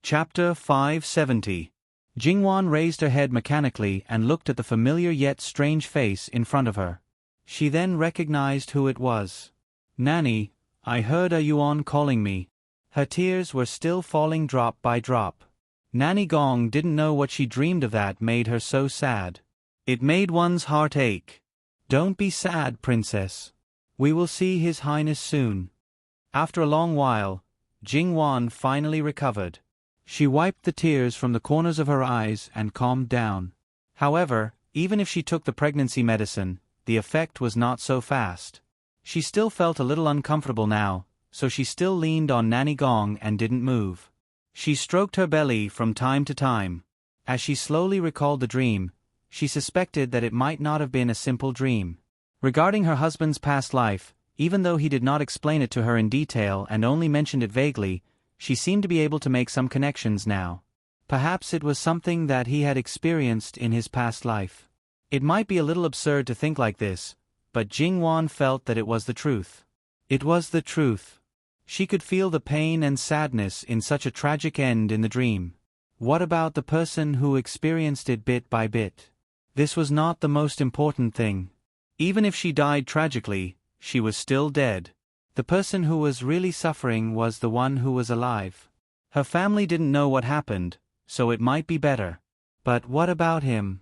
Chapter 570. Jingwan raised her head mechanically and looked at the familiar yet strange face in front of her. She then recognized who it was. "Nanny, I heard a Yuan calling me." Her tears were still falling drop by drop. Nanny Gong didn't know what she dreamed of that made her so sad. It made one's heart ache. "Don't be sad, princess. We will see His Highness soon." After a long while, Jingwan finally recovered. She wiped the tears from the corners of her eyes and calmed down. However, even if she took the pregnancy medicine, the effect was not so fast. She still felt a little uncomfortable now, so she still leaned on Nanny Gong and didn't move. She stroked her belly from time to time. As she slowly recalled the dream, she suspected that it might not have been a simple dream. Regarding her husband's past life, even though he did not explain it to her in detail and only mentioned it vaguely, she seemed to be able to make some connections now. Perhaps it was something that he had experienced in his past life. It might be a little absurd to think like this, but Jingwan felt that it was the truth. It was the truth. She could feel the pain and sadness in such a tragic end in the dream. What about the person who experienced it bit by bit? This was not the most important thing. Even if she died tragically, she was still dead. The person who was really suffering was the one who was alive. Her family didn't know what happened, so it might be better. But what about him?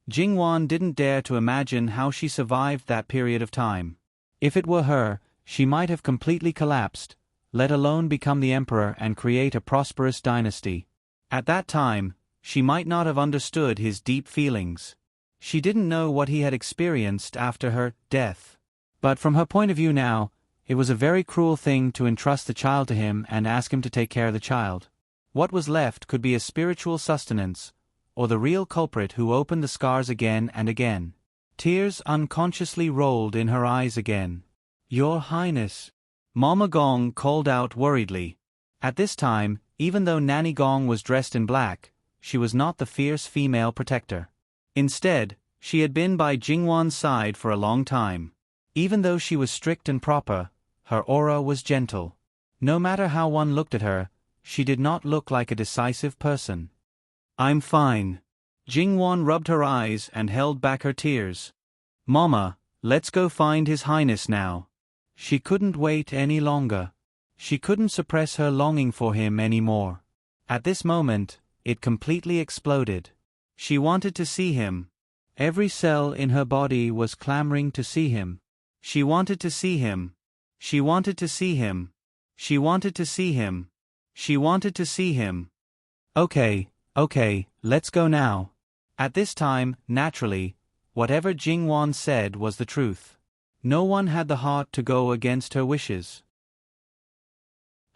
Jingwan didn't dare to imagine how she survived that period of time. If it were her, she might have completely collapsed, let alone become the emperor and create a prosperous dynasty. At that time, she might not have understood his deep feelings. She didn't know what he had experienced after her death. But from her point of view now, it was a very cruel thing to entrust the child to him and ask him to take care of the child. What was left could be a spiritual sustenance, or the real culprit who opened the scars again and again. Tears unconsciously rolled in her eyes again. "Your Highness," Mama Gong called out worriedly. At this time, even though Nanny Gong was dressed in black, she was not the fierce female protector. Instead, she had been by Jingwan's side for a long time. Even though she was strict and proper, her aura was gentle. No matter how one looked at her, she did not look like a decisive person. "I'm fine." Jingwan rubbed her eyes and held back her tears. "Mama, let's go find His Highness now." She couldn't wait any longer. She couldn't suppress her longing for him anymore. At this moment, it completely exploded. She wanted to see him. Every cell in her body was clamoring to see him. She wanted to see him. She wanted to see him. She wanted to see him. She wanted to see him. Okay, let's go now." At this time, naturally, whatever Jingwan said was the truth. No one had the heart to go against her wishes.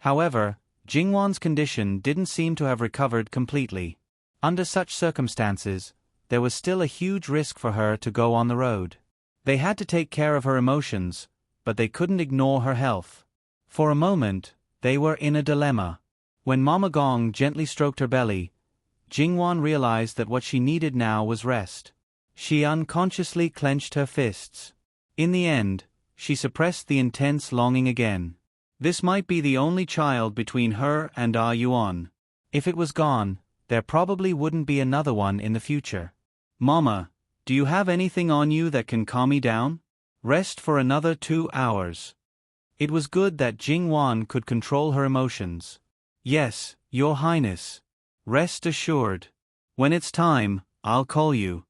However, Jingwan's condition didn't seem to have recovered completely. Under such circumstances, there was still a huge risk for her to go on the road. They had to take care of her emotions, but they couldn't ignore her health. For a moment, they were in a dilemma. When Mama Gong gently stroked her belly, Jingwan realized that what she needed now was rest. She unconsciously clenched her fists. In the end, she suppressed the intense longing again. This might be the only child between her and Ah Yuan. If it was gone, there probably wouldn't be another one in the future. "Mama, do you have anything on you that can calm me down? Rest for another 2 hours." It was good that Jingwan could control her emotions. "Yes, Your Highness. Rest assured. When it's time, I'll call you."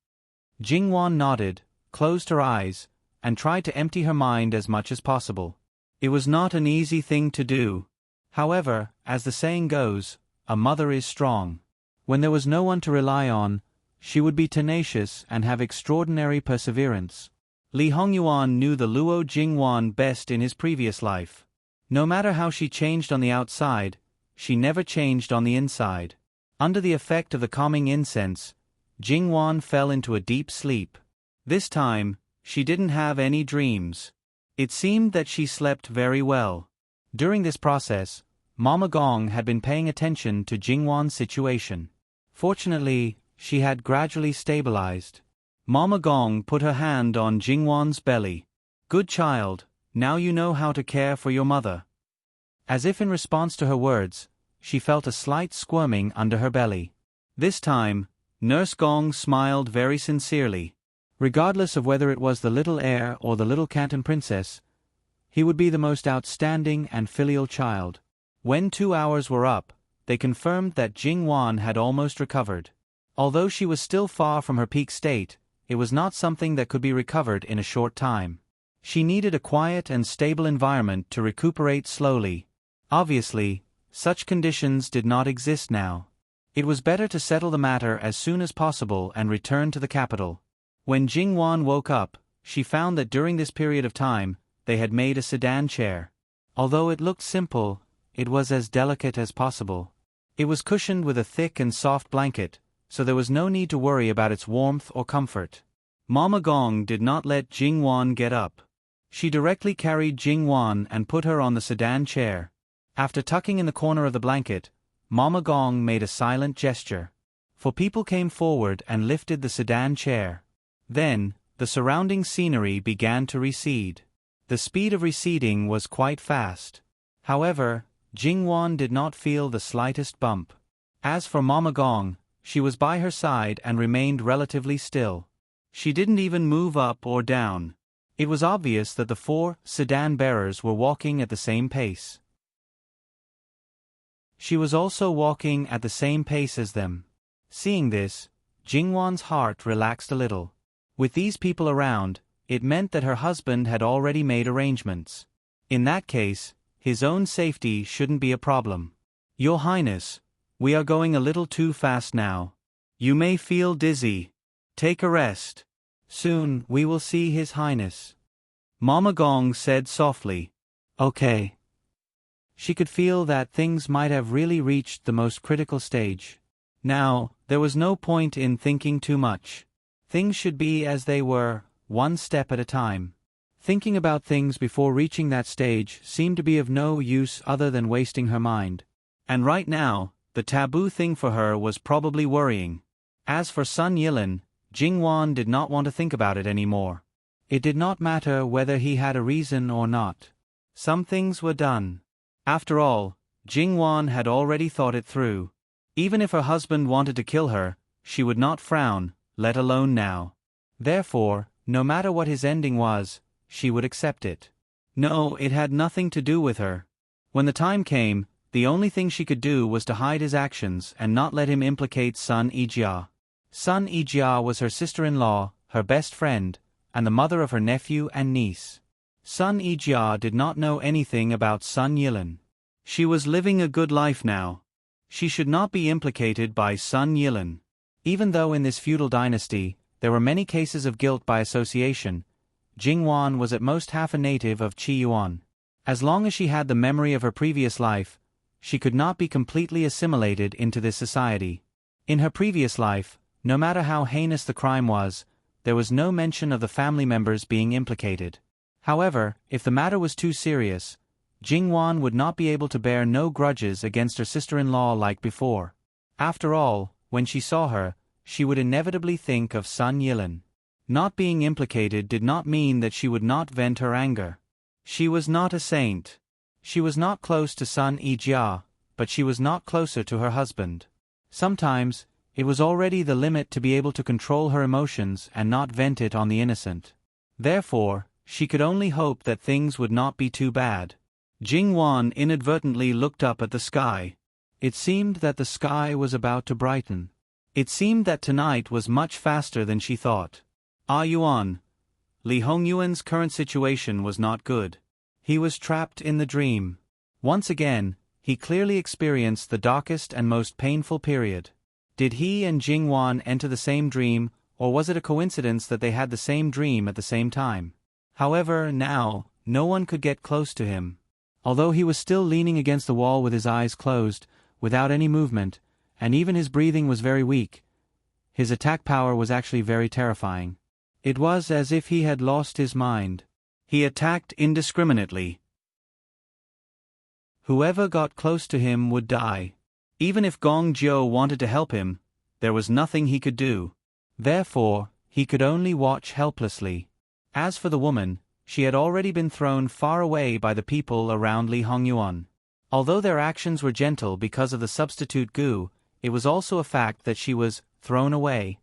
Jingwan nodded, closed her eyes, and tried to empty her mind as much as possible. It was not an easy thing to do. However, as the saying goes, a mother is strong. When there was no one to rely on, she would be tenacious and have extraordinary perseverance. Li Hongyuan knew the Luo Jingwan best in his previous life. No matter how she changed on the outside, she never changed on the inside. Under the effect of the calming incense, Jingwan fell into a deep sleep. This time, she didn't have any dreams. It seemed that she slept very well. During this process, Mama Gong had been paying attention to Jingwan's situation. Fortunately, she had gradually stabilized. Mama Gong put her hand on Jingwan's belly. "Good child, now you know how to care for your mother." As if in response to her words, she felt a slight squirming under her belly. This time, Nurse Gong smiled very sincerely. Regardless of whether it was the little heir or the little Canton princess, he would be the most outstanding and filial child. When 2 hours were up, they confirmed that Jing-Wan had almost recovered. Although she was still far from her peak state, it was not something that could be recovered in a short time. She needed a quiet and stable environment to recuperate slowly. Obviously, such conditions did not exist now. It was better to settle the matter as soon as possible and return to the capital. When Jing-Wan woke up, she found that during this period of time, they had made a sedan chair. Although it looked simple, it was as delicate as possible. It was cushioned with a thick and soft blanket, so there was no need to worry about its warmth or comfort. Mama Gong did not let Jing-Wan get up. She directly carried Jing-Wan and put her on the sedan chair. After tucking in the corner of the blanket, Mama Gong made a silent gesture. For people came forward and lifted the sedan chair. Then, the surrounding scenery began to recede. The speed of receding was quite fast. However, Jing-Wan did not feel the slightest bump. As for Mama Gong, she was by her side and remained relatively still. She didn't even move up or down. It was obvious that the 4 sedan bearers were walking at the same pace. She was also walking at the same pace as them. Seeing this, Jing-Wan's heart relaxed a little. With these people around, it meant that her husband had already made arrangements. In that case, his own safety shouldn't be a problem. Your Highness, we are going a little too fast now. You may feel dizzy. Take a rest. Soon we will see His Highness. Mama Gong said softly. Okay. She could feel that things might have really reached the most critical stage. Now, there was no point in thinking too much. Things should be as they were, one step at a time. Thinking about things before reaching that stage seemed to be of no use other than wasting her mind. And right now, the taboo thing for her was probably worrying. As for Sun Yilin, Jing-Wan did not want to think about it anymore. It did not matter whether he had a reason or not. Some things were done. After all, Jing-Wan had already thought it through. Even if her husband wanted to kill her, she would not frown, let alone now. Therefore, no matter what his ending was, she would accept it. No, it had nothing to do with her. When the time came, the only thing she could do was to hide his actions and not let him implicate Sun Yijia. Sun Yijia was her sister-in-law, her best friend, and the mother of her nephew and niece. Sun Yijia did not know anything about Sun Yilin. She was living a good life now. She should not be implicated by Sun Yilin. Even though in this feudal dynasty, there were many cases of guilt by association, Jing-Wan was at most half a native of Qiyuan. As long as she had the memory of her previous life, she could not be completely assimilated into this society. In her previous life, no matter how heinous the crime was, there was no mention of the family members being implicated. However, if the matter was too serious, Jing-Wan would not be able to bear no grudges against her sister-in-law like before. After all, when she saw her, she would inevitably think of Sun Yilin. Not being implicated did not mean that she would not vent her anger. She was not a saint. She was not close to Sun Yijia, but she was not closer to her husband. Sometimes, it was already the limit to be able to control her emotions and not vent it on the innocent. Therefore, she could only hope that things would not be too bad. Jing-Wan inadvertently looked up at the sky. It seemed that the sky was about to brighten. It seemed that tonight was much faster than she thought. Yuan. Li Hongyuan's current situation was not good. He was trapped in the dream. Once again, he clearly experienced the darkest and most painful period. Did he and Jing-Wan enter the same dream, or was it a coincidence that they had the same dream at the same time? However, now, no one could get close to him. Although he was still leaning against the wall with his eyes closed, without any movement, and even his breathing was very weak, his attack power was actually very terrifying. It was as if he had lost his mind. He attacked indiscriminately. Whoever got close to him would die. Even if Gong Jiu wanted to help him, there was nothing he could do. Therefore, he could only watch helplessly. As for the woman, she had already been thrown far away by the people around Li Hongyuan. Although their actions were gentle because of the substitute goo, it was also a fact that she was thrown away.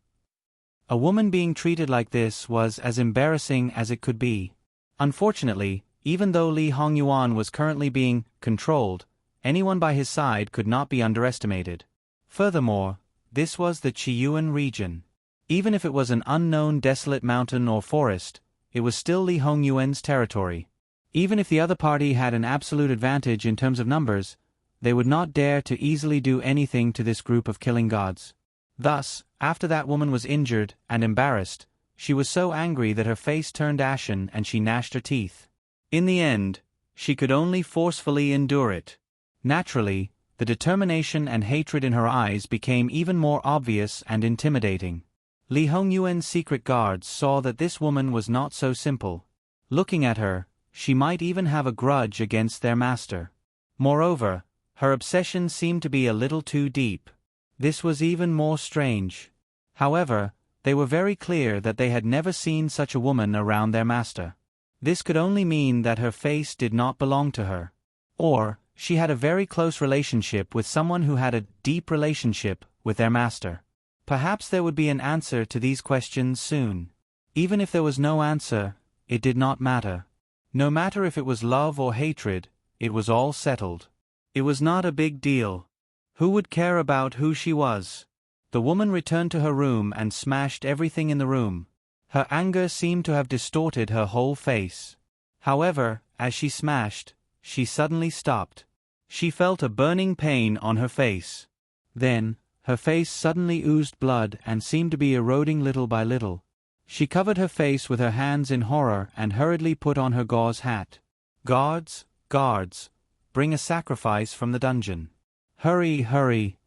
A woman being treated like this was as embarrassing as it could be. Unfortunately, even though Li Hongyuan was currently being controlled, anyone by his side could not be underestimated. Furthermore, this was the Qiyuan region. Even if it was an unknown desolate mountain or forest, it was still Li Hongyuan's territory. Even if the other party had an absolute advantage in terms of numbers, they would not dare to easily do anything to this group of killing gods. Thus, after that woman was injured and embarrassed, she was so angry that her face turned ashen and she gnashed her teeth. In the end, she could only forcefully endure it. Naturally, the determination and hatred in her eyes became even more obvious and intimidating. Li Hongyuan's secret guards saw that this woman was not so simple. Looking at her, she might even have a grudge against their master. Moreover, her obsession seemed to be a little too deep. This was even more strange. However, they were very clear that they had never seen such a woman around their master. This could only mean that her face did not belong to her. Or, she had a very close relationship with someone who had a deep relationship with their master. Perhaps there would be an answer to these questions soon. Even if there was no answer, it did not matter. No matter if it was love or hatred, it was all settled. It was not a big deal. Who would care about who she was? The woman returned to her room and smashed everything in the room. Her anger seemed to have distorted her whole face. However, as she smashed, she suddenly stopped. She felt a burning pain on her face. Then, her face suddenly oozed blood and seemed to be eroding little by little. She covered her face with her hands in horror and hurriedly put on her gauze hat. Guards, guards, bring a sacrifice from the dungeon. Hurry, hurry.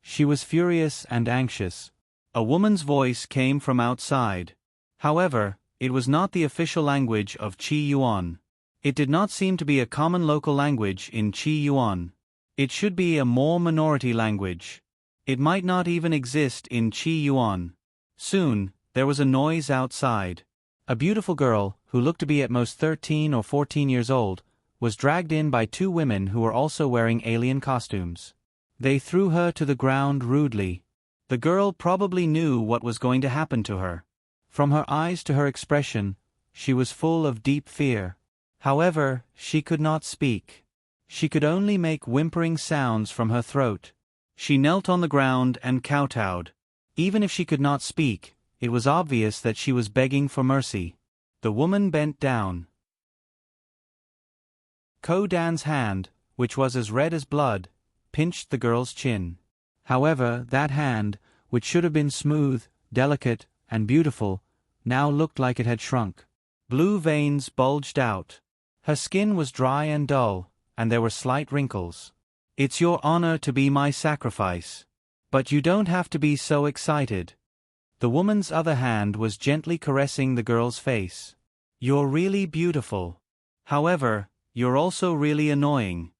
She was furious and anxious. A woman's voice came from outside. However, it was not the official language of Qiyuan. It did not seem to be a common local language in Qiyuan. It should be a more minority language. It might not even exist in Qiyuan. Soon, there was a noise outside. A beautiful girl, who looked to be at most 13 or 14 years old, was dragged in by two women who were also wearing alien costumes. They threw her to the ground rudely. The girl probably knew what was going to happen to her. From her eyes to her expression, she was full of deep fear. However, she could not speak. She could only make whimpering sounds from her throat. She knelt on the ground and kowtowed. Even if she could not speak, it was obvious that she was begging for mercy. The woman bent down. Ko Dan's hand, which was as red as blood, pinched the girl's chin. However, that hand, which should have been smooth, delicate, and beautiful, now looked like it had shrunk. Blue veins bulged out. Her skin was dry and dull, and there were slight wrinkles. "It's your honor to be my sacrifice. But you don't have to be so excited." The woman's other hand was gently caressing the girl's face. "You're really beautiful. However, you're also really annoying."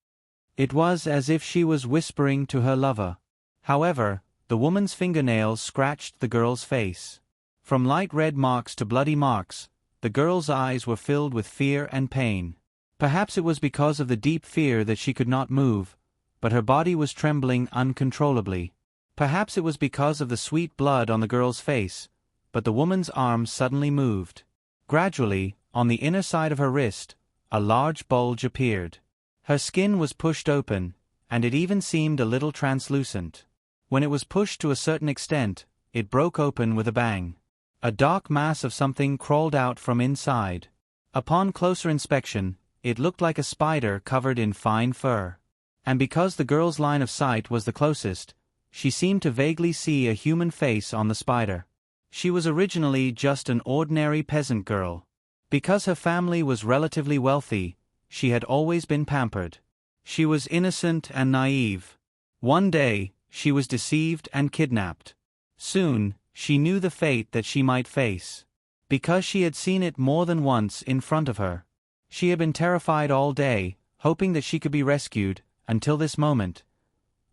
It was as if she was whispering to her lover. However, the woman's fingernails scratched the girl's face. From light red marks to bloody marks, the girl's eyes were filled with fear and pain. Perhaps it was because of the deep fear that she could not move, but her body was trembling uncontrollably. Perhaps it was because of the sweet blood on the girl's face, but the woman's arms suddenly moved. Gradually, on the inner side of her wrist, a large bulge appeared. Her skin was pushed open, and it even seemed a little translucent. When it was pushed to a certain extent, it broke open with a bang. A dark mass of something crawled out from inside. Upon closer inspection, it looked like a spider covered in fine fur. And because the girl's line of sight was the closest, she seemed to vaguely see a human face on the spider. She was originally just an ordinary peasant girl. Because her family was relatively wealthy, she had always been pampered. She was innocent and naive. One day, she was deceived and kidnapped. Soon, she knew the fate that she might face. Because she had seen it more than once in front of her. She had been terrified all day, hoping that she could be rescued, until this moment.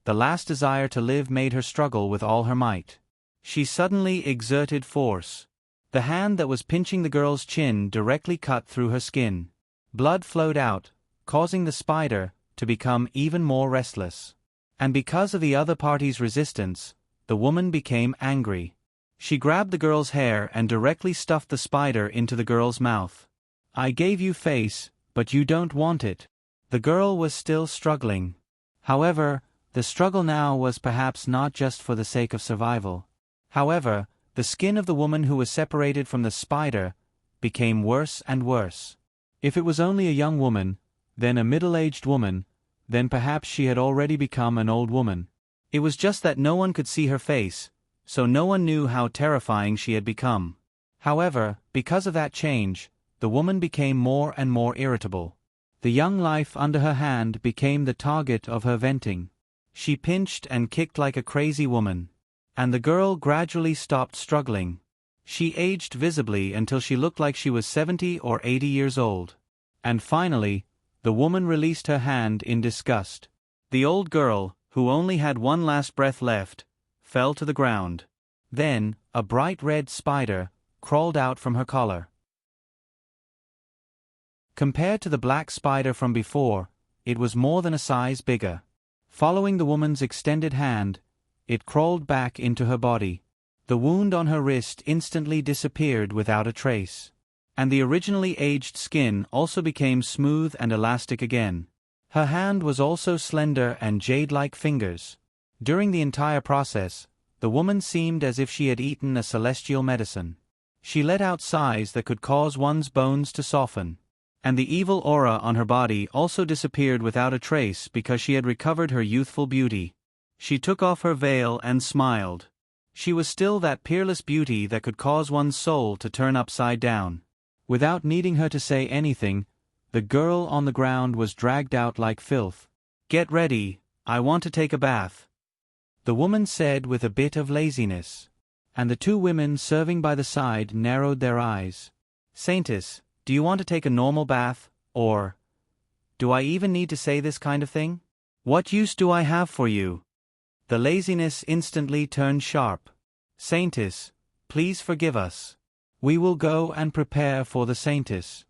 The last desire to live made her struggle with all her might. She suddenly exerted force. The hand that was pinching the girl's chin directly cut through her skin. Blood flowed out, causing the spider, to become even more restless. And because of the other party's resistance, the woman became angry. She grabbed the girl's hair and directly stuffed the spider into the girl's mouth. I gave you face, but you don't want it. The girl was still struggling. However, the struggle now was perhaps not just for the sake of survival. However, the skin of the woman who was separated from the spider became worse and worse. If it was only a young woman, then a middle-aged woman, then perhaps she had already become an old woman. It was just that no one could see her face, so no one knew how terrifying she had become. However, because of that change, the woman became more and more irritable. The young life under her hand became the target of her venting. She pinched and kicked like a crazy woman. And the girl gradually stopped struggling. She aged visibly until she looked like she was 70 or 80 years old. And finally, the woman released her hand in disgust. The old girl, who only had one last breath left, fell to the ground. Then, a bright red spider crawled out from her collar. Compared to the black spider from before, it was more than a size bigger. Following the woman's extended hand, it crawled back into her body. The wound on her wrist instantly disappeared without a trace. And the originally aged skin also became smooth and elastic again. Her hand was also slender and jade-like fingers. During the entire process, the woman seemed as if she had eaten a celestial medicine. She let out sighs that could cause one's bones to soften. And the evil aura on her body also disappeared without a trace because she had recovered her youthful beauty. She took off her veil and smiled. She was still that peerless beauty that could cause one's soul to turn upside down. Without needing her to say anything, the girl on the ground was dragged out like filth. "Get ready, I want to take a bath," the woman said with a bit of laziness. And the two women serving by the side narrowed their eyes. "Saintess, do you want to take a normal bath, or do I even need to say this kind of thing? What use do I have for you?" The laziness instantly turned sharp. "Saintess, please forgive us. We will go and prepare for the saintess."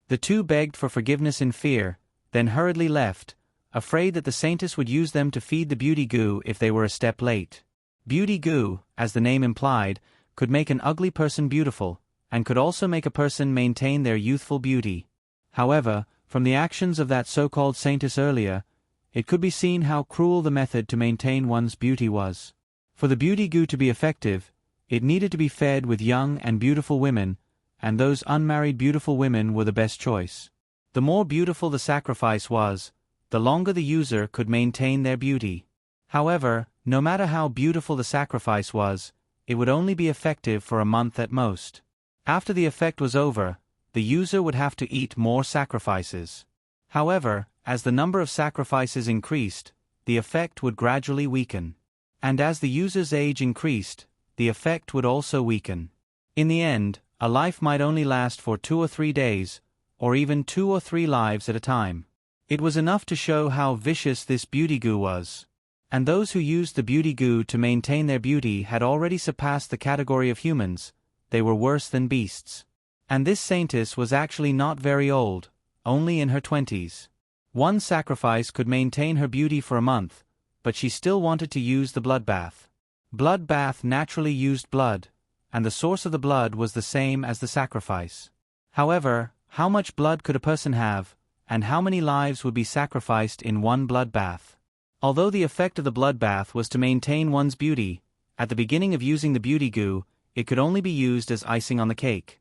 The two begged for forgiveness in fear, then hurriedly left, afraid that the saintess would use them to feed the beauty goo if they were a step late. Beauty goo, as the name implied, could make an ugly person beautiful, and could also make a person maintain their youthful beauty. However, from the actions of that so-called saintess earlier, it could be seen how cruel the method to maintain one's beauty was. For the beauty goo to be effective, it needed to be fed with young and beautiful women, and those unmarried beautiful women were the best choice. The more beautiful the sacrifice was, the longer the user could maintain their beauty. However, no matter how beautiful the sacrifice was, it would only be effective for a month at most. After the effect was over, the user would have to eat more sacrifices. However, as the number of sacrifices increased, the effect would gradually weaken. And as the user's age increased, the effect would also weaken. In the end, a life might only last for 2 or 3 days, or even 2 or 3 lives at a time. It was enough to show how vicious this beauty goo was. And those who used the beauty goo to maintain their beauty had already surpassed the category of humans. They were worse than beasts. And this saintess was actually not very old, only in her 20s. One sacrifice could maintain her beauty for a month, but she still wanted to use the bloodbath. Bloodbath naturally used blood, and the source of the blood was the same as the sacrifice. However, how much blood could a person have, and how many lives would be sacrificed in one bloodbath? Although the effect of the bloodbath was to maintain one's beauty, at the beginning of using the beauty goo, it could only be used as icing on the cake.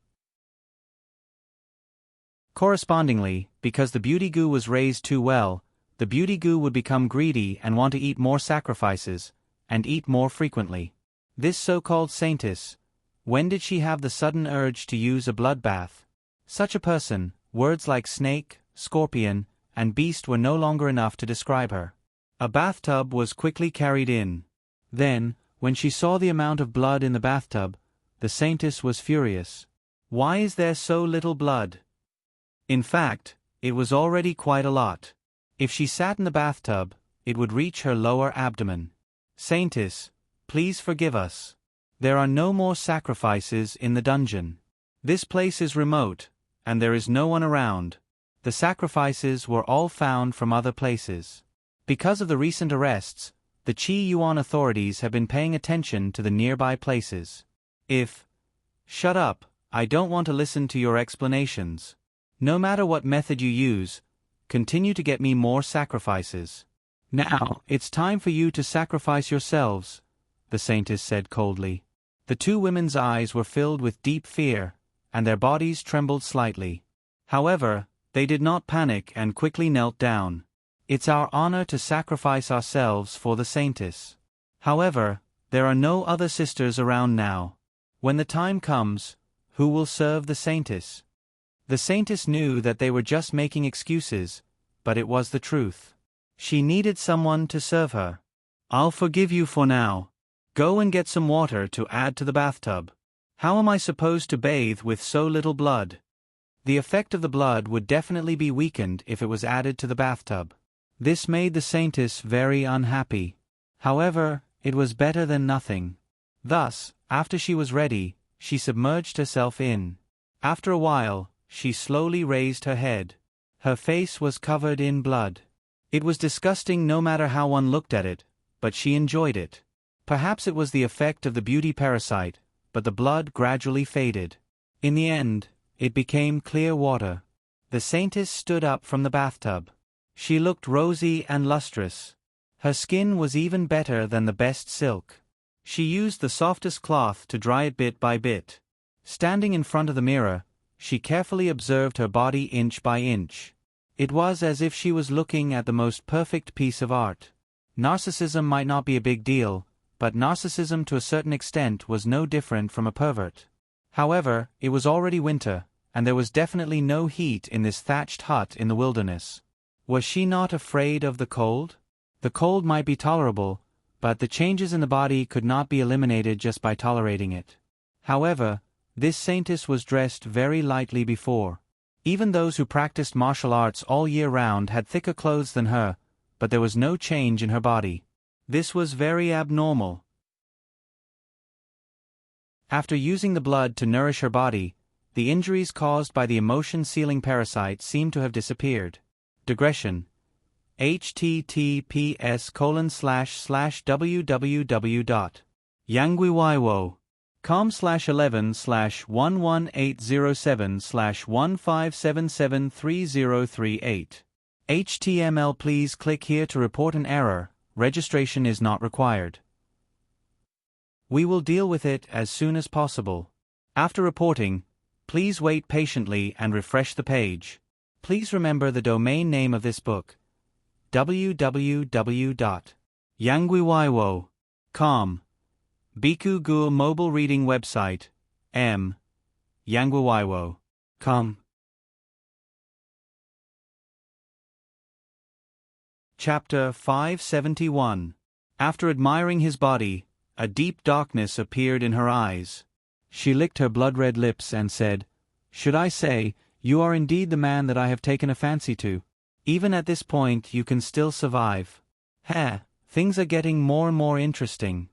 Correspondingly, because the beauty goo was raised too well, the beauty goo would become greedy and want to eat more sacrifices, and eat more frequently. This so-called saintess, when did she have the sudden urge to use a bloodbath? Such a person, words like snake, scorpion, and beast were no longer enough to describe her. A bathtub was quickly carried in. Then, when she saw the amount of blood in the bathtub, the saintess was furious. Why is there so little blood? In fact, it was already quite a lot. If she sat in the bathtub, it would reach her lower abdomen. Saintess, please forgive us. There are no more sacrifices in the dungeon. This place is remote, and there is no one around. The sacrifices were all found from other places. Because of the recent arrests, the Qi Yuan authorities have been paying attention to the nearby places. Shut up, I don't want to listen to your explanations. No matter what method you use, continue to get me more sacrifices. Now, it's time for you to sacrifice yourselves, the saintess said coldly. The two women's eyes were filled with deep fear, and their bodies trembled slightly. However, they did not panic and quickly knelt down. It's our honor to sacrifice ourselves for the saintess. However, there are no other sisters around now. When the time comes, who will serve the saintess? The saintess knew that they were just making excuses, but it was the truth. She needed someone to serve her. I'll forgive you for now. Go and get some water to add to the bathtub. How am I supposed to bathe with so little blood? The effect of the blood would definitely be weakened if it was added to the bathtub. This made the saintess very unhappy. However, it was better than nothing. Thus, after she was ready, she submerged herself in. After a while, she slowly raised her head. Her face was covered in blood. It was disgusting no matter how one looked at it, but she enjoyed it. Perhaps it was the effect of the beauty parasite, but the blood gradually faded. In the end, it became clear water. The saintess stood up from the bathtub. She looked rosy and lustrous. Her skin was even better than the best silk. She used the softest cloth to dry it bit by bit. Standing in front of the mirror, she carefully observed her body inch by inch. It was as if she was looking at the most perfect piece of art. Narcissism might not be a big deal, but narcissism to a certain extent was no different from a pervert. However, it was already winter, and there was definitely no heat in this thatched hut in the wilderness. Was she not afraid of the cold? The cold might be tolerable, but the changes in the body could not be eliminated just by tolerating it. However, this saintess was dressed very lightly before. Even those who practiced martial arts all year round had thicker clothes than her, but there was no change in her body. This was very abnormal. After using the blood to nourish her body, the injuries caused by the emotion-sealing parasite seemed to have disappeared. Digression. https://www.yangguiwaiwo.com/11/115773038. HTML. Please click here to report an error. Registration is not required. We will deal with it as soon as possible. After reporting, please wait patiently and refresh the page. Please remember the domain name of this book: www.yangguiwaiwo.com. Biku Gu mobile reading website: yangguiwaiwo.com. Chapter 571. After admiring his body, a deep darkness appeared in her eyes. She licked her blood-red lips and said, "Should I say, you are indeed the man that I have taken a fancy to? Even at this point you can still survive. Things are getting more and more interesting."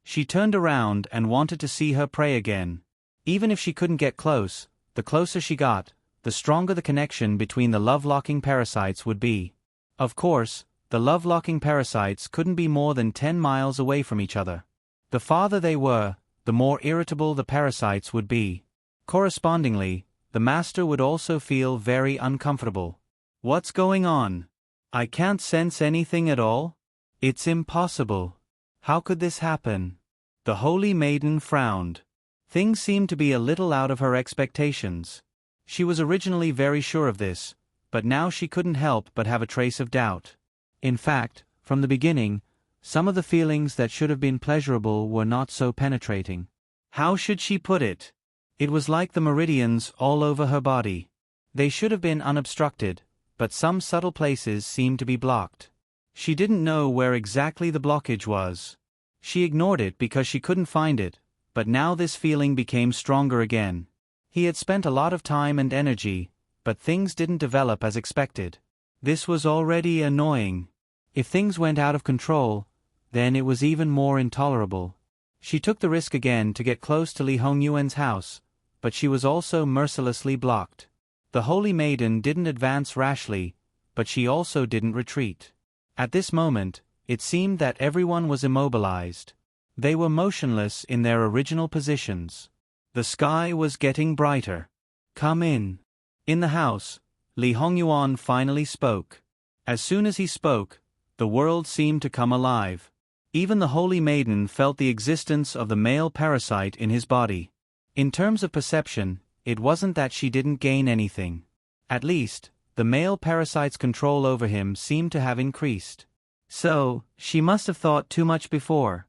She turned around and wanted to see her prey again. Even if she couldn't get close, the closer she got, the stronger the connection between the love-locking parasites would be. Of course, the love-locking parasites couldn't be more than 10 miles away from each other. The farther they were, the more irritable the parasites would be. Correspondingly, the master would also feel very uncomfortable. What's going on? I can't sense anything at all? It's impossible. How could this happen? The holy maiden frowned. Things seemed to be a little out of her expectations. She was originally very sure of this, but now she couldn't help but have a trace of doubt. In fact, from the beginning, some of the feelings that should have been pleasurable were not so penetrating. How should she put it? It was like the meridians all over her body. They should have been unobstructed, but some subtle places seemed to be blocked. She didn't know where exactly the blockage was. She ignored it because she couldn't find it, but now this feeling became stronger again. He had spent a lot of time and energy, but things didn't develop as expected. This was already annoying. If things went out of control, then it was even more intolerable. She took the risk again to get close to Li Hongyuan's house, but she was also mercilessly blocked. The holy maiden didn't advance rashly, but she also didn't retreat. At this moment, it seemed that everyone was immobilized. They were motionless in their original positions. The sky was getting brighter. "Come in." In the house, Li Hongyuan finally spoke. As soon as he spoke, the world seemed to come alive. Even the holy maiden felt the existence of the male parasite in his body. In terms of perception, it wasn't that she didn't gain anything. At least, the male parasite's control over him seemed to have increased. So, she must have thought too much before.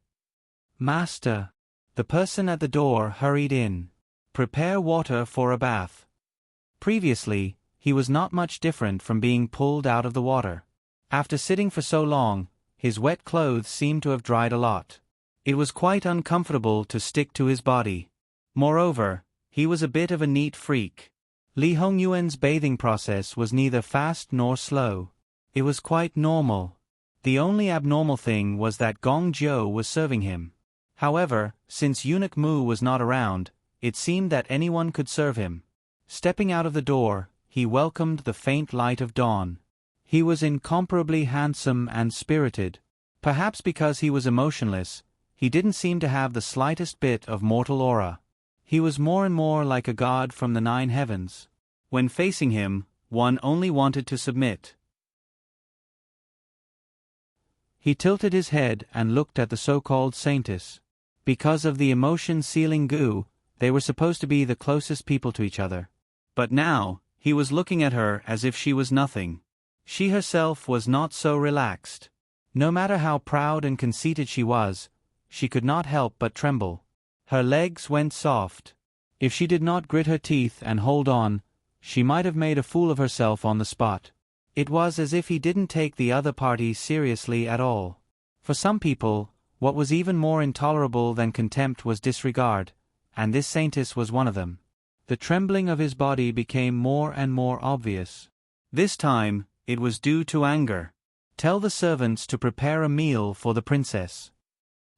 "Master." The person at the door hurried in. "Prepare water for a bath." Previously, he was not much different from being pulled out of the water. After sitting for so long, his wet clothes seemed to have dried a lot. It was quite uncomfortable to stick to his body. Moreover, he was a bit of a neat freak. Li Hongyuan's bathing process was neither fast nor slow. It was quite normal. The only abnormal thing was that Gong Jiu was serving him. However, since Eunuch Mu was not around, it seemed that anyone could serve him. Stepping out of the door, he welcomed the faint light of dawn. He was incomparably handsome and spirited. Perhaps because he was emotionless, he didn't seem to have the slightest bit of mortal aura. He was more and more like a god from the 9 heavens. When facing him, one only wanted to submit. He tilted his head and looked at the so-called saintess. Because of the emotion-sealing goo, they were supposed to be the closest people to each other. But now, he was looking at her as if she was nothing. She herself was not so relaxed. No matter how proud and conceited she was, she could not help but tremble. Her legs went soft. If she did not grit her teeth and hold on, she might have made a fool of herself on the spot. It was as if he didn't take the other party seriously at all. For some people, what was even more intolerable than contempt was disregard, and this saintess was one of them. The trembling of his body became more and more obvious. This time, it was due to anger. "Tell the servants to prepare a meal for the princess."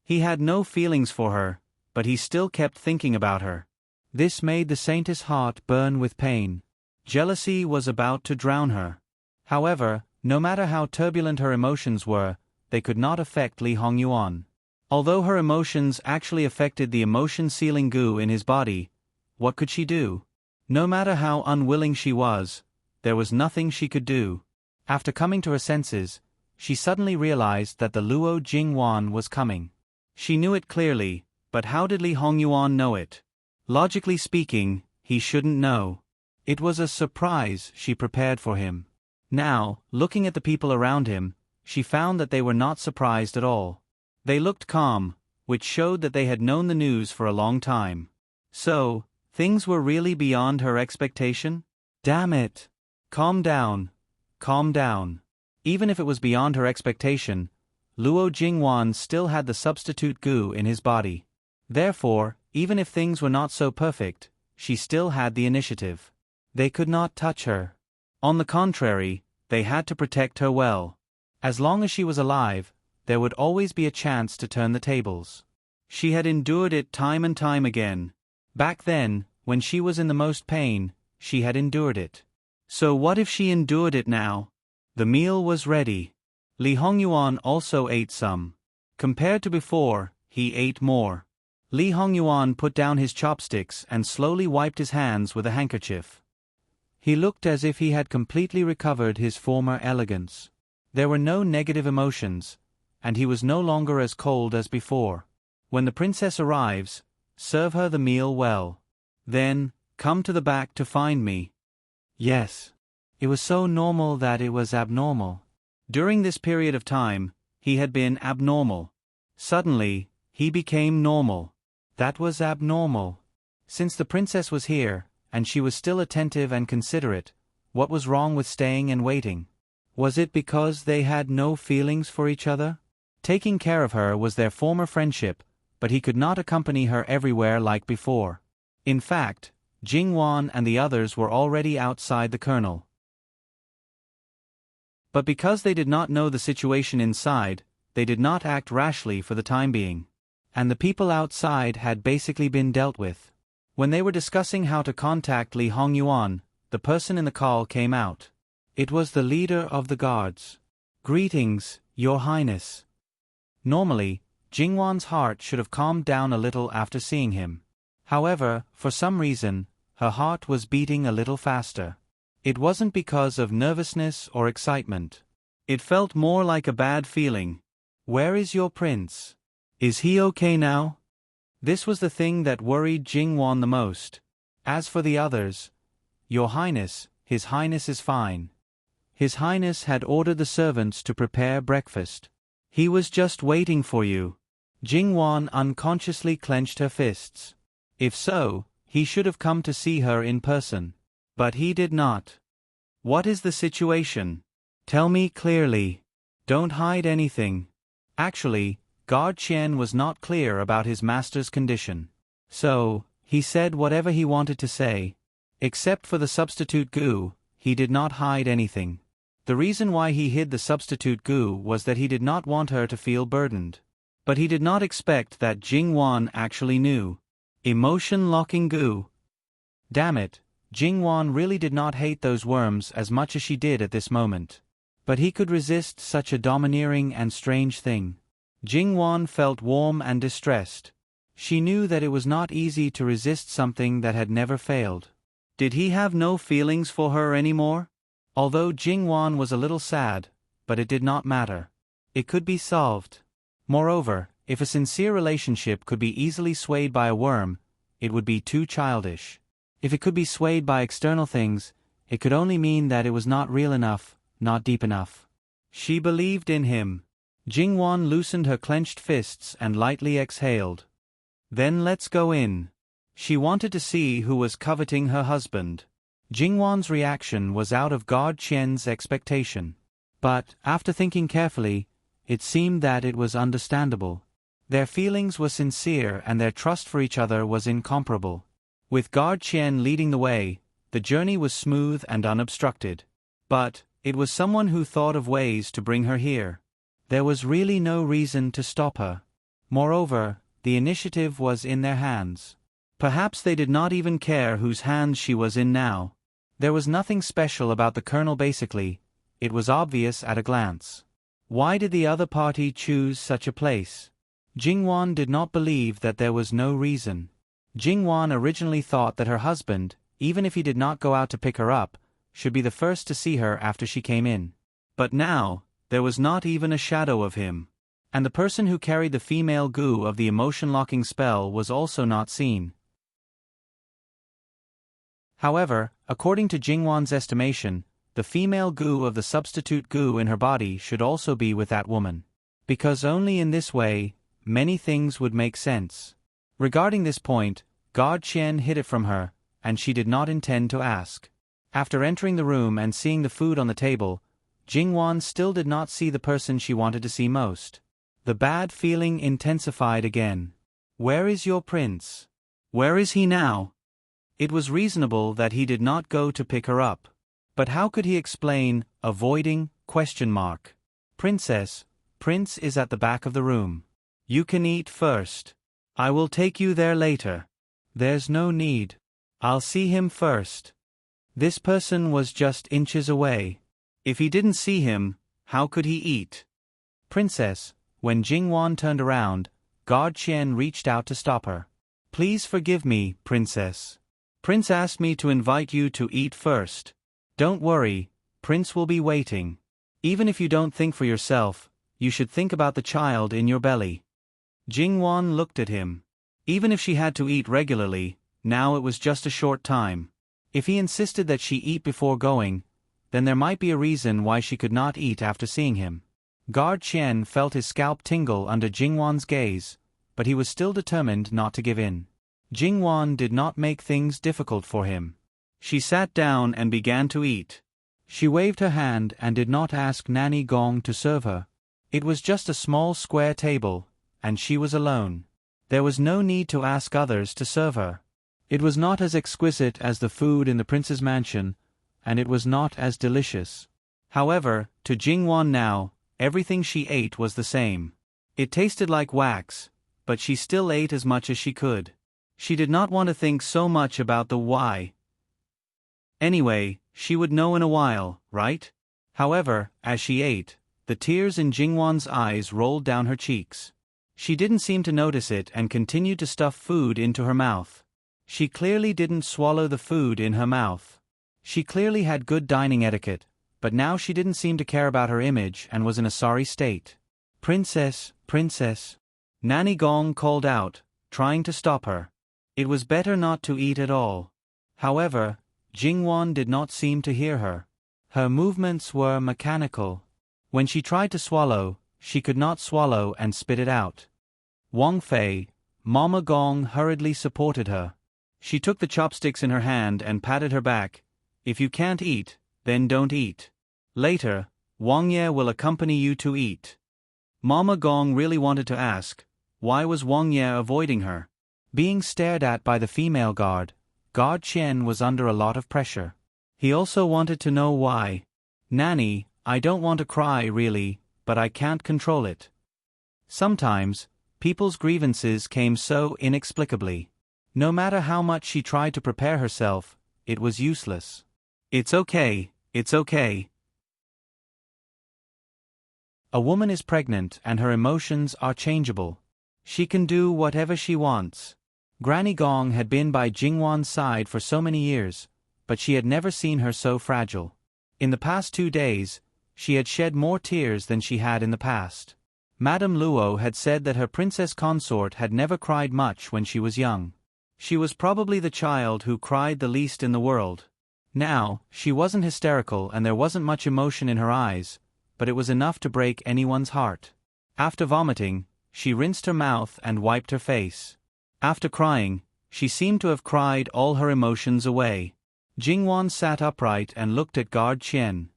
He had no feelings for her, but he still kept thinking about her. This made the saintess' heart burn with pain. Jealousy was about to drown her. However, no matter how turbulent her emotions were, they could not affect Li Hongyuan. Although her emotions actually affected the emotion-sealing goo in his body, what could she do? No matter how unwilling she was, there was nothing she could do. After coming to her senses, she suddenly realized that the Luo Jingwan was coming. She knew it clearly, but how did Li Hongyuan know it? Logically speaking, he shouldn't know. It was a surprise she prepared for him. Now, looking at the people around him, she found that they were not surprised at all. They looked calm, which showed that they had known the news for a long time. So, things were really beyond her expectation? Damn it! Calm down. Calm down. Even if it was beyond her expectation, Luo Jingwan still had the substitute goo in his body. Therefore, even if things were not so perfect, she still had the initiative. They could not touch her. On the contrary, they had to protect her well. As long as she was alive, there would always be a chance to turn the tables. She had endured it time and time again. Back then, when she was in the most pain, she had endured it. So what if she endured it now? The meal was ready. Li Hongyuan also ate some. Compared to before, he ate more. Li Hongyuan put down his chopsticks and slowly wiped his hands with a handkerchief. He looked as if he had completely recovered his former elegance. There were no negative emotions, and he was no longer as cold as before. When the princess arrives, serve her the meal well. Then, come to the back to find me. Yes. It was so normal that it was abnormal. During this period of time, he had been abnormal. Suddenly, he became normal. That was abnormal. Since the princess was here, and she was still attentive and considerate, what was wrong with staying and waiting? Was it because they had no feelings for each other? Taking care of her was their former friendship, but he could not accompany her everywhere like before. In fact, Jingwan and the others were already outside the colonel. But because they did not know the situation inside, they did not act rashly for the time being. And the people outside had basically been dealt with. When they were discussing how to contact Li Hongyuan, the person in the call came out. It was the leader of the guards. "Greetings, Your Highness." Normally, Jingwan's heart should have calmed down a little after seeing him. However, for some reason, her heart was beating a little faster. It wasn't because of nervousness or excitement. It felt more like a bad feeling. "Where is your prince? Is he okay now?" This was the thing that worried Jingwan the most. As for the others, "Your Highness, His Highness is fine. His Highness had ordered the servants to prepare breakfast. He was just waiting for you." Jingwan unconsciously clenched her fists. If so, he should have come to see her in person. But he did not. "What is the situation? Tell me clearly. Don't hide anything." Actually, Guard Qian was not clear about his master's condition. So, he said whatever he wanted to say. Except for the substitute gu, he did not hide anything. The reason why he hid the substitute gu was that he did not want her to feel burdened. But he did not expect that Jingwan actually knew. Emotion-locking gu. Damn it, Jingwan really did not hate those worms as much as she did at this moment. But he could resist such a domineering and strange thing. Jingwan felt warm and distressed. She knew that it was not easy to resist something that had never failed. Did he have no feelings for her anymore? Although Jingwan was a little sad, but it did not matter. It could be solved. Moreover, if a sincere relationship could be easily swayed by a worm, it would be too childish. If it could be swayed by external things, it could only mean that it was not real enough, not deep enough. She believed in him. Jingwan loosened her clenched fists and lightly exhaled. "Then let's go in." She wanted to see who was coveting her husband. Jingwan's reaction was out of Guard Qian's expectation. But, after thinking carefully, it seemed that it was understandable. Their feelings were sincere and their trust for each other was incomparable. With Guard Qian leading the way, the journey was smooth and unobstructed. But, it was someone who thought of ways to bring her here. There was really no reason to stop her. Moreover, the initiative was in their hands. Perhaps they did not even care whose hands she was in now. There was nothing special about the colonel basically, it was obvious at a glance. Why did the other party choose such a place? Jingwan did not believe that there was no reason. Jingwan originally thought that her husband, even if he did not go out to pick her up, should be the first to see her after she came in. But now, there was not even a shadow of him. And the person who carried the female gu of the emotion-locking spell was also not seen. However, according to Jingwan's estimation, the female gu of the substitute gu in her body should also be with that woman. Because only in this way, many things would make sense. Regarding this point, Guard Qian hid it from her, and she did not intend to ask. After entering the room and seeing the food on the table, Jingwan still did not see the person she wanted to see most. The bad feeling intensified again. "Where is your prince? Where is he now?" It was reasonable that he did not go to pick her up. But how could he explain, avoiding, ? "Princess, Prince is at the back of the room. You can eat first. I will take you there later." "There's no need. I'll see him first." This person was just inches away. If he didn't see him, how could he eat? "Princess," when Jingwan turned around, Guard Qian reached out to stop her. "Please forgive me, Princess. Prince asked me to invite you to eat first. Don't worry, Prince will be waiting. Even if you don't think for yourself, you should think about the child in your belly." Jingwan looked at him. Even if she had to eat regularly, now it was just a short time. If he insisted that she eat before going, then there might be a reason why she could not eat after seeing him. Guard Qian felt his scalp tingle under Jingwan's gaze, but he was still determined not to give in. Jingwan did not make things difficult for him. She sat down and began to eat. She waved her hand and did not ask Nanny Gong to serve her. It was just a small square table, and she was alone. There was no need to ask others to serve her. It was not as exquisite as the food in the prince's mansion, and it was not as delicious. However, to Jingwan now, everything she ate was the same. It tasted like wax, but she still ate as much as she could. She did not want to think so much about the why. Anyway, she would know in a while, right? However, as she ate, the tears in Jingwan's eyes rolled down her cheeks. She didn't seem to notice it and continued to stuff food into her mouth. She clearly didn't swallow the food in her mouth. She clearly had good dining etiquette, but now she didn't seem to care about her image and was in a sorry state. Princess, princess. Nanny Gong called out, trying to stop her. It was better not to eat at all. However, Jingwan did not seem to hear her. Her movements were mechanical. When she tried to swallow, she could not swallow and spit it out. Wang Fei, Mama Gong hurriedly supported her. She took the chopsticks in her hand and patted her back. If you can't eat, then don't eat. Later, Wang Ye will accompany you to eat. Mama Gong really wanted to ask, why was Wang Ye avoiding her? Being stared at by the female guard, Guard Chen was under a lot of pressure. He also wanted to know why. Nanny, I don't want to cry really, but I can't control it. Sometimes, people's grievances came so inexplicably. No matter how much she tried to prepare herself, it was useless. It's okay, it's okay. A woman is pregnant and her emotions are changeable. She can do whatever she wants. Granny Gong had been by Jingwan's side for so many years, but she had never seen her so fragile. In the past 2 days, she had shed more tears than she had in the past. Madame Luo had said that her princess consort had never cried much when she was young. She was probably the child who cried the least in the world. Now, she wasn't hysterical and there wasn't much emotion in her eyes, but it was enough to break anyone's heart. After vomiting, she rinsed her mouth and wiped her face. After crying, she seemed to have cried all her emotions away. Jingwan sat upright and looked at Guard Chen.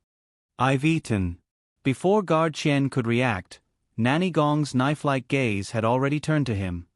I've eaten. Before Guard Chen could react, Nanny Gong's knife-like gaze had already turned to him.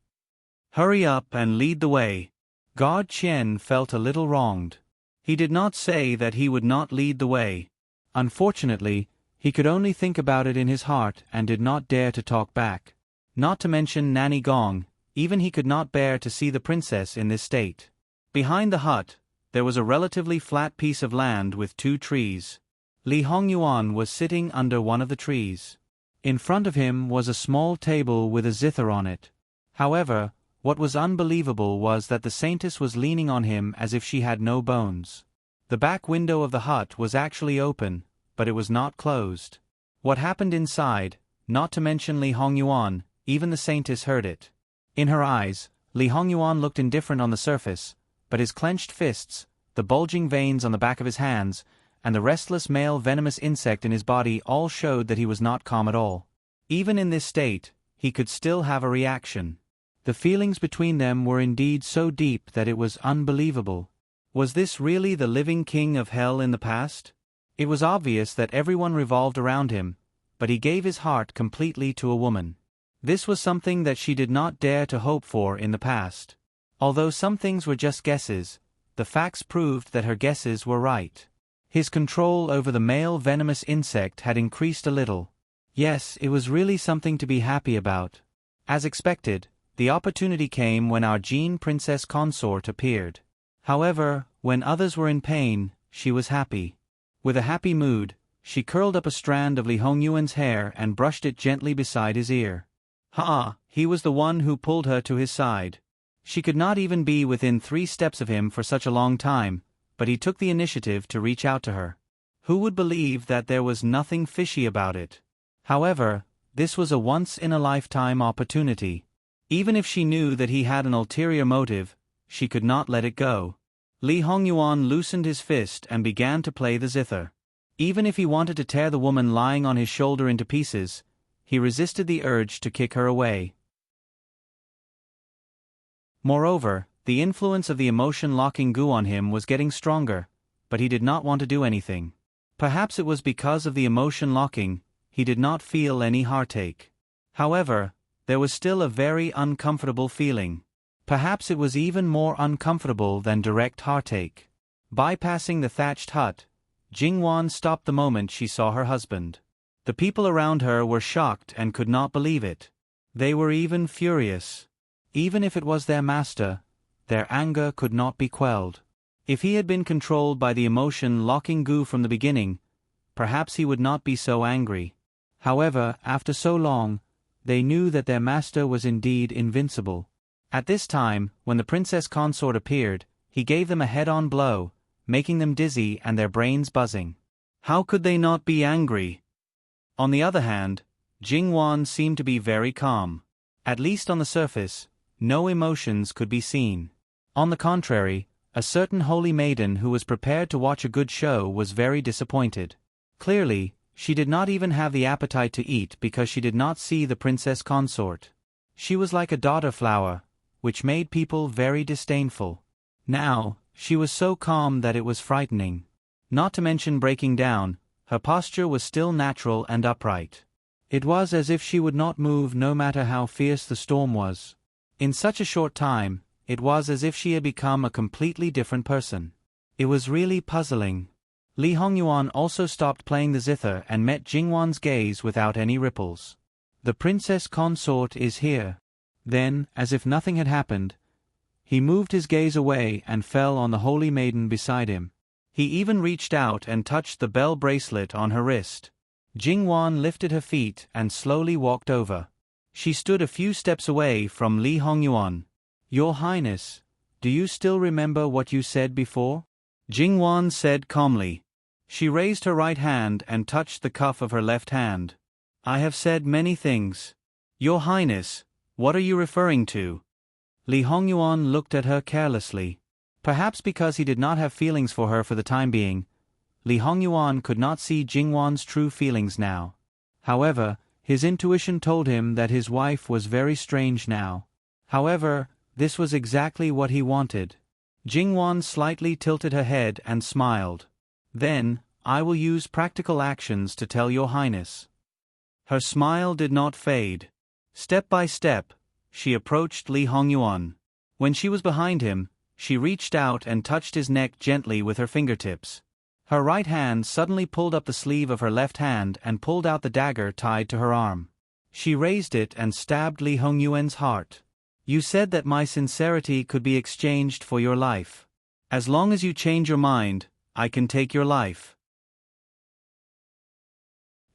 Hurry up and lead the way. Guard Chen felt a little wronged. He did not say that he would not lead the way. Unfortunately, he could only think about it in his heart and did not dare to talk back. Not to mention Nanny Gong, even he could not bear to see the princess in this state. Behind the hut, there was a relatively flat piece of land with 2 trees. Li Hongyuan was sitting under one of the trees. In front of him was a small table with a zither on it. However, what was unbelievable was that the saintess was leaning on him as if she had no bones. The back window of the hut was actually open, but it was not closed. What happened inside, not to mention Li Hongyuan, even the saintess heard it. In her eyes, Li Hongyuan looked indifferent on the surface, but his clenched fists, the bulging veins on the back of his hands, and the restless male venomous insect in his body all showed that he was not calm at all. Even in this state, he could still have a reaction. The feelings between them were indeed so deep that it was unbelievable. Was this really the living king of hell in the past? It was obvious that everyone revolved around him, but he gave his heart completely to a woman. This was something that she did not dare to hope for in the past. Although some things were just guesses, the facts proved that her guesses were right. His control over the male venomous insect had increased a little. Yes, it was really something to be happy about. As expected, the opportunity came when our Jean princess consort appeared. However, when others were in pain, she was happy. With a happy mood, she curled up a strand of Li Hongyuan's hair and brushed it gently beside his ear. He was the one who pulled her to his side. She could not even be within 3 steps of him for such a long time, but he took the initiative to reach out to her. Who would believe that there was nothing fishy about it? However, this was a once-in-a-lifetime opportunity. Even if she knew that he had an ulterior motive, she could not let it go. Li Hongyuan loosened his fist and began to play the zither. Even if he wanted to tear the woman lying on his shoulder into pieces, he resisted the urge to kick her away. Moreover, the influence of the emotion-locking goo on him was getting stronger, but he did not want to do anything. Perhaps it was because of the emotion-locking, he did not feel any heartache. However, there was still a very uncomfortable feeling. Perhaps it was even more uncomfortable than direct heartache. Bypassing the thatched hut, Jingwan stopped the moment she saw her husband. The people around her were shocked and could not believe it. They were even furious. Even if it was their master, their anger could not be quelled. If he had been controlled by the emotion locking Gu from the beginning, perhaps he would not be so angry. However, after so long, they knew that their master was indeed invincible. At this time, when the princess consort appeared, he gave them a head-on blow, making them dizzy and their brains buzzing. How could they not be angry? On the other hand, Jingwan seemed to be very calm. At least on the surface, no emotions could be seen. On the contrary, a certain holy maiden who was prepared to watch a good show was very disappointed. Clearly, she did not even have the appetite to eat because she did not see the princess consort. She was like a daughter flower, which made people very disdainful. Now, she was so calm that it was frightening. Not to mention breaking down, her posture was still natural and upright. It was as if she would not move no matter how fierce the storm was. In such a short time, it was as if she had become a completely different person. It was really puzzling. Li Hongyuan also stopped playing the zither and met Jingwan's gaze without any ripples. The princess consort is here. Then, as if nothing had happened, he moved his gaze away and fell on the holy maiden beside him. He even reached out and touched the bell bracelet on her wrist. Jingwan lifted her feet and slowly walked over. She stood a few steps away from Li Hongyuan. "Your Highness, do you still remember what you said before?" Jingwan said calmly. She raised her right hand and touched the cuff of her left hand. "I have said many things. Your Highness, what are you referring to?" Li Hongyuan looked at her carelessly. Perhaps because he did not have feelings for her for the time being, Li Hongyuan could not see Jingwan's true feelings now. However, his intuition told him that his wife was very strange now. However, this was exactly what he wanted. Jingwan slightly tilted her head and smiled. "Then, I will use practical actions to tell your Highness." Her smile did not fade. Step by step, she approached Li Hongyuan. When she was behind him, she reached out and touched his neck gently with her fingertips. Her right hand suddenly pulled up the sleeve of her left hand and pulled out the dagger tied to her arm. She raised it and stabbed Li Hongyuan's heart. "You said that my sincerity could be exchanged for your life. As long as you change your mind, I can take your life."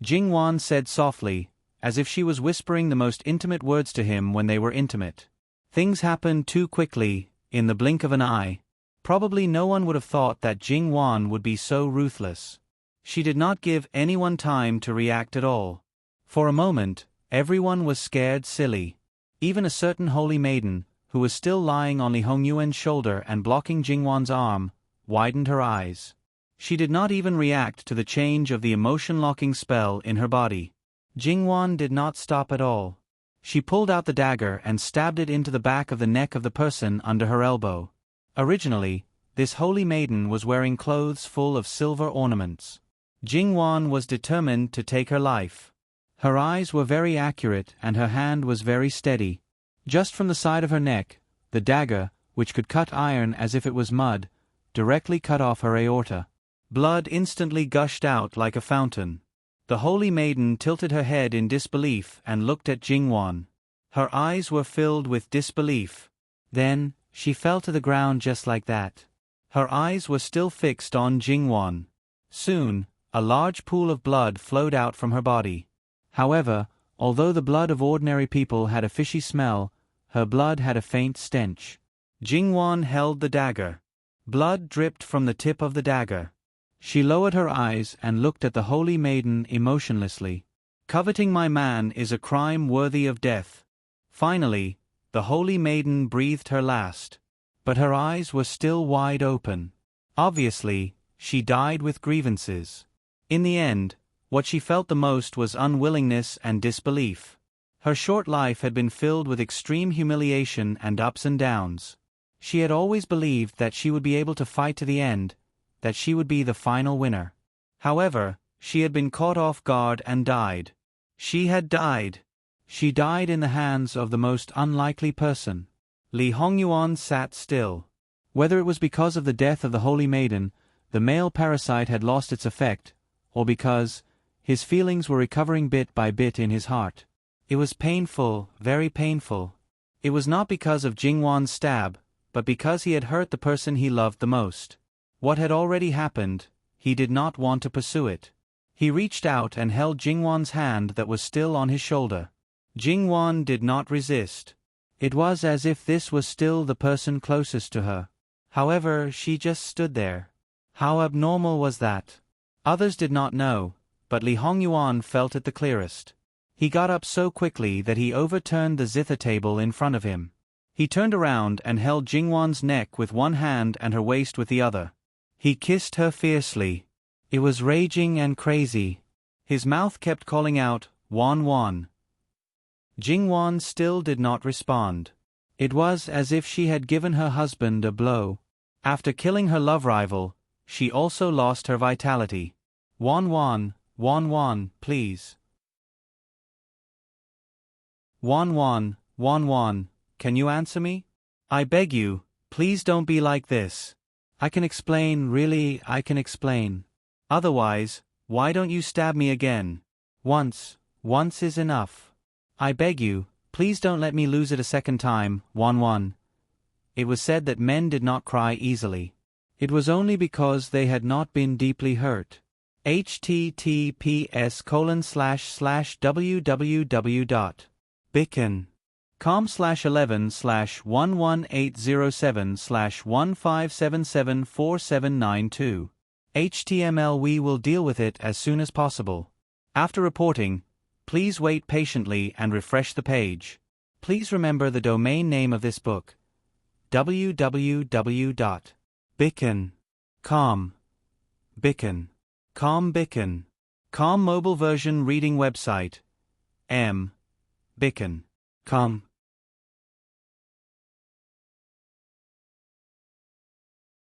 Jingwan said softly, as if she was whispering the most intimate words to him when they were intimate. Things happened too quickly, in the blink of an eye. Probably no one would have thought that Jingwan would be so ruthless. She did not give anyone time to react at all. For a moment, everyone was scared silly. Even a certain holy maiden, who was still lying on Li Hongyuan's shoulder and blocking Jingwan's arm, widened her eyes. She did not even react to the change of the emotion-locking spell in her body. Jingwan did not stop at all. She pulled out the dagger and stabbed it into the back of the neck of the person under her elbow. Originally, this holy maiden was wearing clothes full of silver ornaments. Jingwan was determined to take her life. Her eyes were very accurate and her hand was very steady. Just from the side of her neck, the dagger, which could cut iron as if it was mud, directly cut off her aorta. Blood instantly gushed out like a fountain. The holy maiden tilted her head in disbelief and looked at Jingwan. Her eyes were filled with disbelief. Then, she fell to the ground just like that. Her eyes were still fixed on Jingwan. Soon, a large pool of blood flowed out from her body. However, although the blood of ordinary people had a fishy smell, her blood had a faint stench. Jingwan held the dagger. Blood dripped from the tip of the dagger. She lowered her eyes and looked at the holy maiden emotionlessly. "Coveting my man is a crime worthy of death." Finally, the holy maiden breathed her last. But her eyes were still wide open. Obviously, she died with grievances. In the end, what she felt the most was unwillingness and disbelief. Her short life had been filled with extreme humiliation and ups and downs. She had always believed that she would be able to fight to the end, that she would be the final winner. However, she had been caught off guard and died. She had died. She died in the hands of the most unlikely person. Li Hongyuan sat still. Whether it was because of the death of the holy maiden, the male parasite had lost its effect, or because his feelings were recovering bit by bit in his heart. It was painful, very painful. It was not because of Jingwan's stab, but because he had hurt the person he loved the most. What had already happened, he did not want to pursue it. He reached out and held Jingwan's hand that was still on his shoulder. Jingwan did not resist. It was as if this was still the person closest to her. However, she just stood there. How abnormal was that? Others did not know, but Li Hongyuan felt it the clearest. He got up so quickly that he overturned the zither table in front of him. He turned around and held Jingwan's neck with one hand and her waist with the other. He kissed her fiercely. It was raging and crazy. His mouth kept calling out, "Wan Wan." Jingwan still did not respond. It was as if she had given her husband a blow. After killing her love rival, she also lost her vitality. "Wan Wan, please. Wan Wan, can you answer me? I beg you, please don't be like this. I can explain, really, I can explain. Otherwise, why don't you stab me again? Once is enough. I beg you, please don't let me lose it a second time, Wan." It was said that men did not cry easily. It was only because they had not been deeply hurt. https://www.bicken.com/11/15807/15774792. HTML. We will deal with it as soon as possible. After reporting, please wait patiently and refresh the page. Please remember the domain name of this book: www.bicken.com. Bicken. Com mobile version reading website. Bicken.com.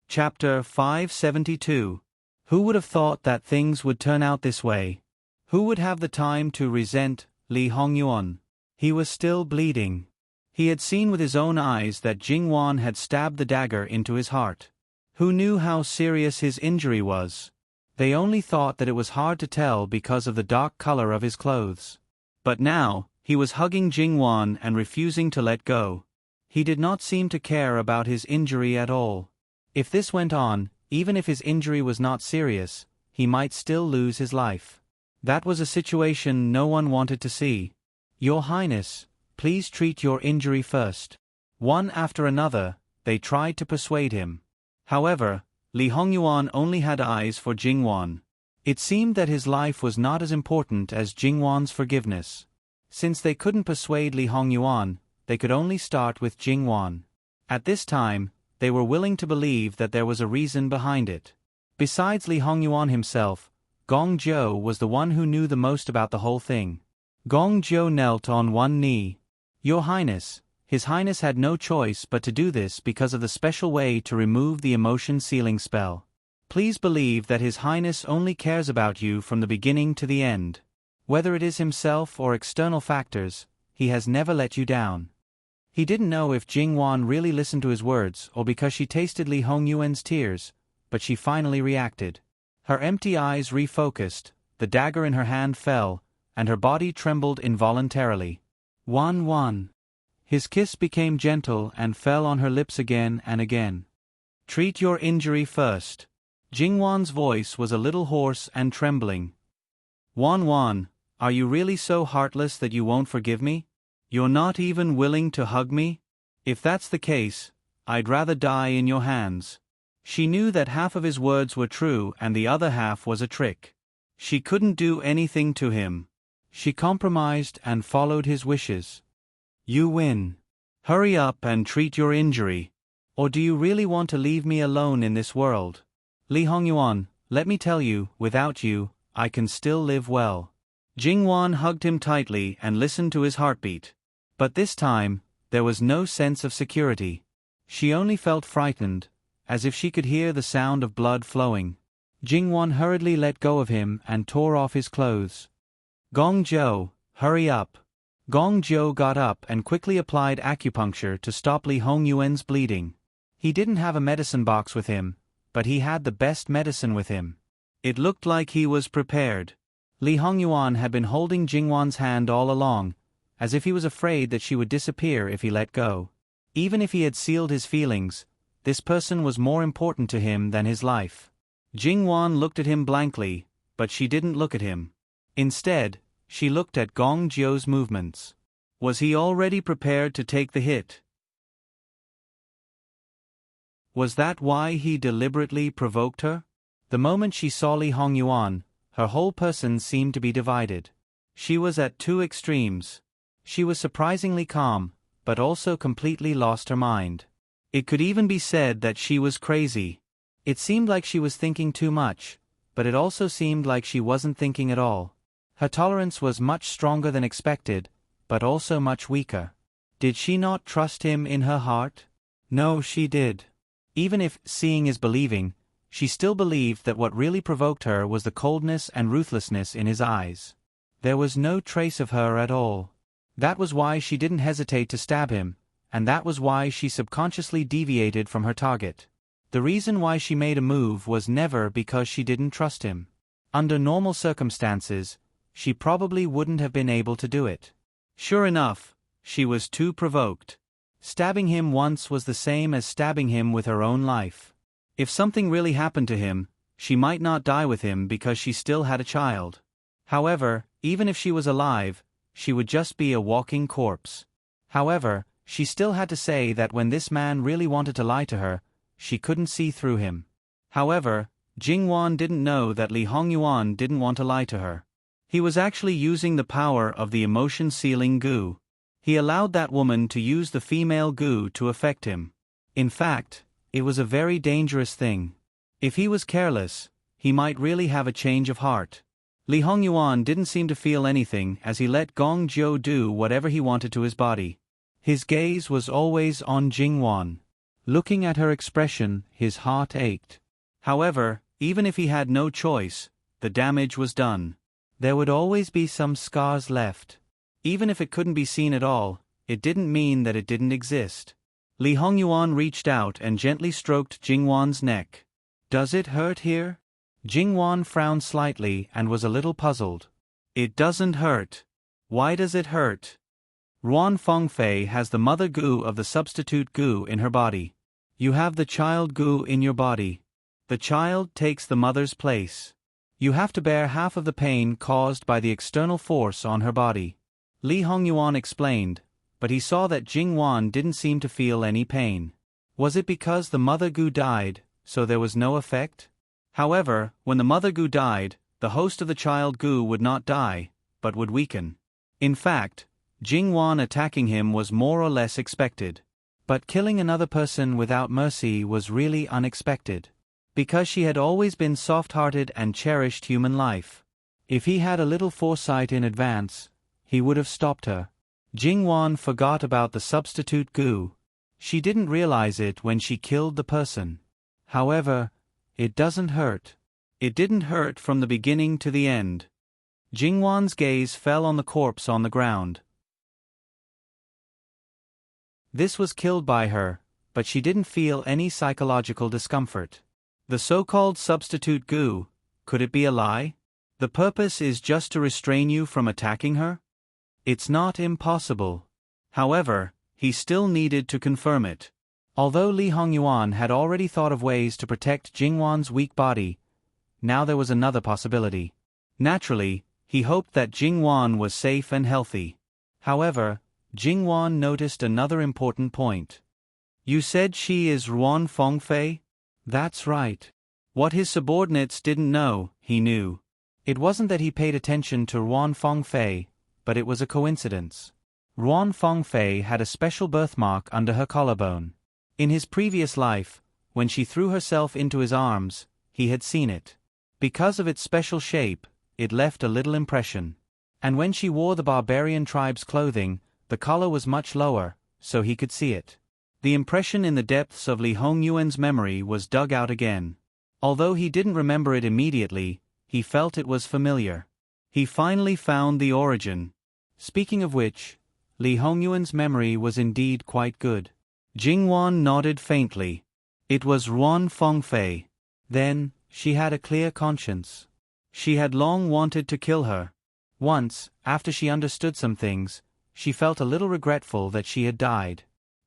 Chapter 572. Who would have thought that things would turn out this way? Who would have the time to resent Li Hongyuan? He was still bleeding. He had seen with his own eyes that Jingwan had stabbed the dagger into his heart. Who knew how serious his injury was? They only thought that it was hard to tell because of the dark color of his clothes. But now, he was hugging Jingwan and refusing to let go. He did not seem to care about his injury at all. If this went on, even if his injury was not serious, he might still lose his life. That was a situation no one wanted to see. "Your Highness, please treat your injury first." One after another, they tried to persuade him. However, Li Hongyuan only had eyes for Jingwan. It seemed that his life was not as important as Jingwan's forgiveness. Since they couldn't persuade Li Hongyuan, they could only start with Jingwan. At this time, they were willing to believe that there was a reason behind it. Besides Li Hongyuan himself, Gong Zhou was the one who knew the most about the whole thing. Gong Zhou knelt on one knee. "Your Highness." His Highness had no choice but to do this because of the special way to remove the emotion sealing spell. Please believe that His Highness only cares about you from the beginning to the end. Whether it is himself or external factors, he has never let you down. He didn't know if Jingwan really listened to his words or because she tasted Li Hongyuan's tears, but she finally reacted. Her empty eyes refocused, the dagger in her hand fell, and her body trembled involuntarily. Wan. His kiss became gentle and fell on her lips again and again. "Treat your injury first." Jingwan's voice was a little hoarse and trembling. Wan, are you really so heartless that you won't forgive me? You're not even willing to hug me? If that's the case, I'd rather die in your hands. She knew that half of his words were true and the other half was a trick. She couldn't do anything to him. She compromised and followed his wishes. "You win. Hurry up and treat your injury. Or do you really want to leave me alone in this world? Li Hongyuan, let me tell you, without you, I can still live well." Jingwan hugged him tightly and listened to his heartbeat. But this time, there was no sense of security. She only felt frightened, as if she could hear the sound of blood flowing. Jingwan hurriedly let go of him and tore off his clothes. "Gong Zhou, hurry up." Gong Zhou got up and quickly applied acupuncture to stop Li Hongyuan's bleeding. He didn't have a medicine box with him, but he had the best medicine with him. It looked like he was prepared. Li Hongyuan had been holding Jingwan's hand all along, as if he was afraid that she would disappear if he let go. Even if he had sealed his feelings, this person was more important to him than his life. Jingwan looked at him blankly, but she didn't look at him. Instead, she looked at Gong Jiu's movements. Was he already prepared to take the hit? Was that why he deliberately provoked her? The moment she saw Li Hongyuan, her whole person seemed to be divided. She was at two extremes. She was surprisingly calm, but also completely lost her mind. It could even be said that she was crazy. It seemed like she was thinking too much, but it also seemed like she wasn't thinking at all. Her tolerance was much stronger than expected, but also much weaker. Did she not trust him in her heart? No, she did. Even if seeing is believing, she still believed that what really provoked her was the coldness and ruthlessness in his eyes. There was no trace of her at all. That was why she didn't hesitate to stab him, and that was why she subconsciously deviated from her target. The reason why she made a move was never because she didn't trust him. Under normal circumstances, she probably wouldn't have been able to do it. Sure enough, she was too provoked. Stabbing him once was the same as stabbing him with her own life. If something really happened to him, she might not die with him because she still had a child. However, even if she was alive, she would just be a walking corpse. However, she still had to say that when this man really wanted to lie to her, she couldn't see through him. However, Jingwan didn't know that Li Hongyuan didn't want to lie to her. He was actually using the power of the emotion-sealing goo. He allowed that woman to use the female goo to affect him. In fact, it was a very dangerous thing. If he was careless, he might really have a change of heart. Li Hongyuan didn't seem to feel anything as he let Gong Jiu do whatever he wanted to his body. His gaze was always on Jingwan. Looking at her expression, his heart ached. However, even if he had no choice, the damage was done. There would always be some scars left. Even if it couldn't be seen at all, it didn't mean that it didn't exist. Li Hongyuan reached out and gently stroked Jingwan's neck. Does it hurt here? Jingwan frowned slightly and was a little puzzled. It doesn't hurt. Why does it hurt? Ruan Fengfei has the mother goo of the substitute goo in her body. You have the child goo in your body. The child takes the mother's place. You have to bear half of the pain caused by the external force on her body. Li Hongyuan explained, but he saw that Jingwan didn't seem to feel any pain. Was it because the mother goo died, so there was no effect? However, when the mother goo died, the host of the child goo would not die, but would weaken. In fact, Jingwan attacking him was more or less expected. But killing another person without mercy was really unexpected. Because she had always been soft-hearted and cherished human life. If he had a little foresight in advance, he would have stopped her. Jingwan forgot about the substitute goo. She didn't realize it when she killed the person. However, it doesn't hurt. It didn't hurt from the beginning to the end. Jingwan's gaze fell on the corpse on the ground. This was killed by her, but she didn't feel any psychological discomfort. The so-called substitute goo, could it be a lie? The purpose is just to restrain you from attacking her? It's not impossible. However, he still needed to confirm it. Although Li Hongyuan had already thought of ways to protect Jingwan's weak body, now there was another possibility. Naturally, he hoped that Jingwan was safe and healthy. However, Jingwan noticed another important point. You said she is Ruan Fengfei? That's right. What his subordinates didn't know, he knew. It wasn't that he paid attention to Ruan Fengfei, but it was a coincidence. Ruan Fengfei had a special birthmark under her collarbone. In his previous life, when she threw herself into his arms, he had seen it. Because of its special shape, it left a little impression. And when she wore the barbarian tribe's clothing, the collar was much lower, so he could see it. The impression in the depths of Li Hongyuan's memory was dug out again. Although he didn't remember it immediately, he felt it was familiar. He finally found the origin. Speaking of which, Li Hongyuan's memory was indeed quite good. Jingwan nodded faintly. It was Ruan Fengfei. Then, she had a clear conscience. She had long wanted to kill her. Once, after she understood some things, she felt a little regretful that she had died.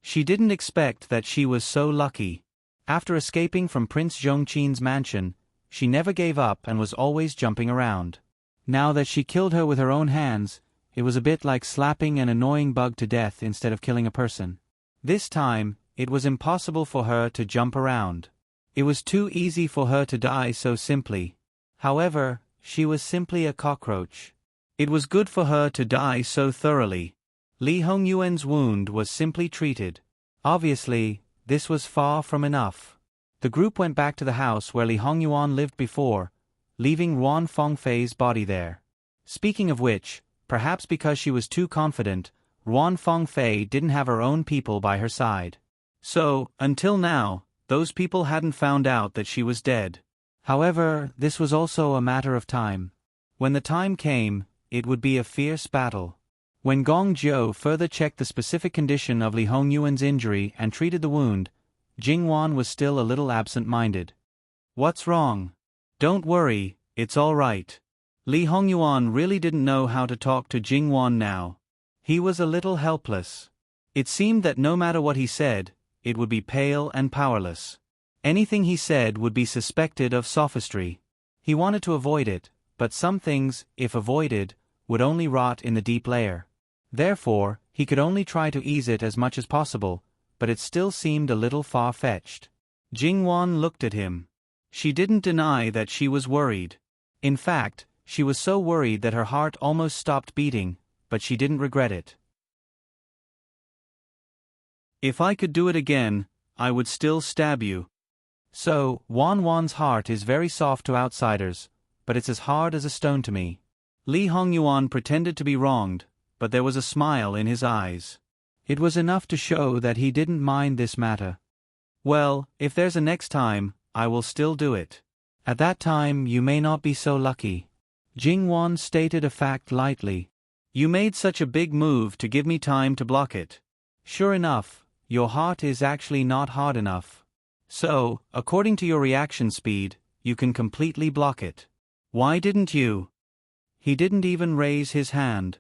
She didn't expect that she was so lucky. After escaping from Prince Zhongqin's mansion, she never gave up and was always jumping around. Now that she killed her with her own hands, it was a bit like slapping an annoying bug to death instead of killing a person. This time, it was impossible for her to jump around. It was too easy for her to die so simply. However, she was simply a cockroach. It was good for her to die so thoroughly. Li Hongyuan's wound was simply treated. Obviously, this was far from enough. The group went back to the house where Li Hongyuan lived before, leaving Ruan Fengfei's body there. Speaking of which, perhaps because she was too confident, Ruan Fengfei didn't have her own people by her side. So, until now, those people hadn't found out that she was dead. However, this was also a matter of time. When the time came, it would be a fierce battle. When Gong Jiu further checked the specific condition of Li Hongyuan's injury and treated the wound, Jingwan was still a little absent-minded. "What's wrong?" "Don't worry, it's all right." Li Hongyuan really didn't know how to talk to Jingwan now. He was a little helpless. It seemed that no matter what he said, it would be pale and powerless. Anything he said would be suspected of sophistry. He wanted to avoid it, but some things, if avoided, would only rot in the deep layer. Therefore, he could only try to ease it as much as possible, but it still seemed a little far-fetched. Jingwan looked at him. She didn't deny that she was worried. In fact, she was so worried that her heart almost stopped beating, but she didn't regret it. "If I could do it again, I would still stab you." So, Wan's heart is very soft to outsiders, but it's as hard as a stone to me. Li Hongyuan pretended to be wronged, but there was a smile in his eyes. It was enough to show that he didn't mind this matter. "Well, if there's a next time, I will still do it. At that time you may not be so lucky." Jingwan stated a fact lightly. "You made such a big move to give me time to block it. Sure enough, your heart is actually not hard enough. So, according to your reaction speed, you can completely block it. Why didn't you?" He didn't even raise his hand.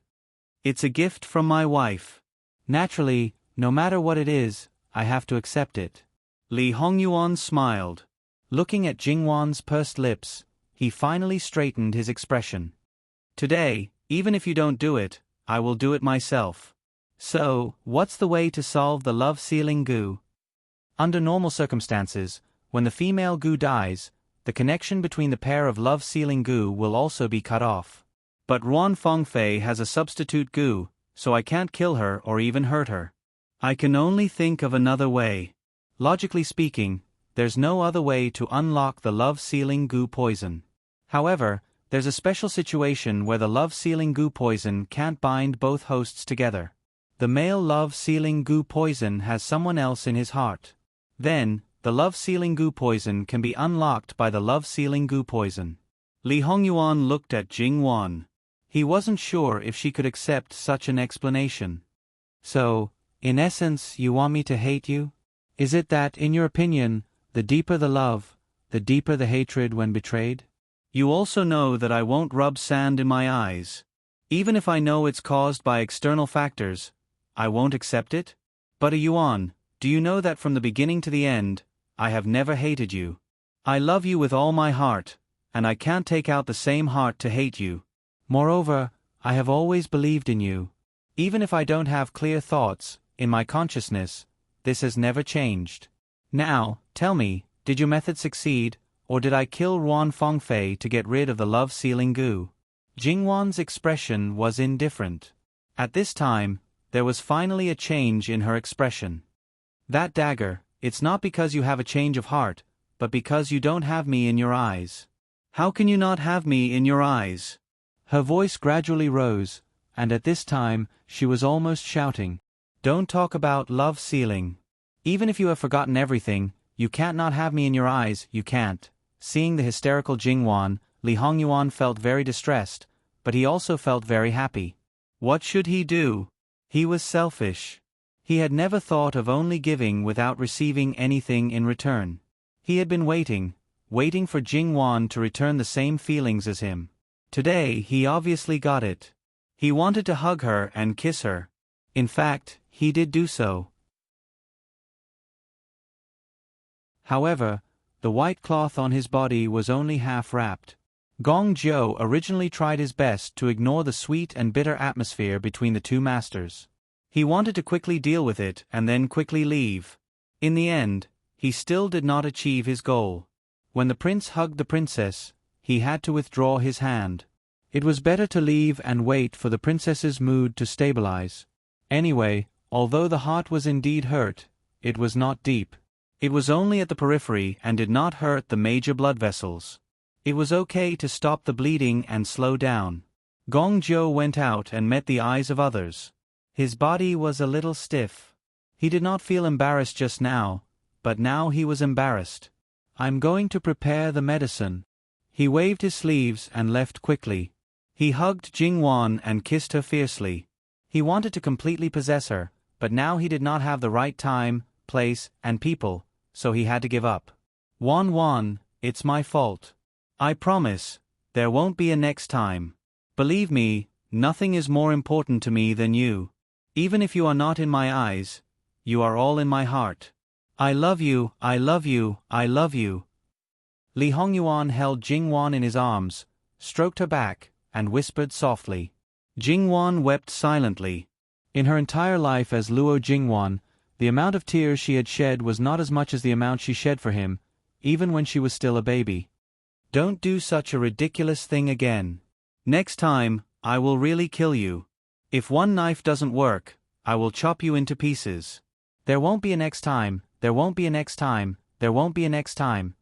"It's a gift from my wife. Naturally, no matter what it is, I have to accept it." Li Hongyuan smiled. Looking at Jingwan's pursed lips, he finally straightened his expression. "Today, even if you don't do it, I will do it myself. So, what's the way to solve the love-sealing goo?" Under normal circumstances, when the female goo dies, the connection between the pair of love-sealing goo will also be cut off. But Ruan Fengfei has a substitute goo, so I can't kill her or even hurt her. I can only think of another way. Logically speaking, there's no other way to unlock the love-sealing goo poison. However, there's a special situation where the love-sealing goo poison can't bind both hosts together. The male love-sealing goo poison has someone else in his heart. Then, the love-sealing goo poison can be unlocked by the love-sealing goo poison. Li Hongyuan looked at Jingwan. He wasn't sure if she could accept such an explanation. "So, in essence, you want me to hate you? Is it that, in your opinion, the deeper the love, the deeper the hatred when betrayed? You also know that I won't rub sand in my eyes. Even if I know it's caused by external factors, I won't accept it? But Yuan, do you know that from the beginning to the end, I have never hated you? I love you with all my heart, and I can't take out the same heart to hate you. Moreover, I have always believed in you. Even if I don't have clear thoughts, in my consciousness, this has never changed. Now, tell me, did your method succeed, or did I kill Ruan Fengfei to get rid of the love-sealing goo?" Jingwan's expression was indifferent. At this time, there was finally a change in her expression. "That dagger, it's not because you have a change of heart, but because you don't have me in your eyes." "How can you not have me in your eyes?" Her voice gradually rose, and at this time, she was almost shouting. "Don't talk about love-sealing. Even if you have forgotten everything, you can't not have me in your eyes, you can't." Seeing the hysterical Jingwan, Li Hongyuan felt very distressed, but he also felt very happy. What should he do? He was selfish. He had never thought of only giving without receiving anything in return. He had been waiting for Jingwan to return the same feelings as him. Today he obviously got it. He wanted to hug her and kiss her. In fact, he did do so. However, the white cloth on his body was only half wrapped. Gong Jiu originally tried his best to ignore the sweet and bitter atmosphere between the two masters. He wanted to quickly deal with it and then quickly leave. In the end, he still did not achieve his goal. When the prince hugged the princess, he had to withdraw his hand. It was better to leave and wait for the princess's mood to stabilize. Anyway, although the heart was indeed hurt, it was not deep. It was only at the periphery and did not hurt the major blood vessels. It was okay to stop the bleeding and slow down. Gong Jiu went out and met the eyes of others. His body was a little stiff. He did not feel embarrassed just now, but now he was embarrassed. "I'm going to prepare the medicine." He waved his sleeves and left quickly. He hugged Jingwan and kissed her fiercely. He wanted to completely possess her, but now he did not have the right time, place, and people, so he had to give up. "Wan, it's my fault. I promise, there won't be a next time. Believe me, nothing is more important to me than you. Even if you are not in my eyes, you are all in my heart. I love you, I love you, I love you." Li Hongyuan held Jingwan in his arms, stroked her back, and whispered softly. Jingwan wept silently. In her entire life as Luo Jingwan, the amount of tears she had shed was not as much as the amount she shed for him, even when she was still a baby. "Don't do such a ridiculous thing again. Next time, I will really kill you. If one knife doesn't work, I will chop you into pieces. There won't be a next time, there won't be a next time, there won't be a next time."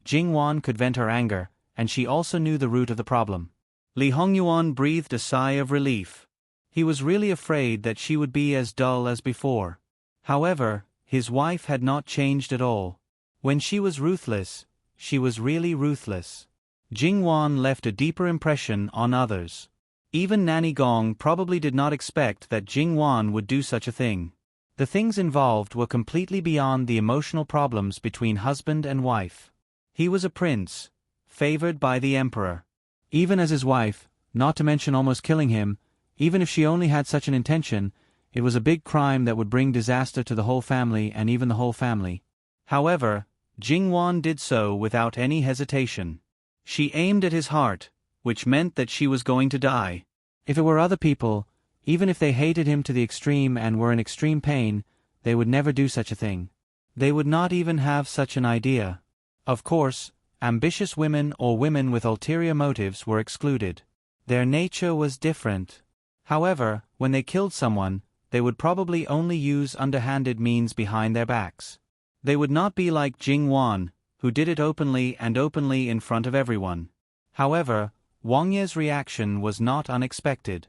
Jingwan could vent her anger, and she also knew the root of the problem. Li Hongyuan breathed a sigh of relief. He was really afraid that she would be as dull as before. However, his wife had not changed at all. When she was ruthless, she was really ruthless. Jingwan left a deeper impression on others. Even Nanny Gong probably did not expect that Jingwan would do such a thing. The things involved were completely beyond the emotional problems between husband and wife. He was a prince, favored by the emperor. Even as his wife, not to mention almost killing him, even if she only had such an intention, it was a big crime that would bring disaster to the whole family and even the whole family. However, Jingwan did so without any hesitation. She aimed at his heart, which meant that she was going to die. If it were other people, even if they hated him to the extreme and were in extreme pain, they would never do such a thing. They would not even have such an idea. Of course, ambitious women or women with ulterior motives were excluded. Their nature was different. However, when they killed someone, they would probably only use underhanded means behind their backs. They would not be like Jingwan, who did it openly and openly in front of everyone. However, Wang Ye's reaction was not unexpected.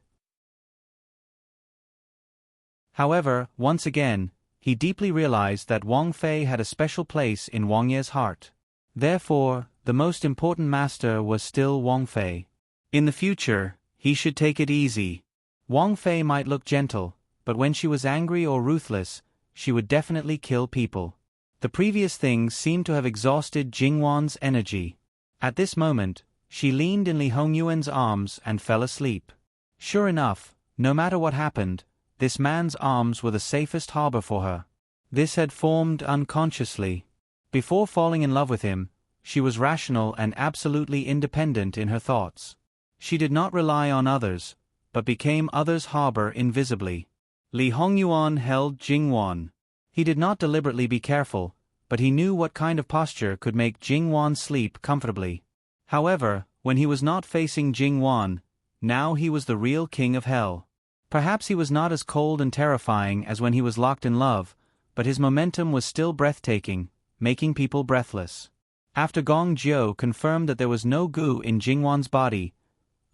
However, once again, he deeply realized that Wang Fei had a special place in Wang Ye's heart. Therefore, the most important master was still Wang Fei. In the future, he should take it easy. Wang Fei might look gentle, but when she was angry or ruthless, she would definitely kill people. The previous things seemed to have exhausted Jingwan's energy. At this moment, she leaned in Li Hongyuan's arms and fell asleep. Sure enough, no matter what happened, this man's arms were the safest harbor for her. This had formed unconsciously. Before falling in love with him, she was rational and absolutely independent in her thoughts. She did not rely on others, but became others' harbor invisibly. Li Hongyuan held Jingwan. He did not deliberately be careful, but he knew what kind of posture could make Jingwan sleep comfortably. However, when he was not facing Jingwan, now he was the real king of hell. Perhaps he was not as cold and terrifying as when he was locked in love, but his momentum was still breathtaking, making people breathless. After Gong Jiu confirmed that there was no goo in Jingwan's body,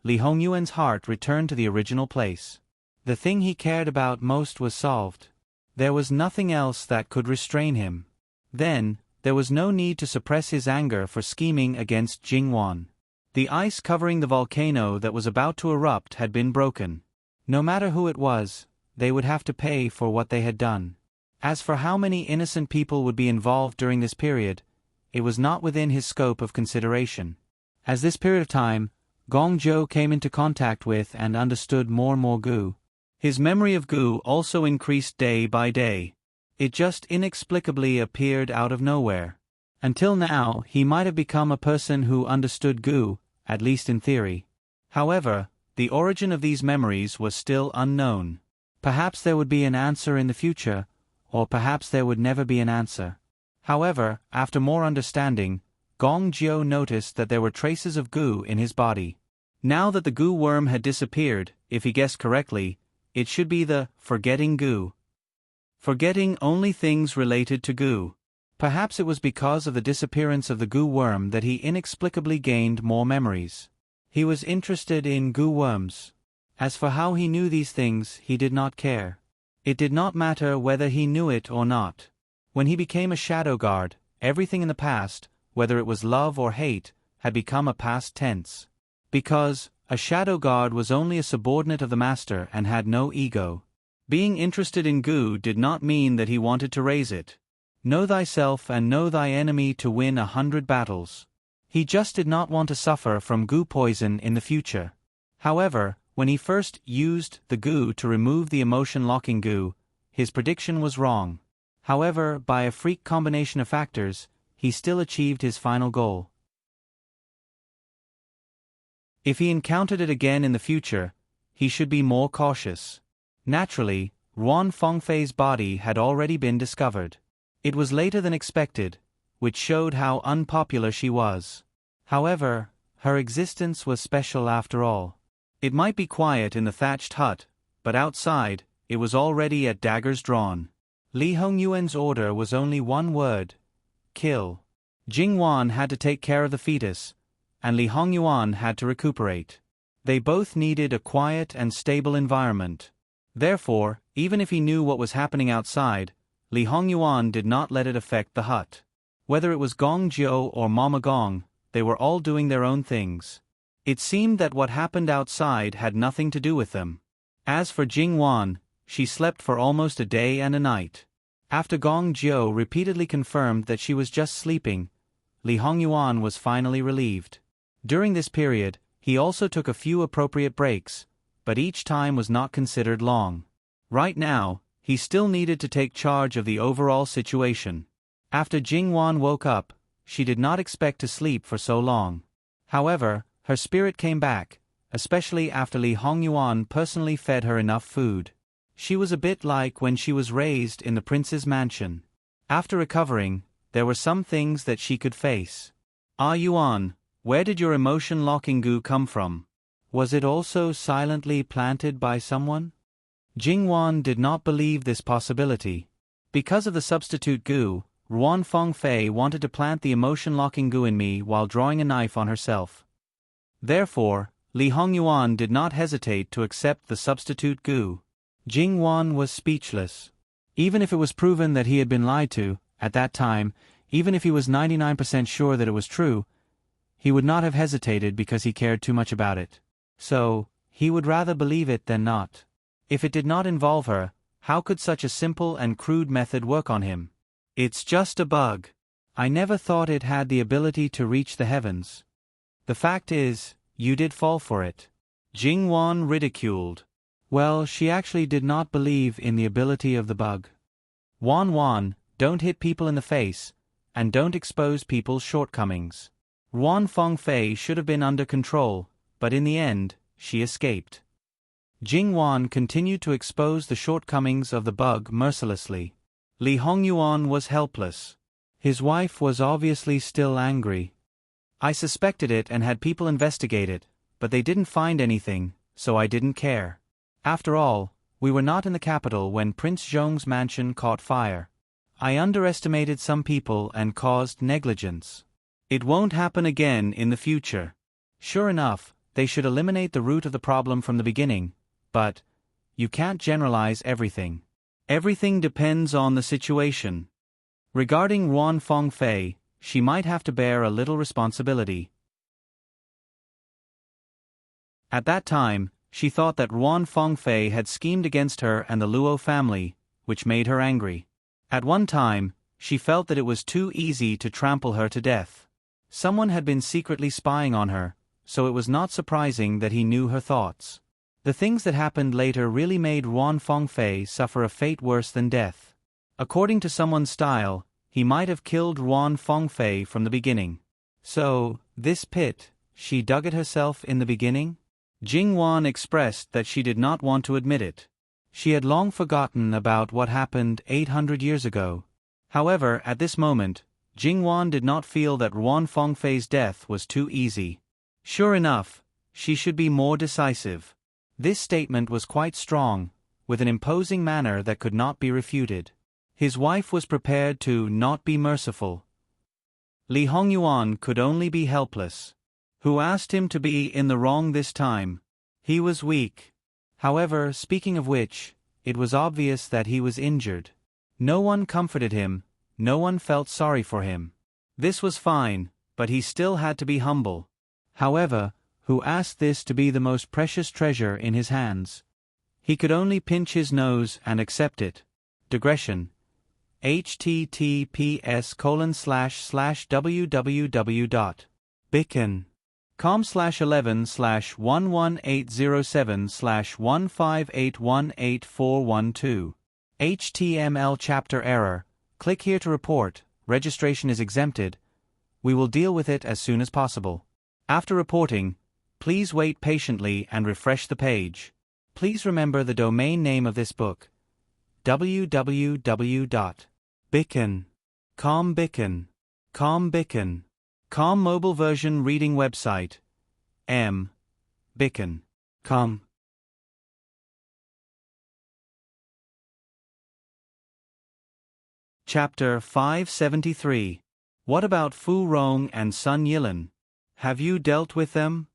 Li Hongyuan's heart returned to the original place. The thing he cared about most was solved. There was nothing else that could restrain him. Then, there was no need to suppress his anger for scheming against Jingwan. The ice covering the volcano that was about to erupt had been broken. No matter who it was, they would have to pay for what they had done. As for how many innocent people would be involved during this period, it was not within his scope of consideration. As this period of time, Gong Jiu came into contact with and understood more and more goo. His memory of goo also increased day by day. It just inexplicably appeared out of nowhere. Until now, he might have become a person who understood goo, at least in theory. However, the origin of these memories was still unknown. Perhaps there would be an answer in the future, or perhaps there would never be an answer. However, after more understanding, Gong Jiu noticed that there were traces of goo in his body. Now that the goo worm had disappeared, if he guessed correctly, it should be the forgetting goo. Forgetting only things related to goo. Perhaps it was because of the disappearance of the goo worm that he inexplicably gained more memories. He was interested in goo worms. As for how he knew these things, he did not care. It did not matter whether he knew it or not. When he became a shadow guard, everything in the past, whether it was love or hate, had become a past tense. Because a shadow guard was only a subordinate of the master and had no ego. Being interested in goo did not mean that he wanted to raise it. Know thyself and know thy enemy to win 100 battles. He just did not want to suffer from goo poison in the future. However, when he first used the goo to remove the emotion-locking goo, his prediction was wrong. However, by a freak combination of factors, he still achieved his final goal. If he encountered it again in the future, he should be more cautious. Naturally, Ruan Fengfei's body had already been discovered. It was later than expected, which showed how unpopular she was. However, her existence was special after all. It might be quiet in the thatched hut, but outside, it was already at daggers drawn. Li Hongyuan's order was only one word: kill. Jingwan had to take care of the fetus, and Li Hongyuan had to recuperate. They both needed a quiet and stable environment. Therefore, even if he knew what was happening outside, Li Hongyuan did not let it affect the hut. Whether it was Gong Jiu or Mama Gong, they were all doing their own things. It seemed that what happened outside had nothing to do with them. As for Jingwan, she slept for almost a day and a night. After Gong Jiu repeatedly confirmed that she was just sleeping, Li Hongyuan was finally relieved. During this period, he also took a few appropriate breaks, but each time was not considered long. Right now, he still needed to take charge of the overall situation. After Jingwan woke up, she did not expect to sleep for so long. However, her spirit came back, especially after Li Hongyuan personally fed her enough food. She was a bit like when she was raised in the prince's mansion. After recovering, there were some things that she could face. Ah Yuan, where did your emotion-locking goo come from? Was it also silently planted by someone? Jingwan did not believe this possibility. Because of the substitute goo, Ruan Fengfei wanted to plant the emotion-locking goo in me while drawing a knife on herself. Therefore, Li Hongyuan did not hesitate to accept the substitute goo. Jingwan was speechless. Even if it was proven that he had been lied to, at that time, even if he was 99% sure that it was true, he would not have hesitated because he cared too much about it. So, he would rather believe it than not. If it did not involve her, how could such a simple and crude method work on him? It's just a bug. I never thought it had the ability to reach the heavens. The fact is, you did fall for it. Jingwan ridiculed. Well, she actually did not believe in the ability of the bug. Wan, don't hit people in the face, and don't expose people's shortcomings. Ruan Fengfei should have been under control, but in the end, she escaped. Jingwan continued to expose the shortcomings of the bug mercilessly. Li Hongyuan was helpless. His wife was obviously still angry. I suspected it and had people investigate it, but they didn't find anything, so I didn't care. After all, we were not in the capital when Prince Zhong's mansion caught fire. I underestimated some people and caused negligence. It won't happen again in the future. Sure enough, they should eliminate the root of the problem from the beginning, but you can't generalize everything. Everything depends on the situation. Regarding Ruan Fengfei, she might have to bear a little responsibility. At that time, she thought that Ruan Fengfei had schemed against her and the Luo family, which made her angry. At one time, she felt that it was too easy to trample her to death. Someone had been secretly spying on her, so it was not surprising that he knew her thoughts. The things that happened later really made Ruan Fengfei suffer a fate worse than death. According to someone's style, he might have killed Ruan Fengfei from the beginning. So, this pit, she dug it herself in the beginning? Jingwan expressed that she did not want to admit it. She had long forgotten about what happened 800 years ago. However, at this moment, Jingwan did not feel that Ruan Fengfei's death was too easy. Sure enough, she should be more decisive. This statement was quite strong, with an imposing manner that could not be refuted. His wife was prepared to not be merciful. Li Hongyuan could only be helpless. Who asked him to be in the wrong this time? He was weak. However, speaking of which, it was obvious that he was injured. No one comforted him, no one felt sorry for him. This was fine, but he still had to be humble. However, who asked this to be the most precious treasure in his hands? He could only pinch his nose and accept it. Digression. https://www.bicken.com/11/11807/158188412. HTML chapter error. Click here to report. Registration is exempted. We will deal with it as soon as possible. After reporting, please wait patiently and refresh the page. Please remember the domain name of this book: www.bicken.com. Bicken.com mobile version reading website bicken.com. Chapter 573. What about Fu Rong and Sun Yilin? Have you dealt with them?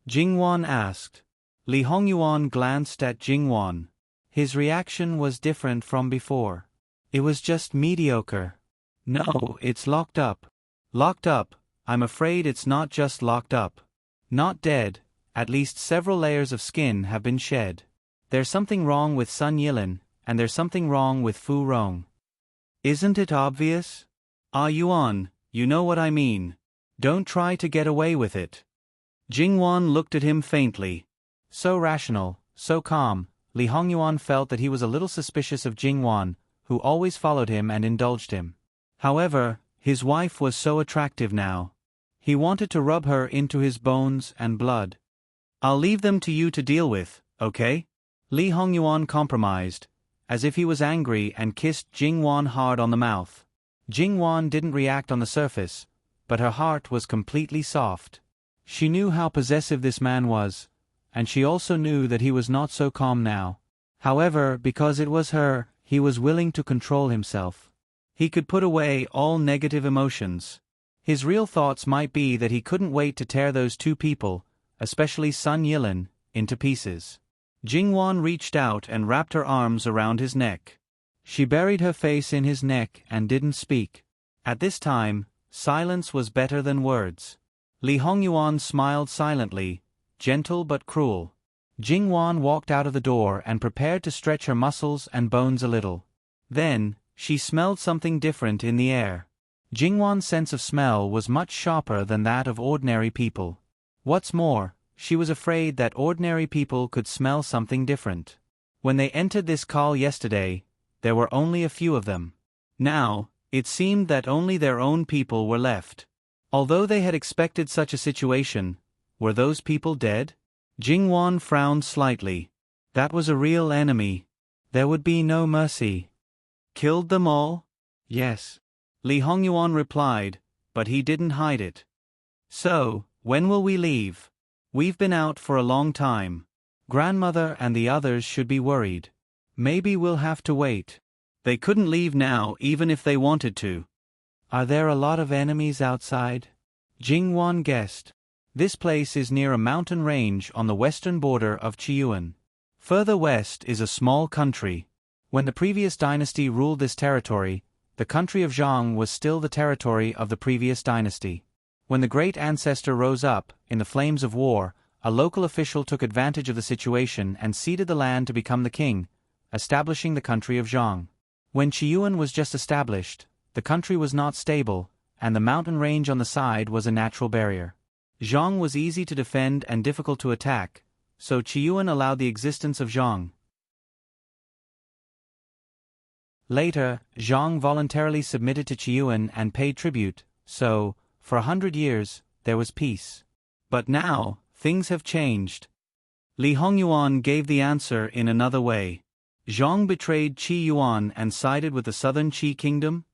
Jingwan asked. Li Hongyuan glanced at Jingwan. His reaction was different from before. It was just mediocre. No, it's locked up. Locked up? I'm afraid it's not just locked up. Not dead, at least several layers of skin have been shed. There's something wrong with Sun Yilin, and there's something wrong with Fu Rong. Isn't it obvious? Ah Yuan, you know what I mean. Don't try to get away with it. Jingwan looked at him faintly. So rational, so calm, Li Hongyuan felt that he was a little suspicious of Jingwan, who always followed him and indulged him. However, his wife was so attractive now. He wanted to rub her into his bones and blood. I'll leave them to you to deal with, okay? Li Hongyuan compromised, as if he was angry, and kissed Jingwan hard on the mouth. Jingwan didn't react on the surface, but her heart was completely soft. She knew how possessive this man was, and she also knew that he was not so calm now. However, because it was her, he was willing to control himself. He could put away all negative emotions. His real thoughts might be that he couldn't wait to tear those two people, especially Sun Yilin, into pieces. Jingwan reached out and wrapped her arms around his neck. She buried her face in his neck and didn't speak. At this time, silence was better than words. Li Hongyuan smiled silently, gentle but cruel. Jingwan walked out of the door and prepared to stretch her muscles and bones a little. Then, she smelled something different in the air. Jingwan's sense of smell was much sharper than that of ordinary people. What's more, she was afraid that ordinary people could smell something different. When they entered this call yesterday, there were only a few of them. Now, it seemed that only their own people were left. Although they had expected such a situation, were those people dead? Jingwan frowned slightly. That was a real enemy. There would be no mercy. Killed them all? Yes. Li Hongyuan replied, but he didn't hide it. So, when will we leave? We've been out for a long time. Grandmother and the others should be worried. Maybe we'll have to wait. They couldn't leave now even if they wanted to. Are there a lot of enemies outside? Jingwan guessed. This place is near a mountain range on the western border of Qiyuan. Further west is a small country. When the previous dynasty ruled this territory, the country of Zhang was still the territory of the previous dynasty. When the great ancestor rose up, in the flames of war, a local official took advantage of the situation and ceded the land to become the king, establishing the country of Zhang. When Qiyuan was just established, the country was not stable, and the mountain range on the side was a natural barrier. Zhang was easy to defend and difficult to attack, so Qiyuan allowed the existence of Zhang. Later, Zhang voluntarily submitted to Qiyuan and paid tribute, so, for 100 years, there was peace. But now, things have changed. Li Hongyuan gave the answer in another way. Zhang betrayed Qi Yuan and sided with the southern Qi kingdom?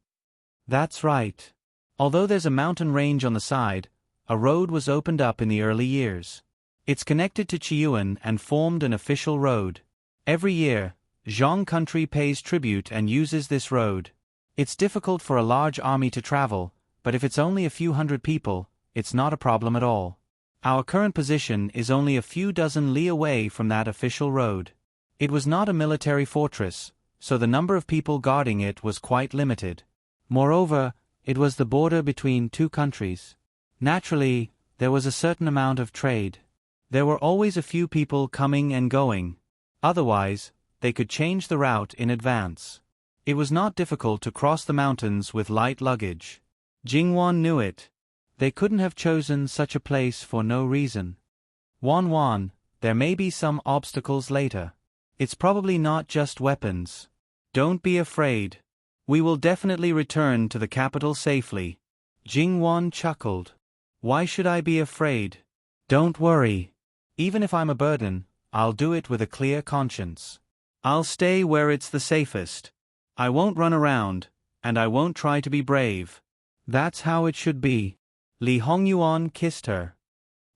That's right. Although there's a mountain range on the side, a road was opened up in the early years. It's connected to Qiyuan and formed an official road. Every year, Zhang country pays tribute and uses this road. It's difficult for a large army to travel, but if it's only a few hundred people, it's not a problem at all. Our current position is only a few dozen li away from that official road. It was not a military fortress, so the number of people guarding it was quite limited. Moreover, it was the border between two countries. Naturally, there was a certain amount of trade. There were always a few people coming and going. Otherwise, they could change the route in advance. It was not difficult to cross the mountains with light luggage. Jingwan knew it. They couldn't have chosen such a place for no reason. Wan, there may be some obstacles later. It's probably not just weapons. Don't be afraid. We will definitely return to the capital safely. Jingwan chuckled. Why should I be afraid? Don't worry. Even if I'm a burden, I'll do it with a clear conscience. I'll stay where it's the safest. I won't run around, and I won't try to be brave. That's how it should be. Li Hongyuan kissed her.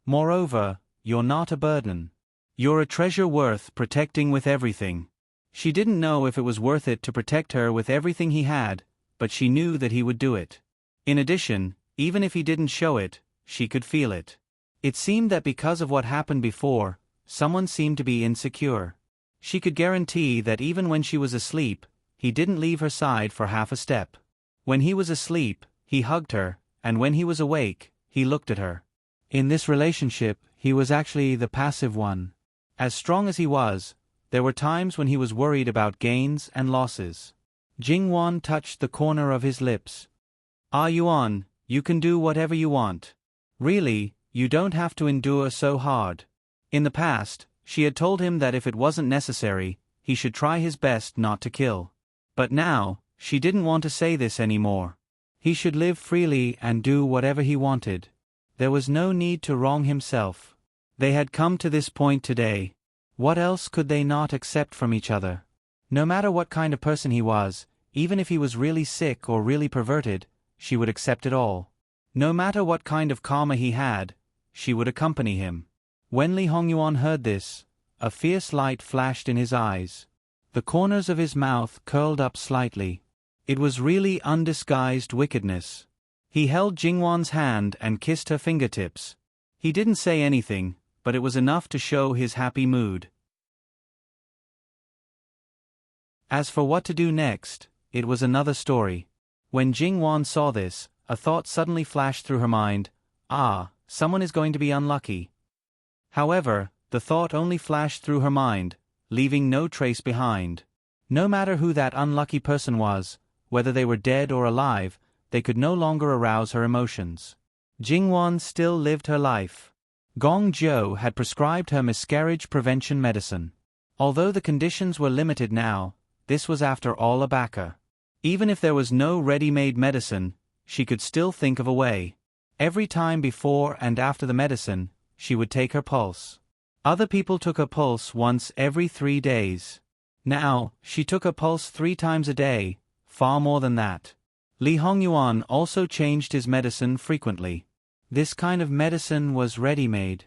Moreover, you're not a burden. You're a treasure worth protecting with everything. She didn't know if it was worth it to protect her with everything he had, but she knew that he would do it. In addition, even if he didn't show it, she could feel it. It seemed that because of what happened before, someone seemed to be insecure. She could guarantee that even when she was asleep, he didn't leave her side for half a step. When he was asleep, he hugged her, and when he was awake, he looked at her. In this relationship, he was actually the passive one. As strong as he was, there were times when he was worried about gains and losses. Jingwan touched the corner of his lips. Ah Yuan, you can do whatever you want. Really, you don't have to endure so hard. In the past, she had told him that if it wasn't necessary, he should try his best not to kill. But now, she didn't want to say this anymore. He should live freely and do whatever he wanted. There was no need to wrong himself. They had come to this point today. What else could they not accept from each other? No matter what kind of person he was, even if he was really sick or really perverted, she would accept it all. No matter what kind of karma he had, she would accompany him. When Li Hongyuan heard this, a fierce light flashed in his eyes. The corners of his mouth curled up slightly. It was really undisguised wickedness. He held Jingwan's hand and kissed her fingertips. He didn't say anything, but it was enough to show his happy mood. As for what to do next, it was another story. When Jingwan saw this, a thought suddenly flashed through her mind. Someone is going to be unlucky. However, the thought only flashed through her mind, leaving no trace behind. No matter who that unlucky person was, whether they were dead or alive, they could no longer arouse her emotions. Jingwan still lived her life. Gong Zhou had prescribed her miscarriage prevention medicine. Although the conditions were limited now, this was after all a bacca. Even if there was no ready-made medicine, she could still think of a way. Every time before and after the medicine, she would take her pulse. Other people took her pulse once every 3 days. Now, she took her pulse 3 times a day, far more than that. Li Hongyuan also changed his medicine frequently. This kind of medicine was ready-made.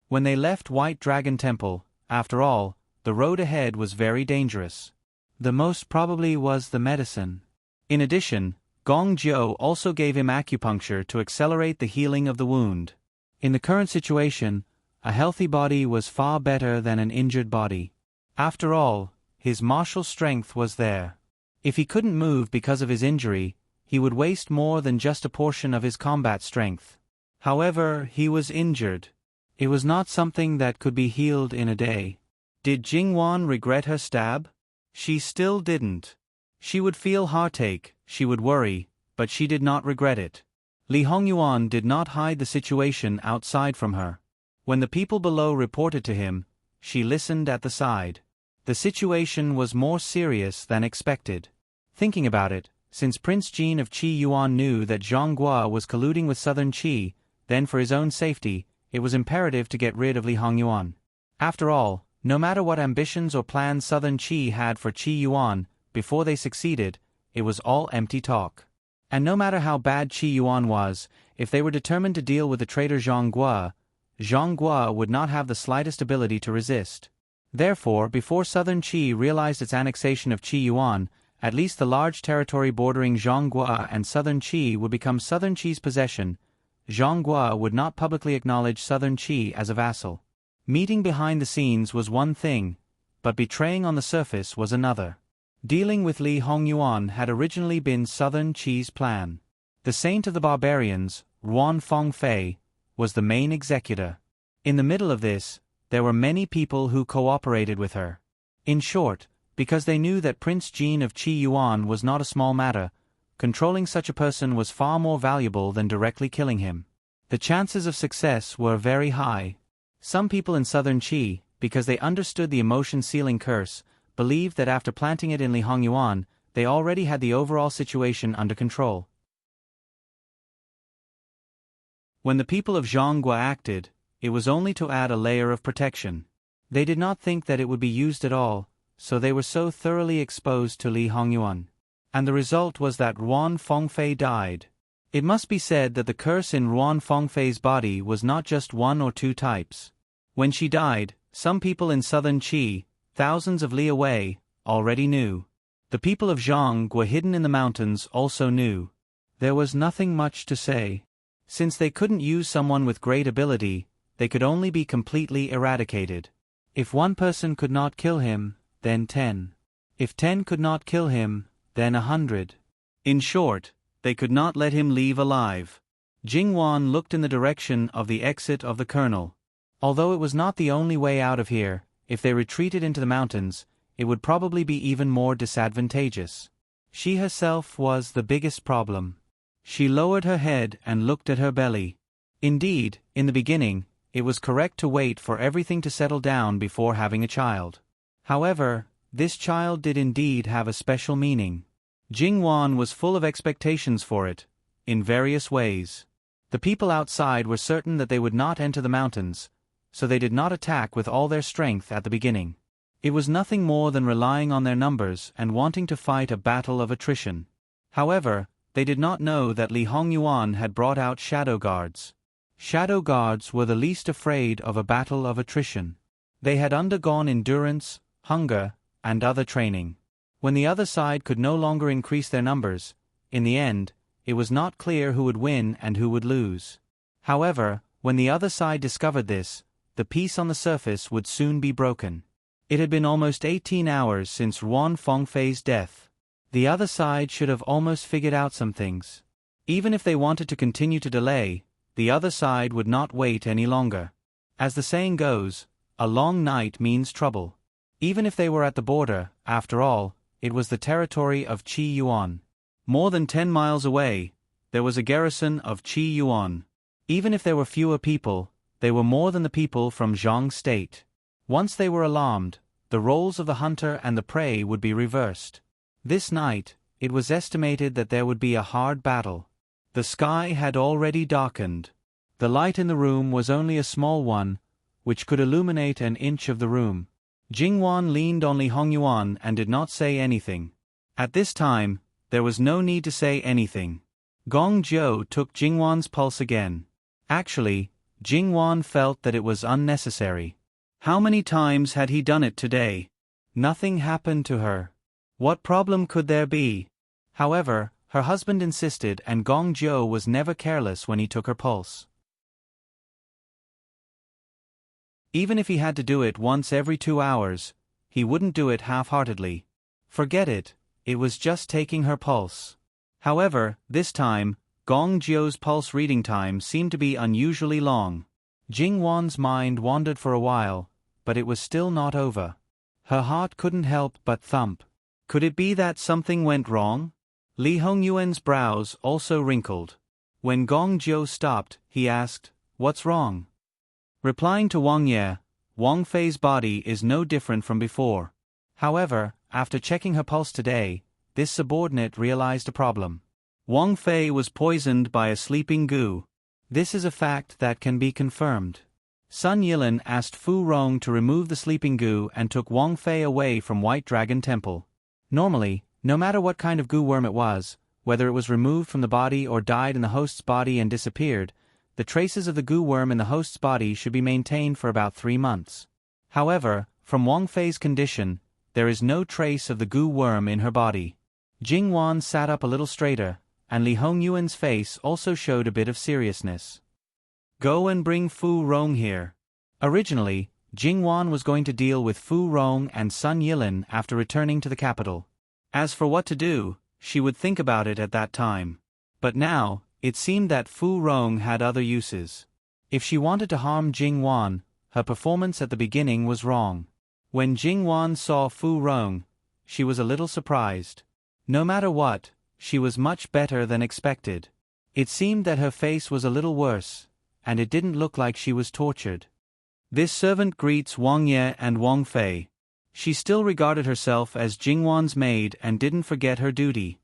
When they left White Dragon Temple, after all, the road ahead was very dangerous. The most probably was the medicine. In addition, Gong Zhou also gave him acupuncture to accelerate the healing of the wound. In the current situation, a healthy body was far better than an injured body. After all, his martial strength was there. If he couldn't move because of his injury, he would waste more than just a portion of his combat strength. However, he was injured. It was not something that could be healed in a day. Did Jingwan regret her stab? She still didn't. She would feel heartache, she would worry, but she did not regret it. Li Hongyuan did not hide the situation outside from her. When the people below reported to him, she listened at the side. The situation was more serious than expected. Thinking about it, since Prince Jin of Qi Yuan knew that Zhang Guo was colluding with Southern Qi, then for his own safety, it was imperative to get rid of Li Hongyuan. After all, no matter what ambitions or plans Southern Qi had for Qi Yuan, before they succeeded, it was all empty talk. And no matter how bad Qi Yuan was, if they were determined to deal with the traitor Zhang Guo would not have the slightest ability to resist. Therefore, before Southern Qi realized its annexation of Qi Yuan, at least the large territory bordering Zhang Guo and Southern Qi would become Southern Qi's possession. Zhang Guo would not publicly acknowledge Southern Qi as a vassal. Meeting behind the scenes was one thing, but betraying on the surface was another. Dealing with Li Hongyuan had originally been Southern Qi's plan. The Saint of the Barbarians, Ruan Fengfei, was the main executor. In the middle of this, there were many people who cooperated with her. In short, because they knew that Prince Jin of Qi Yuan was not a small matter, controlling such a person was far more valuable than directly killing him. The chances of success were very high. Some people in Southern Qi, because they understood the emotion-sealing curse, believed that after planting it in Li Hongyuan, they already had the overall situation under control. When the people of Zhang Guo acted, it was only to add a layer of protection. They did not think that it would be used at all, so they were so thoroughly exposed to Li Hongyuan. And the result was that Ruan Fengfei died. It must be said that the curse in Ruan Fengfei's body was not just one or two types. When she died, some people in Southern Qi, thousands of li away, already knew. The people of Zhang Guo hidden in the mountains also knew. There was nothing much to say. Since they couldn't use someone with great ability, they could only be completely eradicated. If one person could not kill him, then 10. If 10 could not kill him, then 100. In short, they could not let him leave alive. Jingwan looked in the direction of the exit of the colonel. Although it was not the only way out of here, if they retreated into the mountains, it would probably be even more disadvantageous. She herself was the biggest problem. She lowered her head and looked at her belly. Indeed, in the beginning, it was correct to wait for everything to settle down before having a child. However, this child did indeed have a special meaning. Jingwan was full of expectations for it, in various ways. The people outside were certain that they would not enter the mountains, so they did not attack with all their strength at the beginning. It was nothing more than relying on their numbers and wanting to fight a battle of attrition. However, they did not know that Li Hongyuan had brought out shadow guards. Shadow guards were the least afraid of a battle of attrition. They had undergone endurance, hunger, and other training. When the other side could no longer increase their numbers, in the end, it was not clear who would win and who would lose. However, when the other side discovered this, the peace on the surface would soon be broken. It had been almost 18 hours since Ruan Fengfei's death. The other side should have almost figured out some things. Even if they wanted to continue to delay, the other side would not wait any longer. As the saying goes, a long night means trouble. Even if they were at the border, after all, it was the territory of Qi Yuan. More than 10 miles away, there was a garrison of Qi Yuan. Even if there were fewer people, they were more than the people from Zhang State. Once they were alarmed, the roles of the hunter and the prey would be reversed. This night, it was estimated that there would be a hard battle. The sky had already darkened. The light in the room was only a small one, which could illuminate an inch of the room. Jingwan leaned on Li Hongyuan and did not say anything. At this time, there was no need to say anything. Gong Jiu took Jingwan's pulse again. Actually, Jingwan felt that it was unnecessary. How many times had he done it today? Nothing happened to her. What problem could there be? However, her husband insisted, and Gong Jiu was never careless when he took her pulse. Even if he had to do it once every 2 hours, he wouldn't do it half-heartedly. Forget it, it was just taking her pulse. However, this time, Gong Jiu's pulse reading time seemed to be unusually long. Jingwan's mind wandered for a while, but it was still not over. Her heart couldn't help but thump. Could it be that something went wrong? Li Hongyuan's brows also wrinkled. When Gong Jiu stopped, he asked, "What's wrong?" Replying to Wang Ye, Wang Fei's body is no different from before. However, after checking her pulse today, this subordinate realized a problem. Wang Fei was poisoned by a sleeping goo. This is a fact that can be confirmed. Sun Yilin asked Fu Rong to remove the sleeping goo and took Wang Fei away from White Dragon Temple. Normally, no matter what kind of goo worm it was, whether it was removed from the body or died in the host's body and disappeared, the traces of the goo worm in the host's body should be maintained for about 3 months. However, from Wang Fei's condition, there is no trace of the goo worm in her body. Jing Wan sat up a little straighter, and Li Hongyuan's face also showed a bit of seriousness. Go and bring Fu Rong here. Originally, Jing Wan was going to deal with Fu Rong and Sun Yilin after returning to the capital. As for what to do, she would think about it at that time. But now, it seemed that Fu Rong had other uses. If she wanted to harm Jing Wan, her performance at the beginning was wrong. When Jing Wan saw Fu Rong, she was a little surprised. No matter what, she was much better than expected. It seemed that her face was a little worse, and it didn't look like she was tortured. This servant greets Wang Ye and Wang Fei. She still regarded herself as Jing Wan's maid and didn't forget her duty.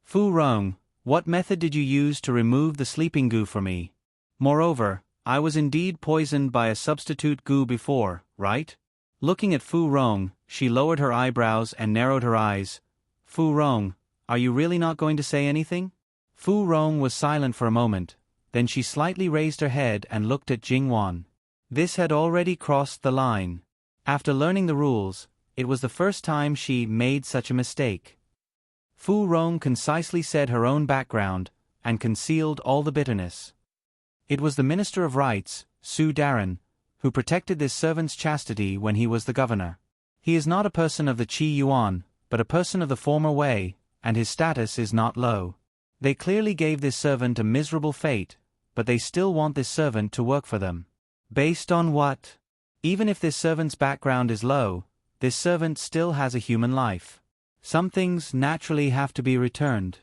Fu Rong, what method did you use to remove the sleeping goo for me? Moreover, I was indeed poisoned by a substitute goo before, right? Looking at Fu Rong, she lowered her eyebrows and narrowed her eyes. Fu Rong, are you really not going to say anything? Fu Rong was silent for a moment, then she slightly raised her head and looked at Jing Wan. This had already crossed the line. After learning the rules, it was the first time she made such a mistake. Fu Rong concisely said her own background, and concealed all the bitterness. It was the Minister of Rights, Su Daran, who protected this servant's chastity when he was the governor. He is not a person of the Qi Yuan, but a person of the former Wei, and his status is not low. They clearly gave this servant a miserable fate, but they still want this servant to work for them. Based on what? Even if this servant's background is low, this servant still has a human life. Some things naturally have to be returned.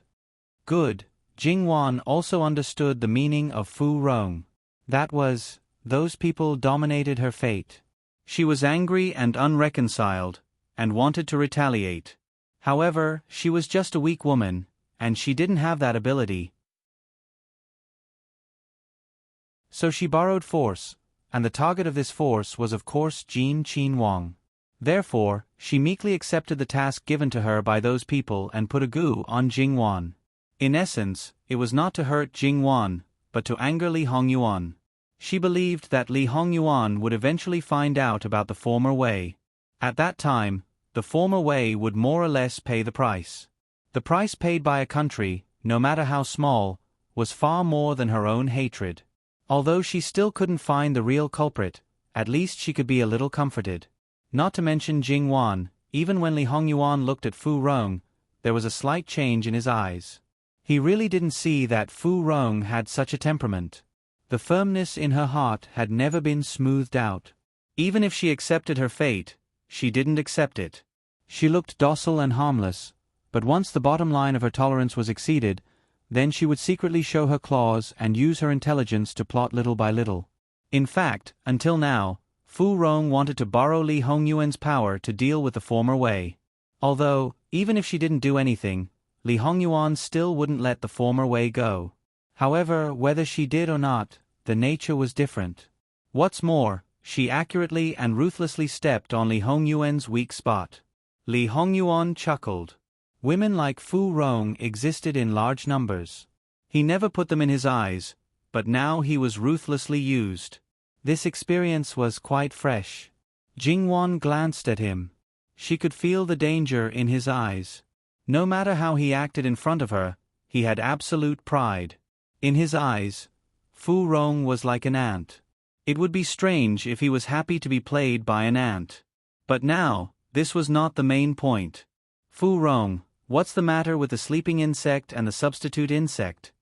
Good. Jing Wan also understood the meaning of Fu Rong. That was, those people dominated her fate. She was angry and unreconciled, and wanted to retaliate. However, she was just a weak woman, and she didn't have that ability. So she borrowed force, and the target of this force was of course Jin Qin Wang. Therefore, she meekly accepted the task given to her by those people and put a goo on Jing Wan. In essence, it was not to hurt Jing Wan, but to anger Li Hongyuan. She believed that Li Hongyuan would eventually find out about the former Wei. At that time, the former Wei would more or less pay the price. The price paid by a country, no matter how small, was far more than her own hatred. Although she still couldn't find the real culprit, at least she could be a little comforted. Not to mention Jing Wan, even when Li Hongyuan looked at Fu Rong, there was a slight change in his eyes. He really didn't see that Fu Rong had such a temperament. The firmness in her heart had never been smoothed out. Even if she accepted her fate, she didn't accept it. She looked docile and harmless, but once the bottom line of her tolerance was exceeded, then she would secretly show her claws and use her intelligence to plot little by little. In fact, until now, Fu Rong wanted to borrow Li Hongyuan's power to deal with the former Wei. Although, even if she didn't do anything, Li Hongyuan still wouldn't let the former Wei go. However, whether she did or not, the nature was different. What's more, she accurately and ruthlessly stepped on Li Hongyuan's weak spot. Li Hongyuan chuckled. Women like Fu Rong existed in large numbers. He never put them in his eyes, but now he was ruthlessly used. This experience was quite fresh. Jing Wan glanced at him. She could feel the danger in his eyes. No matter how he acted in front of her, he had absolute pride. In his eyes, Fu Rong was like an ant. It would be strange if he was happy to be played by an ant. But now, this was not the main point. Fu Rong, what's the matter with the sleeping insect and the substitute insect?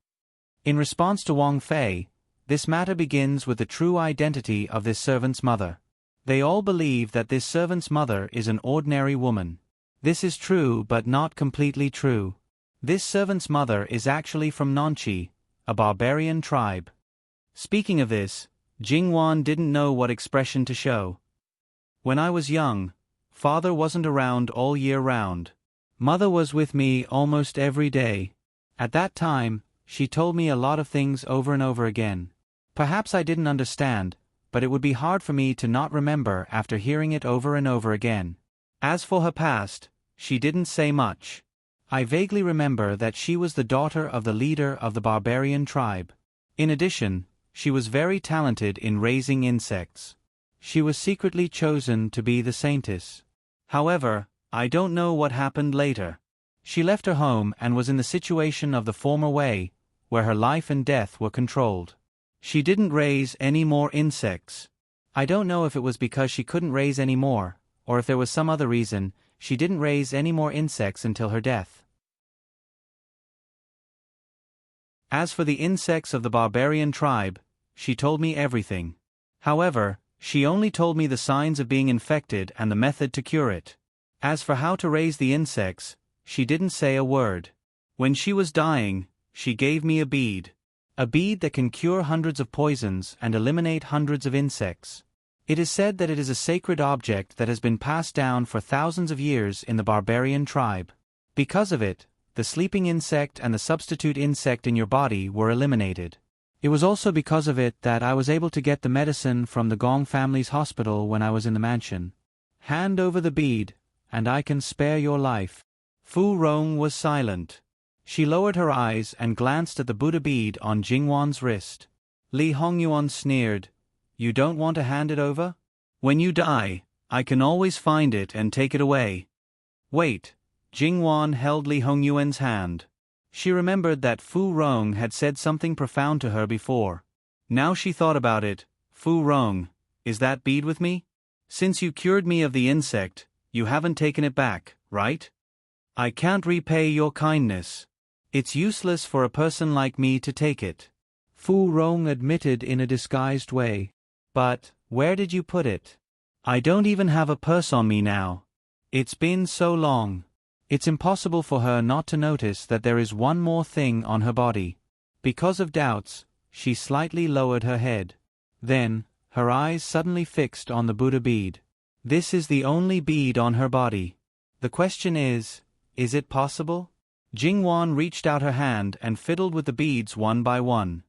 In response to Wang Fei, this matter begins with the true identity of this servant's mother. They all believe that this servant's mother is an ordinary woman. This is true but not completely true. This servant's mother is actually from Nanqi, a barbarian tribe. Speaking of this, Jing Wan didn't know what expression to show. When I was young, father wasn't around all year round. Mother was with me almost every day. At that time, she told me a lot of things over and over again. Perhaps I didn't understand, but it would be hard for me to not remember after hearing it over and over again. As for her past, she didn't say much. I vaguely remember that she was the daughter of the leader of the barbarian tribe. In addition, she was very talented in raising insects. She was secretly chosen to be the saintess. However, I don't know what happened later. She left her home and was in the situation of the former way, where her life and death were controlled. She didn't raise any more insects. I don't know if it was because she couldn't raise any more, or if there was some other reason. She didn't raise any more insects until her death. As for the insects of the barbarian tribe, she told me everything. However, she only told me the signs of being infected and the method to cure it. As for how to raise the insects, she didn't say a word. When she was dying, she gave me a bead. A bead that can cure hundreds of poisons and eliminate hundreds of insects. It is said that it is a sacred object that has been passed down for thousands of years in the barbarian tribe. Because of it, the sleeping insect and the substitute insect in your body were eliminated. It was also because of it that I was able to get the medicine from the Gong family's hospital when I was in the mansion. Hand over the bead, and I can spare your life. Fu Rong was silent. She lowered her eyes and glanced at the Buddha bead on Jingwan's wrist. Li Hongyuan sneered, "You don't want to hand it over? When you die, I can always find it and take it away." Wait. Jingwan held Li Hongyuan's hand. She remembered that Fu Rong had said something profound to her before. Now she thought about it. Fu Rong, is that bead with me? Since you cured me of the insect, you haven't taken it back, right? I can't repay your kindness. It's useless for a person like me to take it. Fu Rong admitted in a disguised way. But, where did you put it? I don't even have a purse on me now. It's been so long. It's impossible for her not to notice that there is one more thing on her body. Because of doubts, she slightly lowered her head. Then, her eyes suddenly fixed on the Buddha bead. This is the only bead on her body. The question is it possible? Jingwan reached out her hand and fiddled with the beads one by one.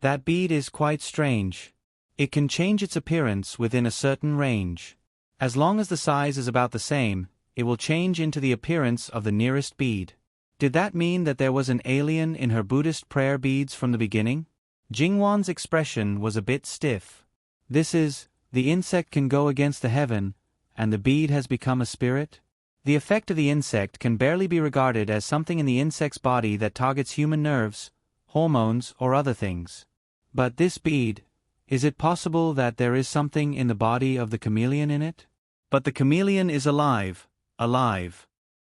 That bead is quite strange. It can change its appearance within a certain range. As long as the size is about the same, it will change into the appearance of the nearest bead. Did that mean that there was an alien in her Buddhist prayer beads from the beginning? Jingwan's expression was a bit stiff. The insect can go against the heaven, and the bead has become a spirit? The effect of the insect can barely be regarded as something in the insect's body that targets human nerves, hormones, or other things. But this bead, is it possible that there is something in the body of the chameleon in it? But the chameleon is alive.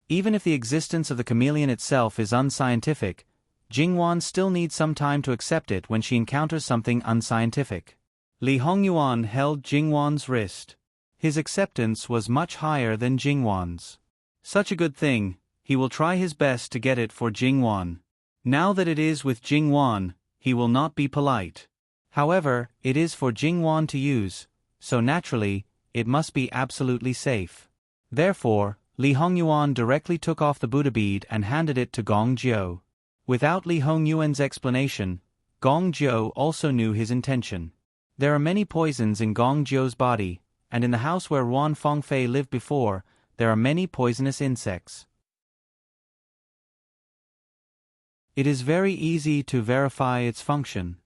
Even if the existence of the chameleon itself is unscientific, Jingwan still needs some time to accept it when she encounters something unscientific. Li Hongyuan held Jingwan's wrist. His acceptance was much higher than Jingwan's. Such a good thing, he will try his best to get it for Jingwan. Now that it is with Jingwan, he will not be polite. However, it is for Jingwan to use, so naturally, it must be absolutely safe. Therefore, Li Hongyuan directly took off the Buddha bead and handed it to Gong Jiu. Without Li Hongyuan's explanation, Gong Jiu also knew his intention. There are many poisons in Gong Jiu's body, and in the house where Ruan Fengfei lived before, there are many poisonous insects. It is very easy to verify its function.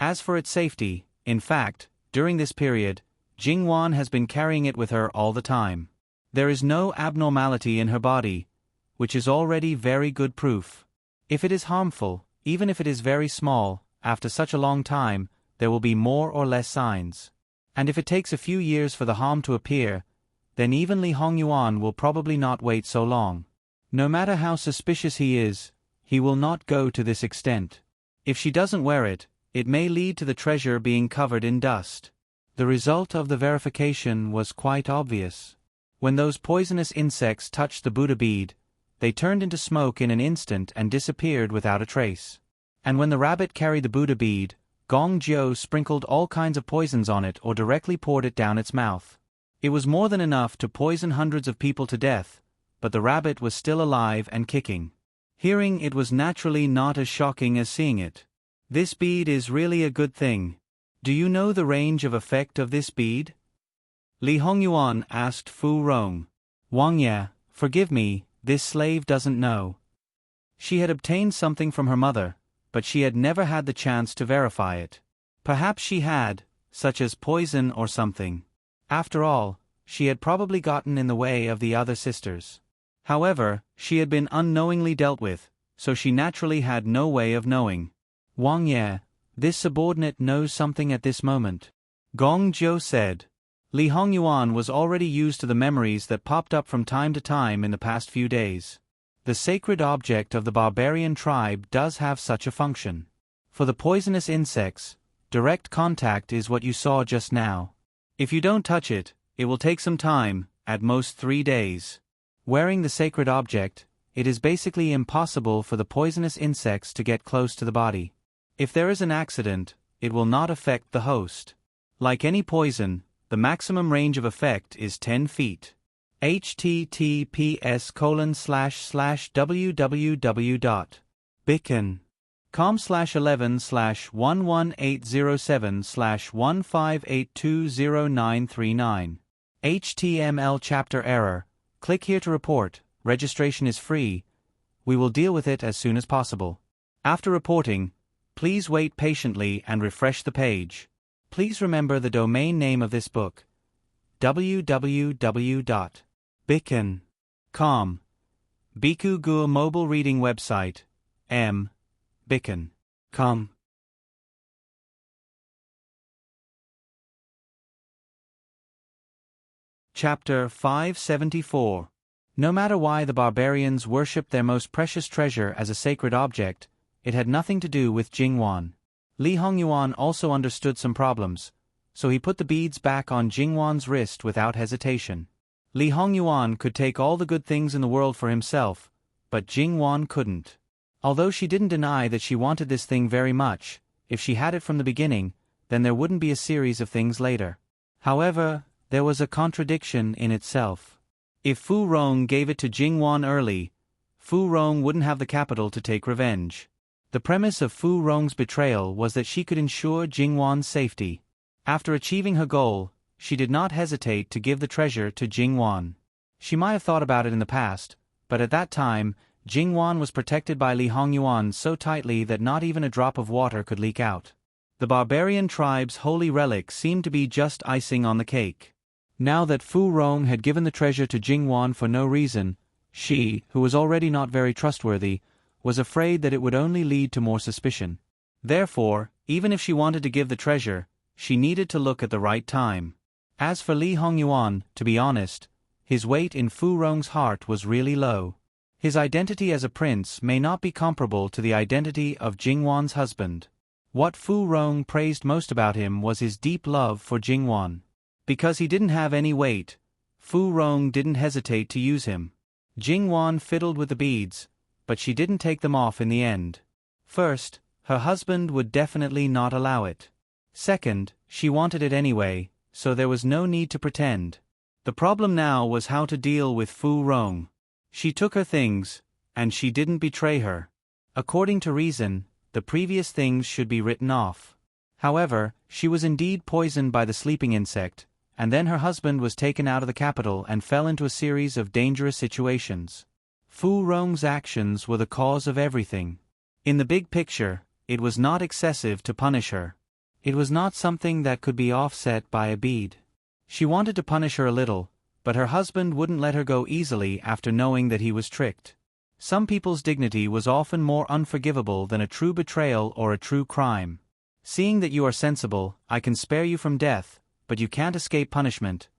As for its safety, in fact, during this period, Jingwan has been carrying it with her all the time. There is no abnormality in her body, which is already very good proof. If it is harmful, even if it is very small, after such a long time, there will be more or less signs. And if it takes a few years for the harm to appear, then even Li Hongyuan will probably not wait so long. No matter how suspicious he is, he will not go to this extent. If she doesn't wear it, it may lead to the treasure being covered in dust. The result of the verification was quite obvious. When those poisonous insects touched the Buddha bead, they turned into smoke in an instant and disappeared without a trace. And when the rabbit carried the Buddha bead, Gong Jiu sprinkled all kinds of poisons on it or directly poured it down its mouth. It was more than enough to poison hundreds of people to death, but the rabbit was still alive and kicking. Hearing it was naturally not as shocking as seeing it. This bead is really a good thing. Do you know the range of effect of this bead? Li Hongyuan asked Fu Rong. Wang Ye, forgive me, this slave doesn't know. She had obtained something from her mother, but she had never had the chance to verify it. Perhaps she had, such as poison or something. After all, she had probably gotten in the way of the other sisters. However, she had been unknowingly dealt with, so she naturally had no way of knowing. Wang Ye, this subordinate knows something at this moment. Gong Zhou said. Li Hongyuan was already used to the memories that popped up from time to time in the past few days. The sacred object of the barbarian tribe does have such a function. For the poisonous insects, direct contact is what you saw just now. If you don't touch it, it will take some time, at most 3 days. Wearing the sacred object, it is basically impossible for the poisonous insects to get close to the body. If there is an accident, it will not affect the host. Like any poison, the maximum range of effect is 10 feet. https://www.bicken.com/11/15807/1582099. HTML chapter error. Click here to report. Registration is free. We will deal with it as soon as possible. After reporting, please wait patiently and refresh the page. Please remember the domain name of this book: www.bicken.com. Biku Gu mobile reading website, bicken.com. Chapter 574. No matter why the barbarians worshipped their most precious treasure as a sacred object, it had nothing to do with Jingwan. Li Hongyuan also understood some problems, so he put the beads back on Jingwan's wrist without hesitation. Li Hongyuan could take all the good things in the world for himself, but Jingwan couldn't. Although she didn't deny that she wanted this thing very much, if she had it from the beginning, then there wouldn't be a series of things later. However, there was a contradiction in itself. If Fu Rong gave it to Jingwan early, Fu Rong wouldn't have the capital to take revenge. The premise of Fu Rong's betrayal was that she could ensure Jingwan's safety. After achieving her goal, she did not hesitate to give the treasure to Jingwan. She might have thought about it in the past, but at that time, Jingwan was protected by Li Hongyuan so tightly that not even a drop of water could leak out. The barbarian tribe's holy relic seemed to be just icing on the cake. Now that Fu Rong had given the treasure to Jingwan for no reason, she, who was already not very trustworthy, was afraid that it would only lead to more suspicion. Therefore, even if she wanted to give the treasure, she needed to look at the right time. As for Li Hongyuan, to be honest, his weight in Fu Rong's heart was really low. His identity as a prince may not be comparable to the identity of Jingwan's husband. What Fu Rong praised most about him was his deep love for Jingwan. Because he didn't have any weight, Fu Rong didn't hesitate to use him. Jingwan fiddled with the beads, but she didn't take them off in the end. First, her husband would definitely not allow it. Second, she wanted it anyway, so there was no need to pretend. The problem now was how to deal with Fu Rong. She took her things, and she didn't betray her. According to reason, the previous things should be written off. However, she was indeed poisoned by the sleeping insect, and then her husband was taken out of the capital and fell into a series of dangerous situations. Fu Rong's actions were the cause of everything. In the big picture, it was not excessive to punish her. It was not something that could be offset by a bead. She wanted to punish her a little, but her husband wouldn't let her go easily after knowing that he was tricked. Some people's dignity was often more unforgivable than a true betrayal or a true crime. Seeing that you are sensible, I can spare you from death, but you can't escape punishment.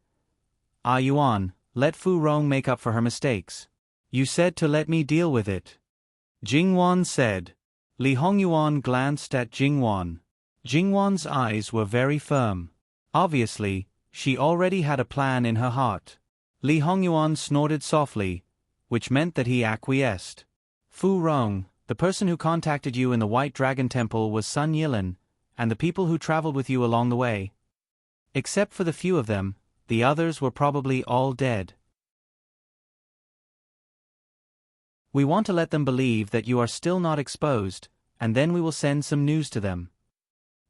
Ah Yuan, let Fu Rong make up for her mistakes. You said to let me deal with it. Jingwan said. Li Hongyuan glanced at Jingwan. Jingwan's eyes were very firm. Obviously, she already had a plan in her heart. Li Hongyuan snorted softly, which meant that he acquiesced. Fu Rong, the person who contacted you in the White Dragon Temple was Sun Yilin, and the people who traveled with you along the way. Except for the few of them, the others were probably all dead. We want to let them believe that you are still not exposed, and then we will send some news to them.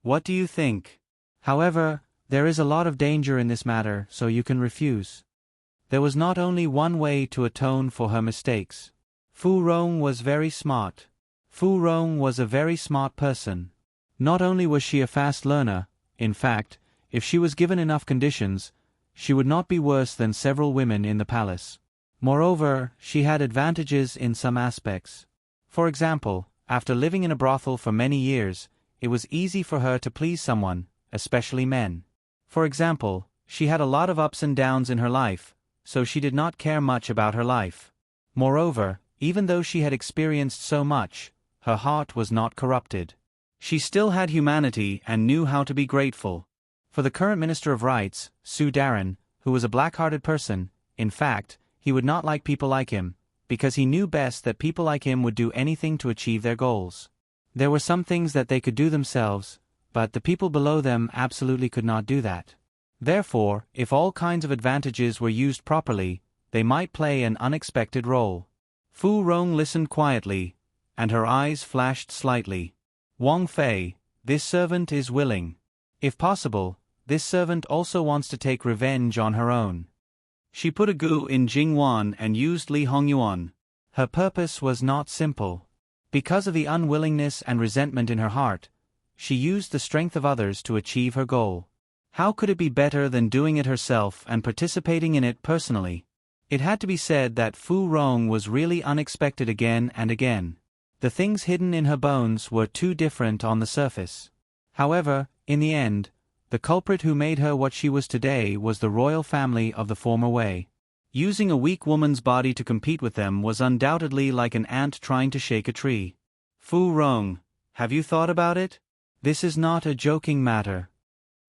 What do you think? However, there is a lot of danger in this matter, so you can refuse. There was not only one way to atone for her mistakes. Fu Rong was very smart. Fu Rong was a very smart person. Not only was she a fast learner, in fact, if she was given enough conditions, she would not be worse than several women in the palace. Moreover, she had advantages in some aspects. For example, after living in a brothel for many years, it was easy for her to please someone, especially men. For example, she had a lot of ups and downs in her life, so she did not care much about her life. Moreover, even though she had experienced so much, her heart was not corrupted. She still had humanity and knew how to be grateful. For the current Minister of Rights, Su Darren, who was a black-hearted person, in fact, he would not like people like him, because he knew best that people like him would do anything to achieve their goals. There were some things that they could do themselves, but the people below them absolutely could not do that. Therefore, if all kinds of advantages were used properly, they might play an unexpected role. Fu Rong listened quietly, and her eyes flashed slightly. Wang Fei, this servant is willing. If possible, this servant also wants to take revenge on her own. She put a gu in Jingwan and used Li Hongyuan. Her purpose was not simple. Because of the unwillingness and resentment in her heart, she used the strength of others to achieve her goal. How could it be better than doing it herself and participating in it personally? It had to be said that Fu Rong was really unexpected again and again. The things hidden in her bones were too different on the surface. However, in the end, the culprit who made her what she was today was the royal family of the former Wei. Using a weak woman's body to compete with them was undoubtedly like an ant trying to shake a tree. Fu Rong, have you thought about it? This is not a joking matter.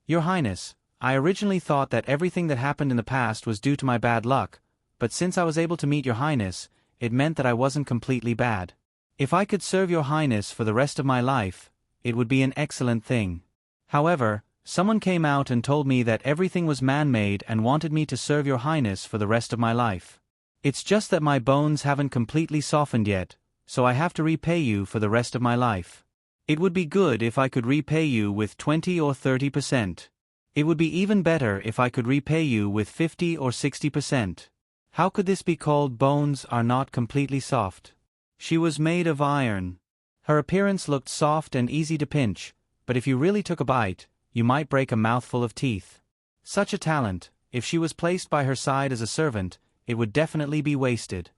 Your Highness, I originally thought that everything that happened in the past was due to my bad luck, but since I was able to meet Your Highness, it meant that I wasn't completely bad. If I could serve Your Highness for the rest of my life, it would be an excellent thing. However, someone came out and told me that everything was man-made and wanted me to serve Your Highness for the rest of my life. It's just that my bones haven't completely softened yet, so I have to repay you for the rest of my life. It would be good if I could repay you with 20 or 30%. It would be even better if I could repay you with 50 or 60%. How could this be called bones are not completely soft? She was made of iron. Her appearance looked soft and easy to pinch, but if you really took a bite, you might break a mouthful of teeth. Such a talent, if she was placed by her side as a servant, it would definitely be wasted.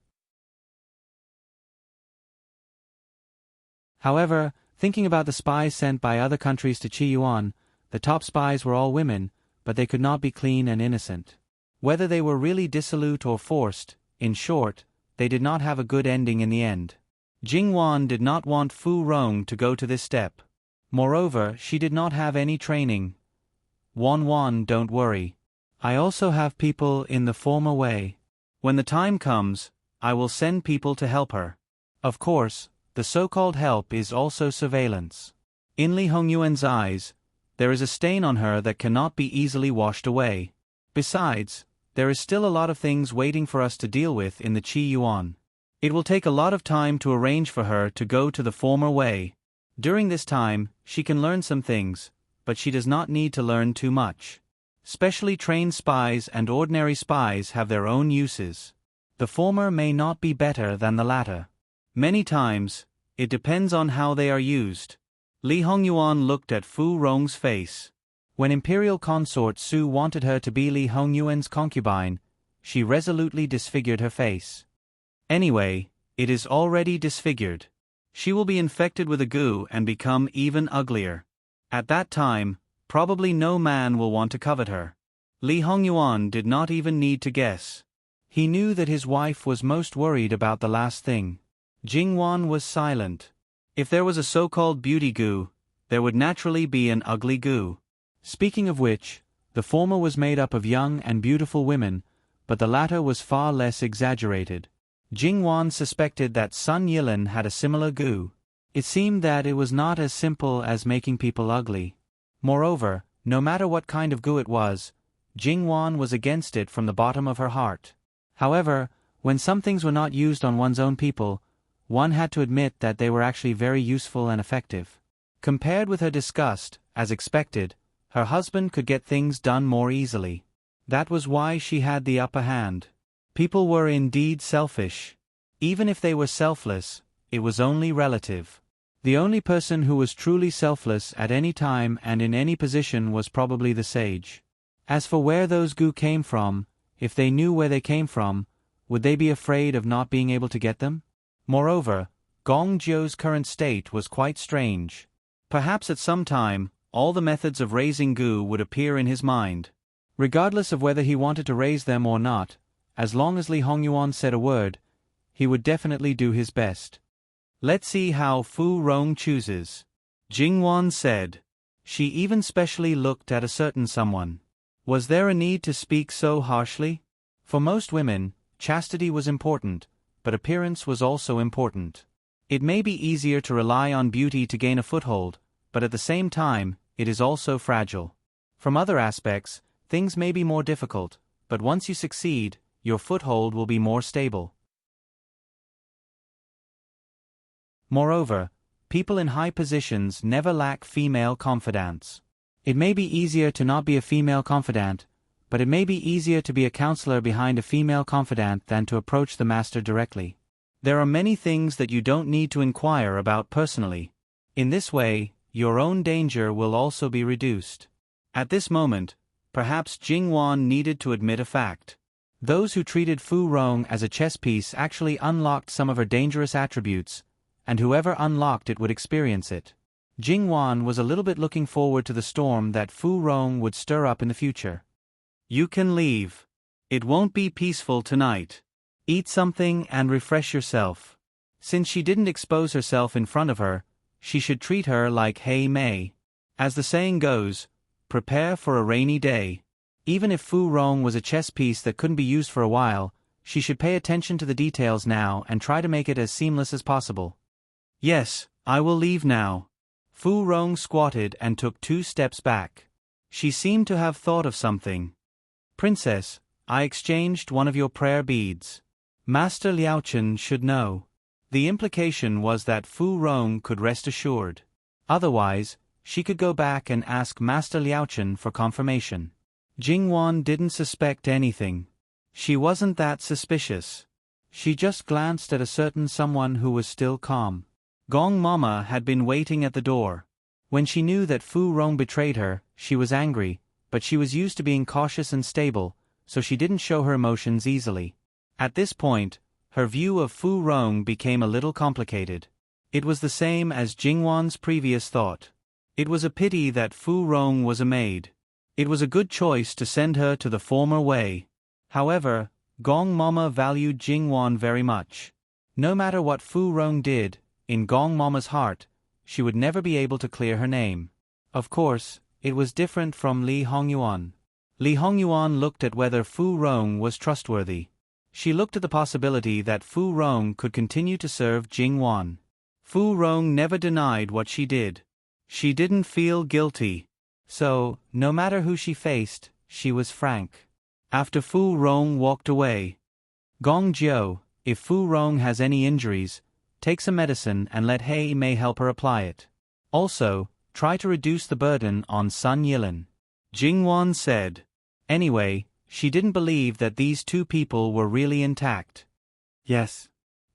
However, thinking about the spies sent by other countries to Qi Yuan, the top spies were all women, but they could not be clean and innocent. Whether they were really dissolute or forced, in short, they did not have a good ending in the end. Jingwan did not want Fu Rong to go to this step. Moreover, she did not have any training. Wan, don't worry. I also have people in the former way. When the time comes, I will send people to help her. Of course, the so-called help is also surveillance. In Li Hongyuan's eyes, there is a stain on her that cannot be easily washed away. Besides, there is still a lot of things waiting for us to deal with in the Qi Yuan. It will take a lot of time to arrange for her to go to the former way. During this time, she can learn some things, but she does not need to learn too much. Specially trained spies and ordinary spies have their own uses. The former may not be better than the latter. Many times, it depends on how they are used. Li Hongyuan looked at Fu Rong's face. When Imperial Consort Su wanted her to be Li Hongyuan's concubine, she resolutely disfigured her face. Anyway, it is already disfigured. She will be infected with a goo and become even uglier. At that time, probably no man will want to covet her. Li Hongyuan did not even need to guess. He knew that his wife was most worried about the last thing. Jingwan was silent. If there was a so-called beauty goo, there would naturally be an ugly goo. Speaking of which, the former was made up of young and beautiful women, but the latter was far less exaggerated. Jingwan suspected that Sun Yilin had a similar goo. It seemed that it was not as simple as making people ugly. Moreover, no matter what kind of goo it was, Jingwan was against it from the bottom of her heart. However, when some things were not used on one's own people, one had to admit that they were actually very useful and effective. Compared with her disgust, as expected, her husband could get things done more easily. That was why she had the upper hand. People were indeed selfish. Even if they were selfless, it was only relative. The only person who was truly selfless at any time and in any position was probably the sage. As for where those goo came from, if they knew where they came from, would they be afraid of not being able to get them? Moreover, Gong Jiu's current state was quite strange. Perhaps at some time, all the methods of raising goo would appear in his mind. Regardless of whether he wanted to raise them or not, as long as Li Hongyuan said a word, he would definitely do his best. Let's see how Fu Rong chooses. Jingwan said. She even specially looked at a certain someone. Was there a need to speak so harshly? For most women, chastity was important, but appearance was also important. It may be easier to rely on beauty to gain a foothold, but at the same time, it is also fragile. From other aspects, things may be more difficult, but once you succeed, your foothold will be more stable. Moreover, people in high positions never lack female confidants. It may be easier to not be a female confidant, but it may be easier to be a counselor behind a female confidant than to approach the master directly. There are many things that you don't need to inquire about personally. In this way, your own danger will also be reduced. At this moment, perhaps Jingwan needed to admit a fact. Those who treated Fu Rong as a chess piece actually unlocked some of her dangerous attributes, and whoever unlocked it would experience it. Jingwan was a little bit looking forward to the storm that Fu Rong would stir up in the future. You can leave. It won't be peaceful tonight. Eat something and refresh yourself. Since she didn't expose herself in front of her, she should treat her like Hey Mei. As the saying goes, prepare for a rainy day. Even if Fu Rong was a chess piece that couldn't be used for a while, she should pay attention to the details now and try to make it as seamless as possible. Yes, I will leave now. Fu Rong squatted and took 2 steps back. She seemed to have thought of something. Princess, I exchanged one of your prayer beads. Master Liaochen should know. The implication was that Fu Rong could rest assured. Otherwise, she could go back and ask Master Liaochen for confirmation. Jingwan didn't suspect anything. She wasn't that suspicious. She just glanced at a certain someone who was still calm. Gong Mama had been waiting at the door. When she knew that Fu Rong betrayed her, she was angry, but she was used to being cautious and stable, so she didn't show her emotions easily. At this point, her view of Fu Rong became a little complicated. It was the same as Jingwan's previous thought. It was a pity that Fu Rong was a maid. It was a good choice to send her to the former way. However, Gong Mama valued Jingwan very much. No matter what Fu Rong did, in Gong Mama's heart, she would never be able to clear her name. Of course, it was different from Li Hongyuan. Li Hongyuan looked at whether Fu Rong was trustworthy. She looked at the possibility that Fu Rong could continue to serve Jingwan. Fu Rong never denied what she did. She didn't feel guilty. So, no matter who she faced, she was frank. After Fu Rong walked away, Gong Jiu, if Fu Rong has any injuries, take some medicine and let Hei Mei help her apply it. Also, try to reduce the burden on Sun Yilin. Jingwan said. Anyway, she didn't believe that these 2 people were really intact. Yes.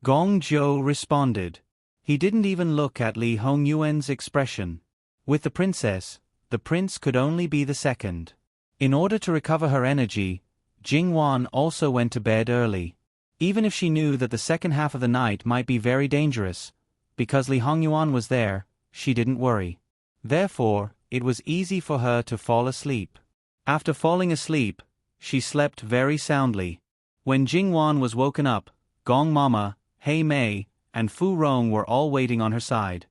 Gong Jiu responded. He didn't even look at Li Hongyuan's expression. With the princess, the prince could only be the second. In order to recover her energy, Jingwan also went to bed early. Even if she knew that the second half of the night might be very dangerous, because Li Hongyuan was there, she didn't worry. Therefore, it was easy for her to fall asleep. After falling asleep, she slept very soundly. When Jingwan was woken up, Gong Mama, Hei Mei, and Fu Rong were all waiting on her side.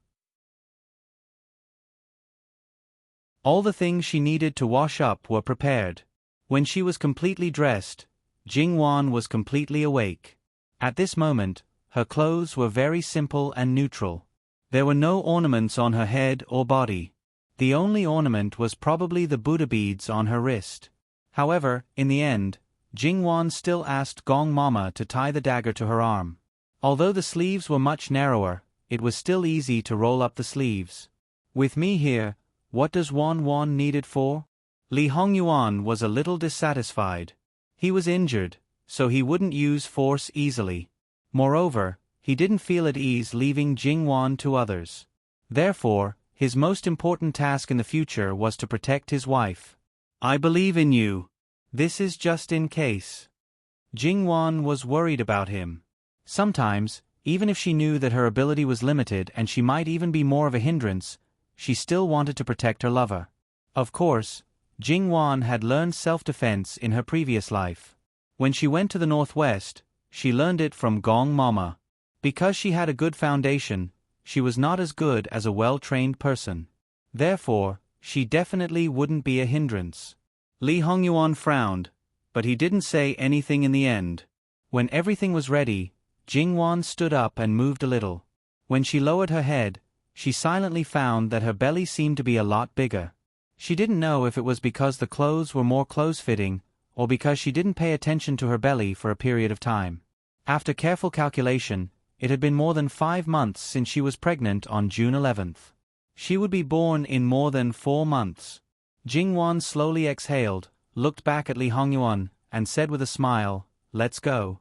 All the things she needed to wash up were prepared. When she was completely dressed, Jingwan was completely awake. At this moment, her clothes were very simple and neutral. There were no ornaments on her head or body. The only ornament was probably the Buddha beads on her wrist. However, in the end, Jingwan still asked Gong Mama to tie the dagger to her arm. Although the sleeves were much narrower, it was still easy to roll up the sleeves. With me here, what does Wan need it for? Li Hongyuan was a little dissatisfied. He was injured, so he wouldn't use force easily. Moreover, he didn't feel at ease leaving Jingwan to others. Therefore, his most important task in the future was to protect his wife. I believe in you. This is just in case. Jingwan was worried about him. Sometimes, even if she knew that her ability was limited and she might even be more of a hindrance, she still wanted to protect her lover. Of course, Jingwan had learned self-defense in her previous life. When she went to the northwest, she learned it from Gong Mama. Because she had a good foundation, she was not as good as a well-trained person. Therefore, she definitely wouldn't be a hindrance. Li Hongyuan frowned, but he didn't say anything in the end. When everything was ready, Jingwan stood up and moved a little. When she lowered her head, she silently found that her belly seemed to be a lot bigger. She didn't know if it was because the clothes were more close-fitting, or because she didn't pay attention to her belly for a period of time. After careful calculation, it had been more than 5 months since she was pregnant on June 11th. She would be born in more than 4 months. Jingwan slowly exhaled, looked back at Li Hongyuan, and said with a smile, "Let's go."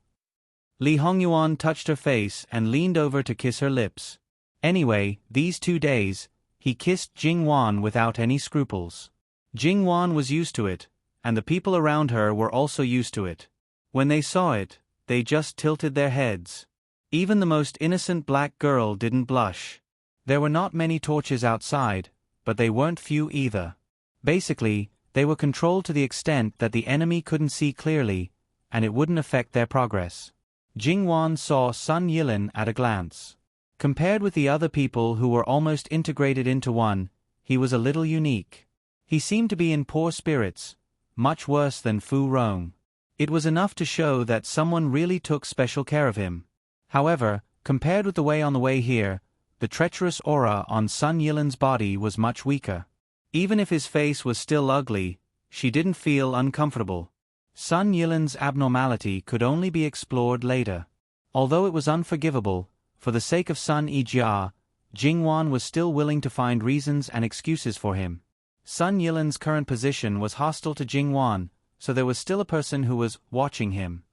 Li Hongyuan touched her face and leaned over to kiss her lips. Anyway, these 2 days, he kissed Jingwan without any scruples. Jingwan was used to it, and the people around her were also used to it. When they saw it, they just tilted their heads. Even the most innocent black girl didn't blush. There were not many torches outside, but they weren't few either. Basically, they were controlled to the extent that the enemy couldn't see clearly, and it wouldn't affect their progress. Jingwan saw Sun Yilin at a glance. Compared with the other people who were almost integrated into one, he was a little unique. He seemed to be in poor spirits, much worse than Fu Rong. It was enough to show that someone really took special care of him. However, compared with the way here, the treacherous aura on Sun Yilin's body was much weaker. Even if his face was still ugly, she didn't feel uncomfortable. Sun Yilin's abnormality could only be explored later. Although it was unforgivable, for the sake of Sun Yijia, Jingwan was still willing to find reasons and excuses for him. Sun Yilin's current position was hostile to Jingwan, so there was still a person who was watching him.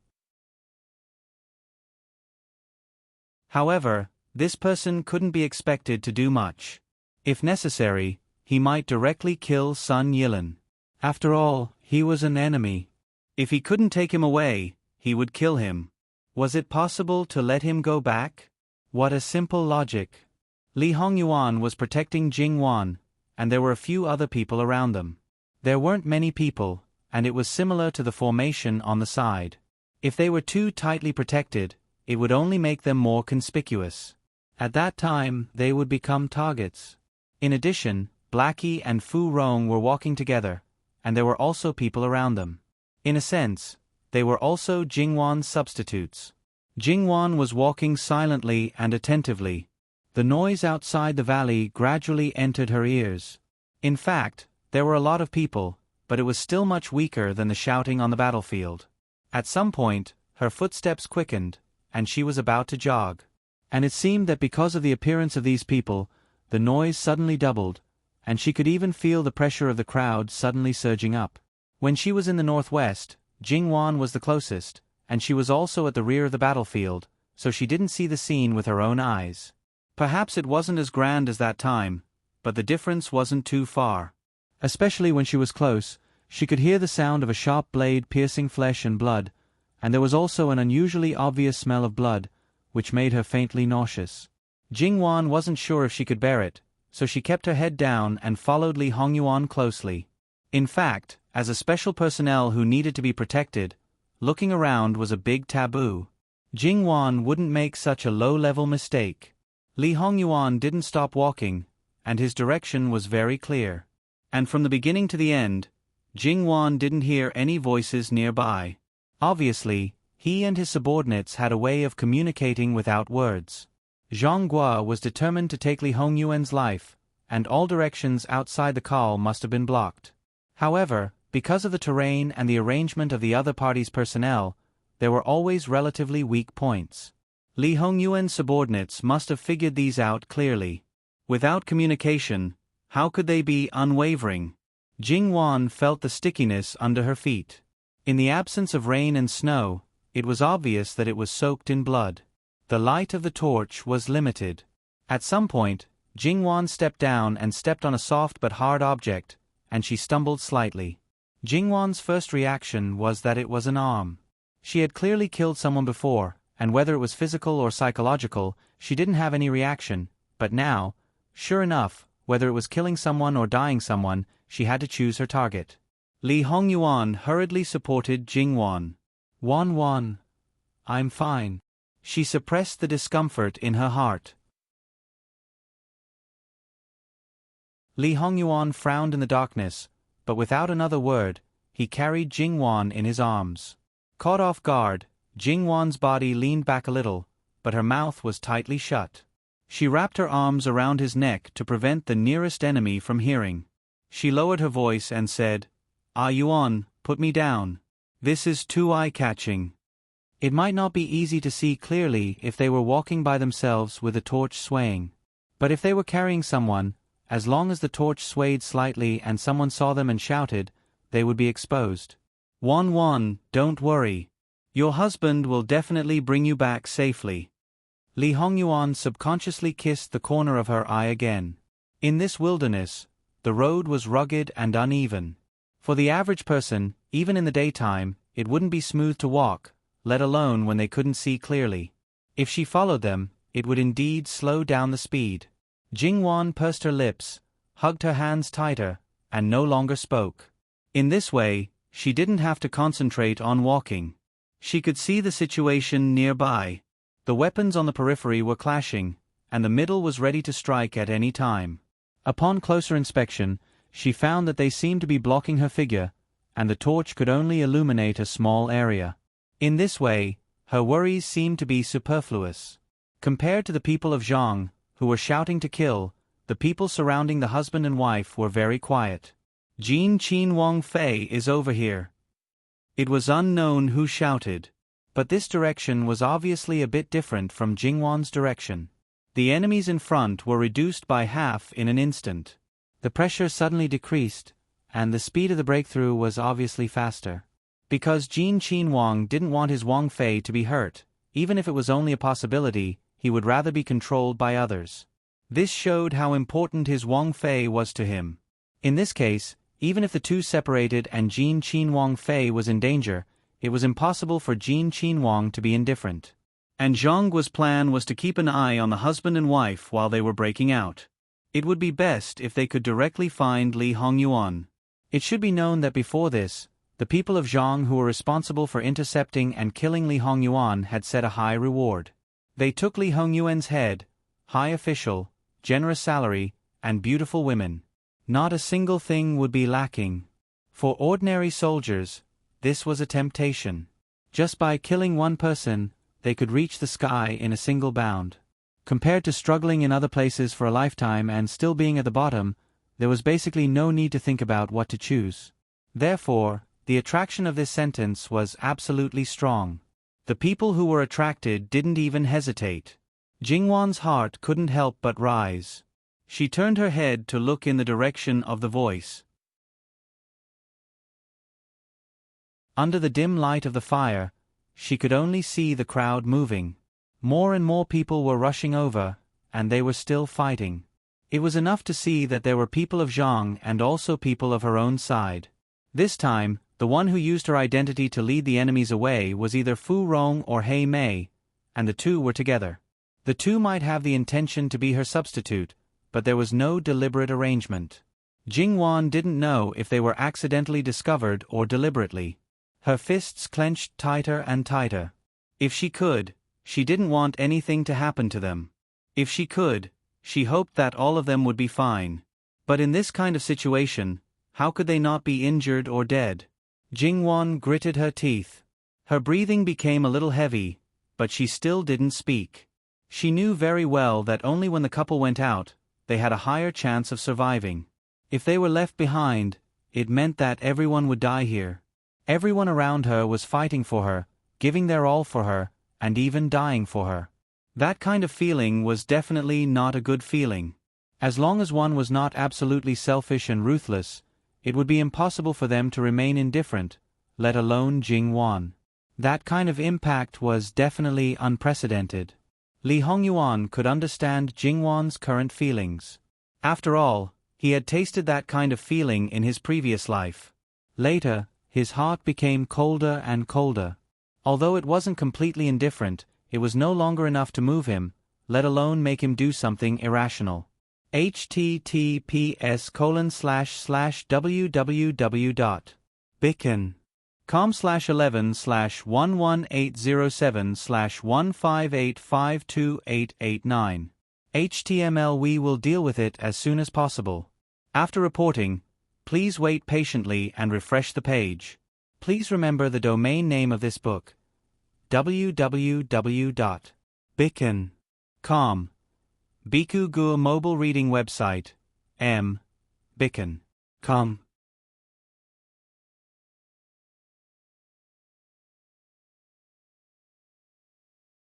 However, this person couldn't be expected to do much. If necessary, he might directly kill Sun Yilin. After all, he was an enemy. If he couldn't take him away, he would kill him. Was it possible to let him go back? What a simple logic. Li Hongyuan was protecting Jingwan, and there were a few other people around them. There weren't many people, and it was similar to the formation on the side. If they were too tightly protected, it would only make them more conspicuous. At that time, they would become targets. In addition, Blackie and Fu Rong were walking together, and there were also people around them. In a sense, they were also Jingwan's substitutes. Jingwan was walking silently and attentively. The noise outside the valley gradually entered her ears. In fact, there were a lot of people, but it was still much weaker than the shouting on the battlefield. At some point, her footsteps quickened, and she was about to jog. And it seemed that because of the appearance of these people, the noise suddenly doubled, and she could even feel the pressure of the crowd suddenly surging up. When she was in the northwest, Jingwan was the closest, and she was also at the rear of the battlefield, so she didn't see the scene with her own eyes. Perhaps it wasn't as grand as that time, but the difference wasn't too far. Especially when she was close, she could hear the sound of a sharp blade piercing flesh and blood, and there was also an unusually obvious smell of blood, which made her faintly nauseous. Jingwan wasn't sure if she could bear it, so she kept her head down and followed Li Hongyuan closely. In fact, as a special personnel who needed to be protected, looking around was a big taboo. Jingwan wouldn't make such a low-level mistake. Li Hongyuan didn't stop walking, and his direction was very clear. And from the beginning to the end, Jingwan didn't hear any voices nearby. Obviously, he and his subordinates had a way of communicating without words. Zhang Guo was determined to take Li Hongyuan's life, and all directions outside the call must have been blocked. However, because of the terrain and the arrangement of the other party's personnel, there were always relatively weak points. Li Hongyuan's subordinates must have figured these out clearly. Without communication, how could they be unwavering? Jingwan felt the stickiness under her feet. In the absence of rain and snow, it was obvious that it was soaked in blood. The light of the torch was limited. At some point, Jingwan stepped down and stepped on a soft but hard object, and she stumbled slightly. Jingwan's first reaction was that it was an arm. She had clearly killed someone before, and whether it was physical or psychological, she didn't have any reaction, but now, sure enough, whether it was killing someone or dying someone, she had to choose her target. Li Hongyuan hurriedly supported Jingwan. Wan, I'm fine. She suppressed the discomfort in her heart. Li Hongyuan frowned in the darkness, but without another word, he carried Jingwan in his arms. Caught off guard, Jingwan's body leaned back a little, but her mouth was tightly shut. She wrapped her arms around his neck to prevent the nearest enemy from hearing. She lowered her voice and said, "Ah Yuan, put me down. This is too eye-catching." It might not be easy to see clearly if they were walking by themselves with the torch swaying. But if they were carrying someone, as long as the torch swayed slightly and someone saw them and shouted, they would be exposed. Wan, don't worry. Your husband will definitely bring you back safely." Li Hongyuan subconsciously kissed the corner of her eye again. In this wilderness, the road was rugged and uneven. For the average person, even in the daytime, it wouldn't be smooth to walk, let alone when they couldn't see clearly. If she followed them, it would indeed slow down the speed. Jingwan pursed her lips, hugged her hands tighter, and no longer spoke. In this way, she didn't have to concentrate on walking. She could see the situation nearby. The weapons on the periphery were clashing, and the middle was ready to strike at any time. Upon closer inspection, she found that they seemed to be blocking her figure, and the torch could only illuminate a small area. In this way, her worries seemed to be superfluous. Compared to the people of Zhang, who were shouting to kill, the people surrounding the husband and wife were very quiet. "Jin Qin Wang Fei is over here." It was unknown who shouted. But this direction was obviously a bit different from Jingwan's direction. The enemies in front were reduced by half in an instant. The pressure suddenly decreased, and the speed of the breakthrough was obviously faster. Because Jin Qin Wang didn't want his Wang Fei to be hurt, even if it was only a possibility, he would rather be controlled by others. This showed how important his Wang Fei was to him. In this case, even if the two separated and Jin Qin Wang Fei was in danger, it was impossible for Jin Qin Wang to be indifferent. And Zhang's plan was to keep an eye on the husband and wife while they were breaking out. It would be best if they could directly find Li Hongyuan. It should be known that before this, the people of Zhang who were responsible for intercepting and killing Li Hongyuan had set a high reward. They took Li Hongyuan's head, high official, generous salary, and beautiful women. Not a single thing would be lacking. For ordinary soldiers, this was a temptation. Just by killing one person, they could reach the sky in a single bound. Compared to struggling in other places for a lifetime and still being at the bottom, there was basically no need to think about what to choose. Therefore, the attraction of this sentence was absolutely strong. The people who were attracted didn't even hesitate. Jingwan's heart couldn't help but rise. She turned her head to look in the direction of the voice. Under the dim light of the fire, she could only see the crowd moving. More and more people were rushing over, and they were still fighting. It was enough to see that there were people of Zhang and also people of her own side. This time, the one who used her identity to lead the enemies away was either Fu Rong or He Mei, and the two were together. The two might have the intention to be her substitute, but there was no deliberate arrangement. Jingwan didn't know if they were accidentally discovered or deliberately. Her fists clenched tighter and tighter. If she could, she didn't want anything to happen to them. If she could, she hoped that all of them would be fine. But in this kind of situation, how could they not be injured or dead? Jingwan gritted her teeth. Her breathing became a little heavy, but she still didn't speak. She knew very well that only when the couple went out, they had a higher chance of surviving. If they were left behind, it meant that everyone would die here. Everyone around her was fighting for her, giving their all for her, and even dying for her. That kind of feeling was definitely not a good feeling. As long as one was not absolutely selfish and ruthless, it would be impossible for them to remain indifferent, let alone Jing-Yuan. That kind of impact was definitely unprecedented. Li Hongyuan could understand Jing-Yuan's current feelings. After all, he had tasted that kind of feeling in his previous life. Later, his heart became colder and colder. Although it wasn't completely indifferent, it was no longer enough to move him, let alone make him do something irrational. https://www.bicken.com/11/11807/158528889. HTML. We will deal with it as soon as possible. After reporting, please wait patiently and refresh the page. Please remember the domain name of this book: www.bicken.com. Biku Gur mobile reading website, bicken.com.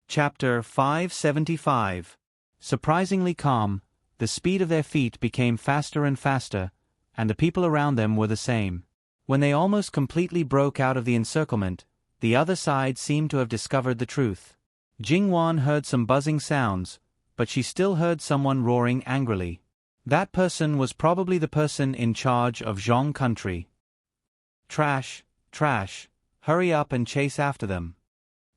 Chapter 575. Surprisingly calm, the speed of their feet became faster and faster, and the people around them were the same. When they almost completely broke out of the encirclement, the other side seemed to have discovered the truth. Jing-Yuan heard some buzzing sounds, but she still heard someone roaring angrily. That person was probably the person in charge of Zhong country. Trash, trash, hurry up and chase after them.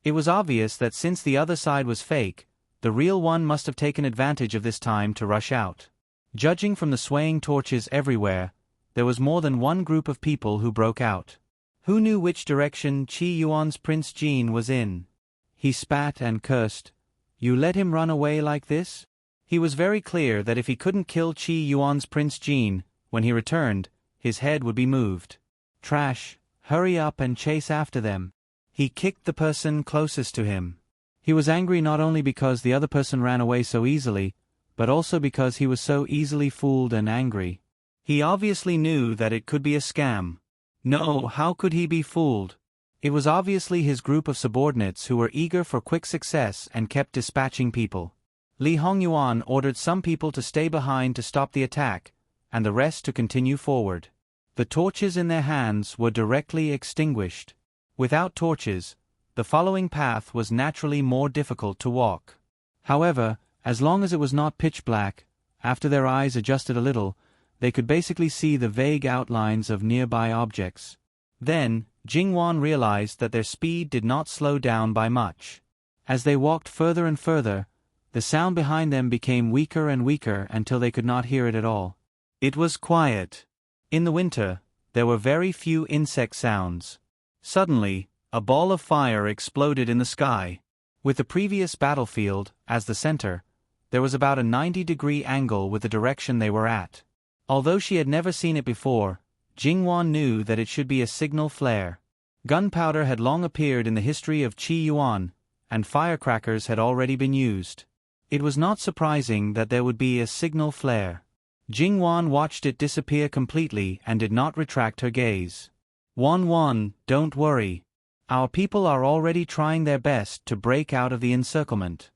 It was obvious that since the other side was fake, the real one must have taken advantage of this time to rush out. Judging from the swaying torches everywhere, there was more than one group of people who broke out. Who knew which direction Qi Yuan's Prince Jean was in? He spat and cursed. You let him run away like this? He was very clear that if he couldn't kill Qi Yuan's Prince Jean, when he returned, his head would be moved. Trash, hurry up and chase after them. He kicked the person closest to him. He was angry not only because the other person ran away so easily, but also because he was so easily fooled and angry. He obviously knew that it could be a scam. No, how could he be fooled? It was obviously his group of subordinates who were eager for quick success and kept dispatching people. Li Hongyuan ordered some people to stay behind to stop the attack, and the rest to continue forward. The torches in their hands were directly extinguished. Without torches, the following path was naturally more difficult to walk. However, as long as it was not pitch black, after their eyes adjusted a little, they could basically see the vague outlines of nearby objects. Then, Jing-Yuan realized that their speed did not slow down by much. As they walked further and further, the sound behind them became weaker and weaker until they could not hear it at all. It was quiet. In the winter, there were very few insect sounds. Suddenly, a ball of fire exploded in the sky. With the previous battlefield as the center, there was about a 90-degree angle with the direction they were at. Although she had never seen it before, Jing-Yuan knew that it should be a signal flare. Gunpowder had long appeared in the history of Qi Yuan, and firecrackers had already been used. It was not surprising that there would be a signal flare. Jing-Yuan watched it disappear completely and did not retract her gaze. Wan, don't worry. Our people are already trying their best to break out of the encirclement.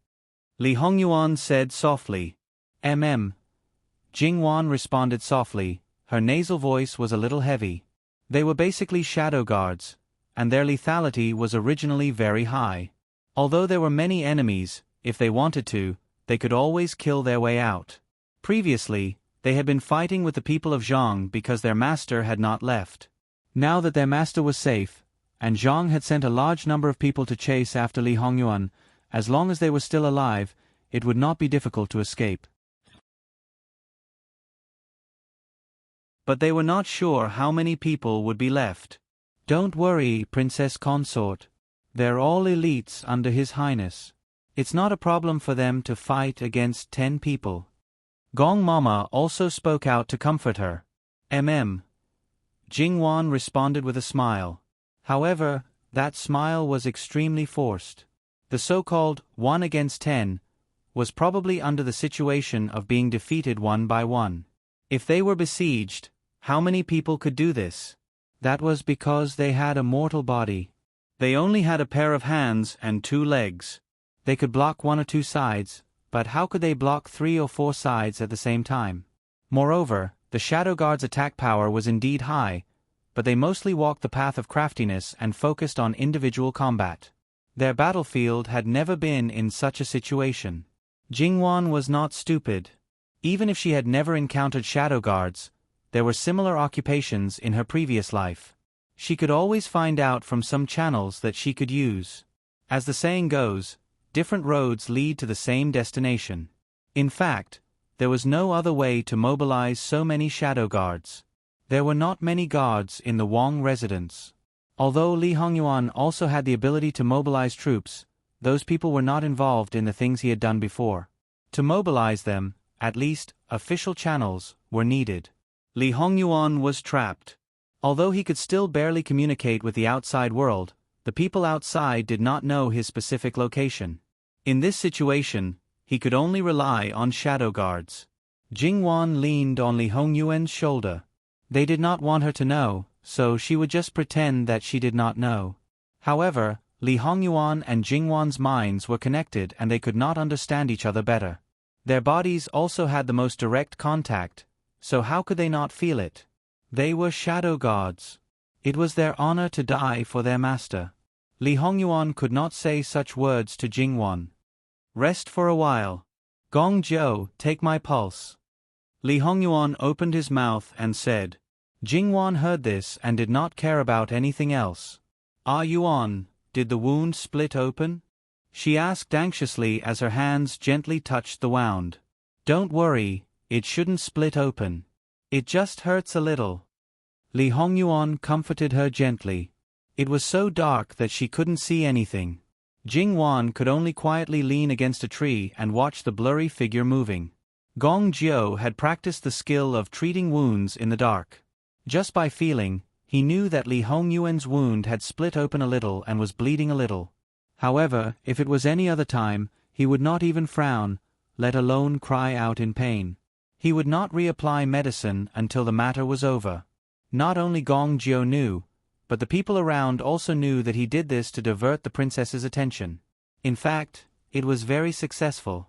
Li Hongyuan said softly. Jing-Yuan responded softly. Her nasal voice was a little heavy. They were basically shadow guards, and their lethality was originally very high. Although there were many enemies, if they wanted to, they could always kill their way out. Previously, they had been fighting with the people of Zhang because their master had not left. Now that their master was safe, and Zhang had sent a large number of people to chase after Li Hongyuan, as long as they were still alive, it would not be difficult to escape. But they were not sure how many people would be left. Don't worry, Princess Consort. They're all elites under His Highness. It's not a problem for them to fight against 10 people. Gong Mama also spoke out to comfort her. Jing-Yuan responded with a smile. However, that smile was extremely forced. The so-called 1 against 10 was probably under the situation of being defeated one by one. If they were besieged, how many people could do this? That was because they had a mortal body. They only had a pair of hands and 2 legs. They could block 1 or 2 sides, but how could they block 3 or 4 sides at the same time? Moreover, the Shadow Guard's attack power was indeed high, but they mostly walked the path of craftiness and focused on individual combat. Their battlefield had never been in such a situation. Jingwan was not stupid. Even if she had never encountered Shadow Guards, there were similar occupations in her previous life. She could always find out from some channels that she could use. As the saying goes, different roads lead to the same destination. In fact, there was no other way to mobilize so many Shadow Guards. There were not many guards in the Wang residence. Although Li Hongyuan also had the ability to mobilize troops, those people were not involved in the things he had done before. To mobilize them, at least, official channels were needed. Li Hongyuan was trapped. Although he could still barely communicate with the outside world, the people outside did not know his specific location. In this situation, he could only rely on Shadow Guards. Jingwan leaned on Li Hongyuan's shoulder. They did not want her to know, so she would just pretend that she did not know. However, Li Hongyuan and Jingwan's minds were connected and they could not understand each other better. Their bodies also had the most direct contact, so how could they not feel it? They were Shadow Guards. It was their honor to die for their master. Li Hongyuan could not say such words to Jingwan. Rest for a while. Gong Jiu, take my pulse. Li Hongyuan opened his mouth and said. Jingwan heard this and did not care about anything else. Are you on? Did the wound split open? She asked anxiously as her hands gently touched the wound. Don't worry, it shouldn't split open. It just hurts a little. Li Hongyuan comforted her gently. It was so dark that she couldn't see anything. Jingwan could only quietly lean against a tree and watch the blurry figure moving. Gong Jiu had practiced the skill of treating wounds in the dark. Just by feeling, he knew that Li Hongyuan's wound had split open a little and was bleeding a little. However, if it was any other time, he would not even frown, let alone cry out in pain. He would not reapply medicine until the matter was over. Not only Gong Jiu knew, but the people around also knew that he did this to divert the princess's attention. In fact, it was very successful.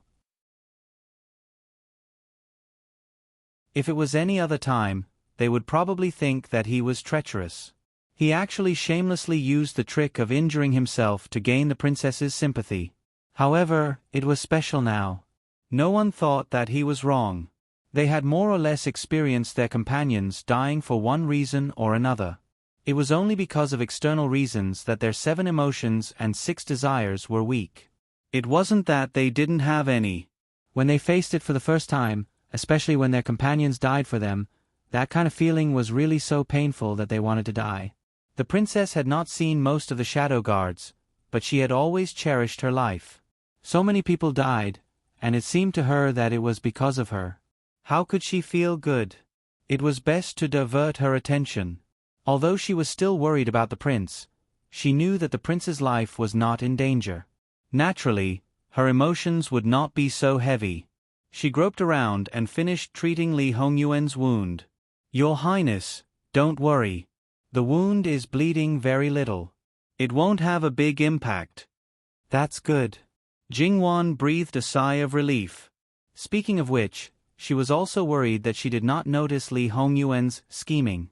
If it was any other time, they would probably think that he was treacherous. He actually shamelessly used the trick of injuring himself to gain the princess's sympathy. However, it was special now. No one thought that he was wrong. They had more or less experienced their companions dying for one reason or another. It was only because of external reasons that their 7 emotions and 6 desires were weak. It wasn't that they didn't have any. When they faced it for the first time, especially when their companions died for them, that kind of feeling was really so painful that they wanted to die. The princess had not seen most of the Shadow Guards, but she had always cherished her life. So many people died, and it seemed to her that it was because of her. How could she feel good? It was best to divert her attention. Although she was still worried about the prince, she knew that the prince's life was not in danger. Naturally, her emotions would not be so heavy. She groped around and finished treating Li Hongyuan's wound. Your Highness, don't worry. The wound is bleeding very little. It won't have a big impact. That's good. Jingwan breathed a sigh of relief. Speaking of which, she was also worried that she did not notice Li Hongyuan's scheming.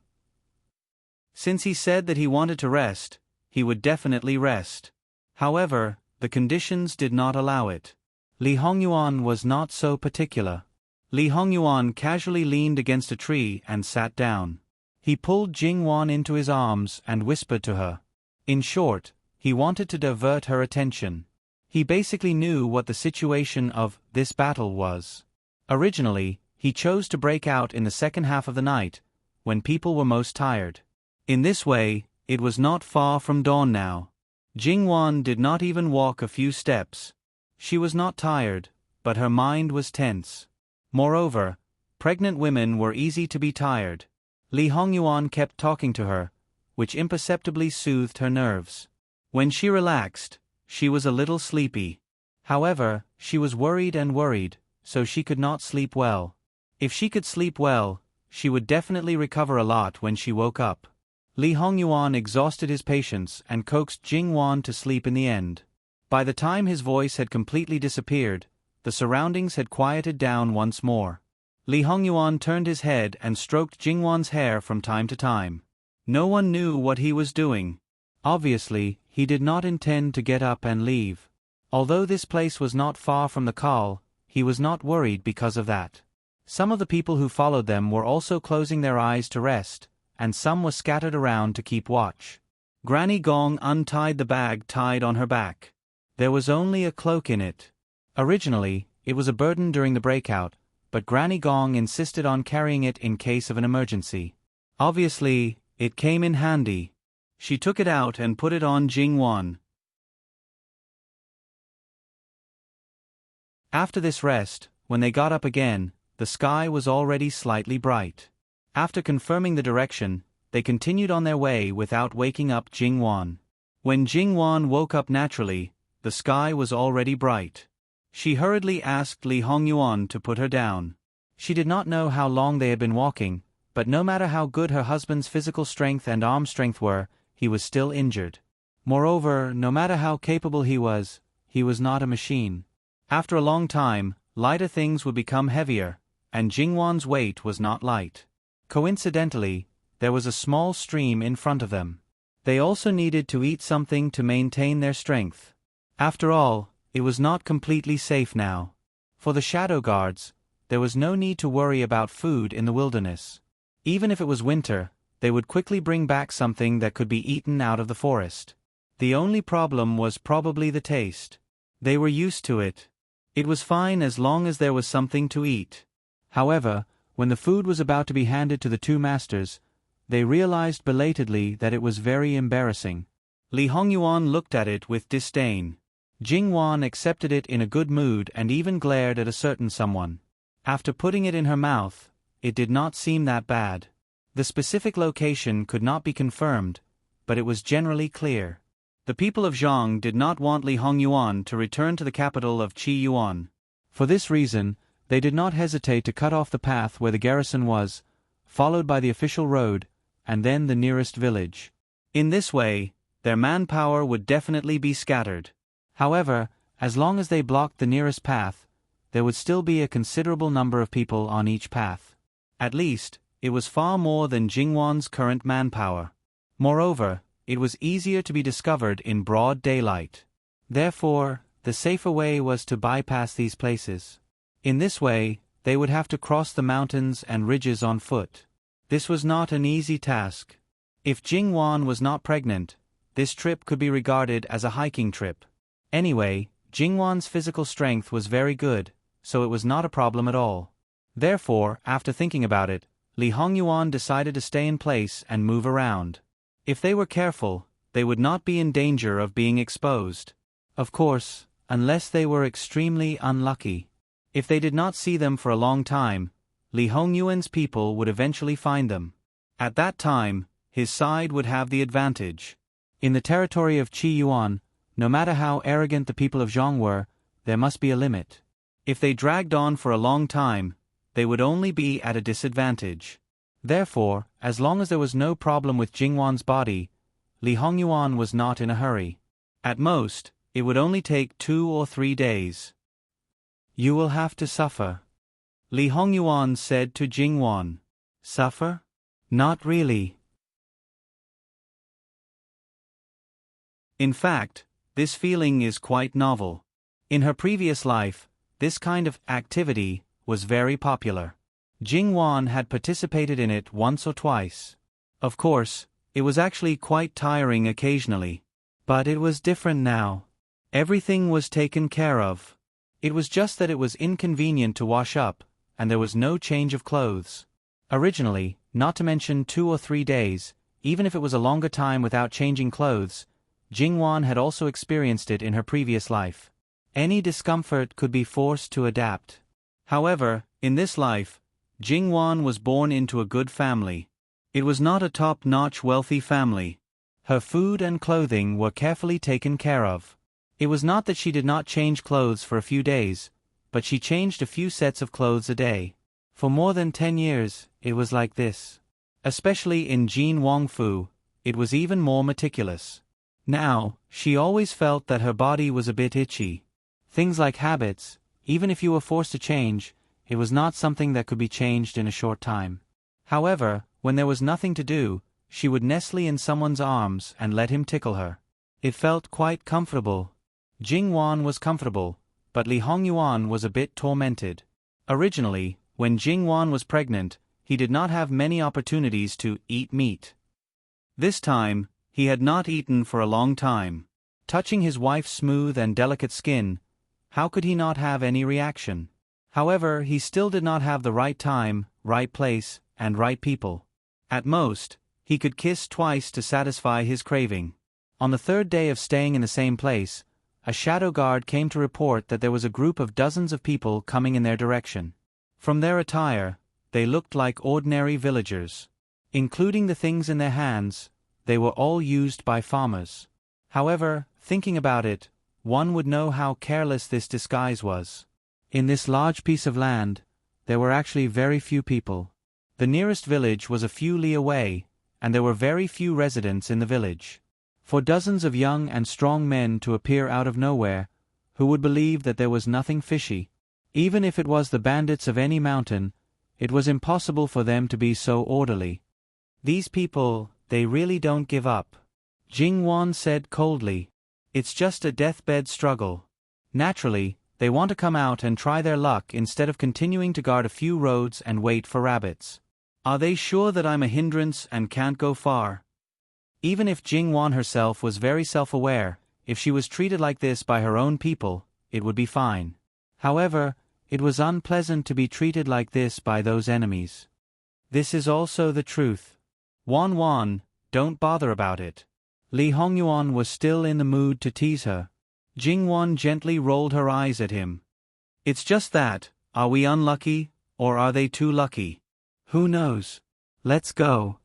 Since he said that he wanted to rest, he would definitely rest. However, the conditions did not allow it. Li Hongyuan was not so particular. Li Hongyuan casually leaned against a tree and sat down. He pulled Jingwan into his arms and whispered to her. In short, he wanted to divert her attention. He basically knew what the situation of this battle was. Originally, he chose to break out in the second half of the night, when people were most tired. In this way, it was not far from dawn now. Jingwan did not even walk a few steps. She was not tired, but her mind was tense. Moreover, pregnant women were easy to be tired. Li Hongyuan kept talking to her, which imperceptibly soothed her nerves. When she relaxed, she was a little sleepy. However, she was worried, so she could not sleep well. If she could sleep well, she would definitely recover a lot when she woke up. Li Hongyuan exhausted his patience and coaxed Jingwan to sleep in the end. By the time his voice had completely disappeared, the surroundings had quieted down once more. Li Hongyuan turned his head and stroked Jingwan's hair from time to time. No one knew what he was doing. Obviously, he did not intend to get up and leave. Although this place was not far from the Call, he was not worried because of that. Some of the people who followed them were also closing their eyes to rest, and some were scattered around to keep watch. Granny Gong untied the bag tied on her back. There was only a cloak in it. Originally, it was a burden during the breakout, but Granny Gong insisted on carrying it in case of an emergency. Obviously, it came in handy. She took it out and put it on Jingwan. After this rest, when they got up again, the sky was already slightly bright. After confirming the direction, they continued on their way without waking up Jingwan. When Jingwan woke up naturally, the sky was already bright. She hurriedly asked Li Hongyuan to put her down. She did not know how long they had been walking, but no matter how good her husband's physical strength and arm strength were, he was still injured. Moreover, no matter how capable he was not a machine. After a long time, lighter things would become heavier, and Jingwan's weight was not light. Coincidentally, there was a small stream in front of them. They also needed to eat something to maintain their strength. After all, it was not completely safe now. For the shadow guards, there was no need to worry about food in the wilderness. Even if it was winter, they would quickly bring back something that could be eaten out of the forest. The only problem was probably the taste. They were used to it. It was fine as long as there was something to eat. However, when the food was about to be handed to the two masters, they realized belatedly that it was very embarrassing. Li Hongyuan looked at it with disdain. Jingwan accepted it in a good mood and even glared at a certain someone. After putting it in her mouth, it did not seem that bad. The specific location could not be confirmed, but it was generally clear. The people of Zhang did not want Li Hongyuan to return to the capital of Qi Yuan. For this reason, they did not hesitate to cut off the path where the garrison was, followed by the official road, and then the nearest village. In this way, their manpower would definitely be scattered. However, as long as they blocked the nearest path, there would still be a considerable number of people on each path. At least, it was far more than Jingwan's current manpower. Moreover, it was easier to be discovered in broad daylight. Therefore, the safer way was to bypass these places. In this way, they would have to cross the mountains and ridges on foot. This was not an easy task. If Jingwan was not pregnant, this trip could be regarded as a hiking trip. Anyway, Jingwan's physical strength was very good, so it was not a problem at all. Therefore, after thinking about it, Li Hongyuan decided to stay in place and move around. If they were careful, they would not be in danger of being exposed. Of course, unless they were extremely unlucky. If they did not see them for a long time, Li Hongyuan's people would eventually find them. At that time, his side would have the advantage. In the territory of Qi Yuan, no matter how arrogant the people of Zhang were, there must be a limit. If they dragged on for a long time, they would only be at a disadvantage. Therefore, as long as there was no problem with Jingwan's body, Li Hongyuan was not in a hurry. At most, it would only take 2 or 3 days. You will have to suffer. Li Hongyuan said to Jingwan. Suffer? Not really. In fact, this feeling is quite novel. In her previous life, this kind of activity was very popular. Jingwan had participated in it once or twice. Of course, it was actually quite tiring occasionally. But it was different now. Everything was taken care of. It was just that it was inconvenient to wash up, and there was no change of clothes. Originally, not to mention 2 or 3 days, even if it was a longer time without changing clothes, Jingwan had also experienced it in her previous life. Any discomfort could be forced to adapt. However, in this life, Jingwan was born into a good family. It was not a top-notch wealthy family. Her food and clothing were carefully taken care of. It was not that she did not change clothes for a few days, but she changed a few sets of clothes a day. For more than 10 years, it was like this. Especially in Jin Wangfu, it was even more meticulous. Now, she always felt that her body was a bit itchy. Things like habits, even if you were forced to change, it was not something that could be changed in a short time. However, when there was nothing to do, she would nestle in someone's arms and let him tickle her. It felt quite comfortable. Jingwan was comfortable, but Li Hongyuan was a bit tormented. Originally, when Jingwan was pregnant, he did not have many opportunities to eat meat. This time, he had not eaten for a long time. Touching his wife's smooth and delicate skin, how could he not have any reaction? However, he still did not have the right time, right place, and right people. At most, he could kiss twice to satisfy his craving. On the third day of staying in the same place, a shadow guard came to report that there was a group of dozens of people coming in their direction. From their attire, they looked like ordinary villagers. Including the things in their hands, they were all used by farmers. However, thinking about it, one would know how careless this disguise was. In this large piece of land, there were actually very few people. The nearest village was a few li away, and there were very few residents in the village. For dozens of young and strong men to appear out of nowhere, who would believe that there was nothing fishy? Even if it was the bandits of any mountain, it was impossible for them to be so orderly. These people, they really don't give up. Jingwan said coldly. It's just a deathbed struggle. Naturally, they want to come out and try their luck instead of continuing to guard a few roads and wait for rabbits. Are they sure that I'm a hindrance and can't go far? Even if Jingwan herself was very self-aware, if she was treated like this by her own people, it would be fine. However, it was unpleasant to be treated like this by those enemies. This is also the truth. Wan, don't bother about it. Li Hongyuan was still in the mood to tease her. Jingwan gently rolled her eyes at him. It's just that, are we unlucky, or are they too lucky? Who knows? Let's go.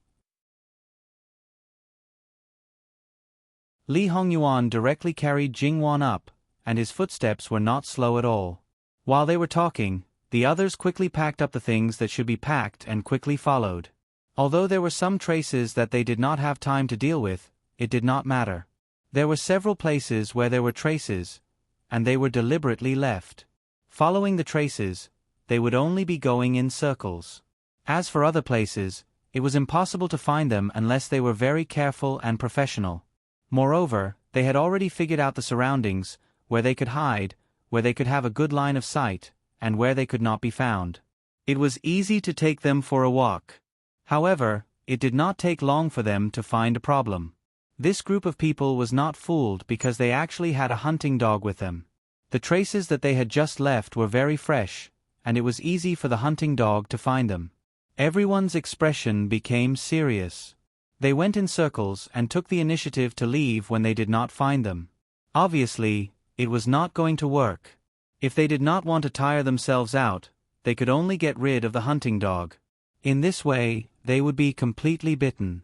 Li Hongyuan directly carried Jingwan up, and his footsteps were not slow at all. While they were talking, the others quickly packed up the things that should be packed and quickly followed. Although there were some traces that they did not have time to deal with, it did not matter. There were several places where there were traces, and they were deliberately left. Following the traces, they would only be going in circles. As for other places, it was impossible to find them unless they were very careful and professional. Moreover, they had already figured out the surroundings, where they could hide, where they could have a good line of sight, and where they could not be found. It was easy to take them for a walk. However, it did not take long for them to find a problem. This group of people was not fooled because they actually had a hunting dog with them. The traces that they had just left were very fresh, and it was easy for the hunting dog to find them. Everyone's expression became serious. They went in circles and took the initiative to leave when they did not find them. Obviously, it was not going to work. If they did not want to tire themselves out, they could only get rid of the hunting dog. In this way, they would be completely bitten.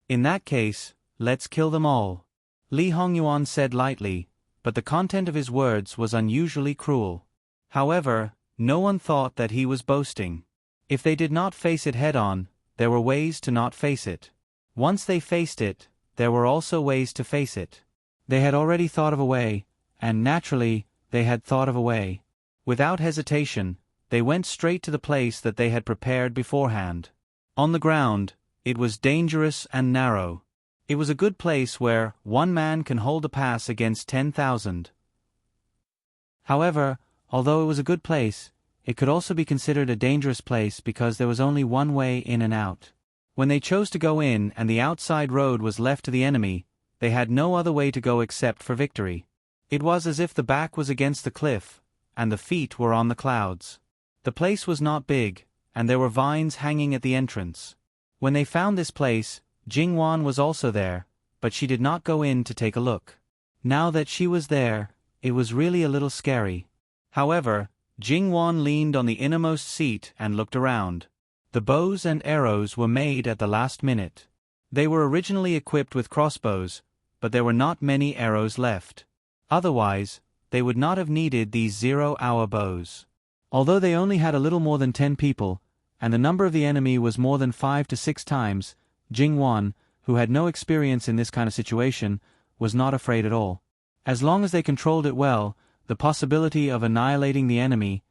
In that case, let's kill them all. Li Hongyuan said lightly, but the content of his words was unusually cruel. However, no one thought that he was boasting. If they did not face it head-on, there were ways to not face it. Once they faced it, there were also ways to face it. They had already thought of a way, and naturally, they had thought of a way. Without hesitation, they went straight to the place that they had prepared beforehand. On the ground, it was dangerous and narrow. It was a good place where one man can hold a pass against 10,000. However, although it was a good place, it could also be considered a dangerous place because there was only one way in and out. When they chose to go in and the outside road was left to the enemy, they had no other way to go except for victory. It was as if the back was against the cliff, and the feet were on the clouds. The place was not big, and there were vines hanging at the entrance. When they found this place, Jingwan was also there, but she did not go in to take a look. Now that she was there, it was really a little scary. However, Jingwan leaned on the innermost seat and looked around. The bows and arrows were made at the last minute. They were originally equipped with crossbows, but there were not many arrows left. Otherwise, they would not have needed these 0-hour bows. Although they only had a little more than 10 people, and the number of the enemy was more than 5 to 6 times, Jingwan, who had no experience in this kind of situation, was not afraid at all. As long as they controlled it well, the possibility of annihilating the enemy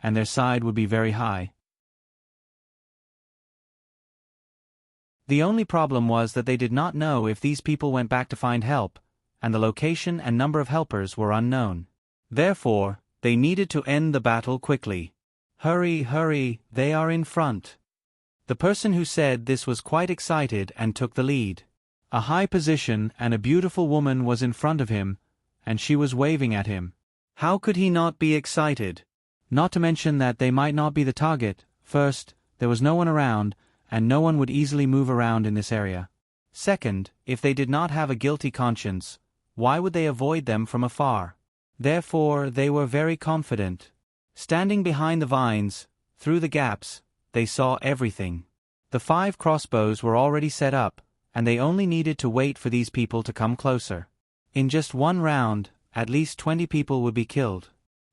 and their side would be very high. The only problem was that they did not know if these people went back to find help, and the location and number of helpers were unknown. Therefore, they needed to end the battle quickly. Hurry, hurry, they are in front. The person who said this was quite excited and took the lead. A high position and a beautiful woman was in front of him, and she was waving at him. How could he not be excited? Not to mention that they might not be the target. First, there was no one around, and no one would easily move around in this area. Second, if they did not have a guilty conscience, why would they avoid them from afar? Therefore, they were very confident. Standing behind the vines, through the gaps, they saw everything. The 5 crossbows were already set up, and they only needed to wait for these people to come closer. In just one round, at least 20 people would be killed.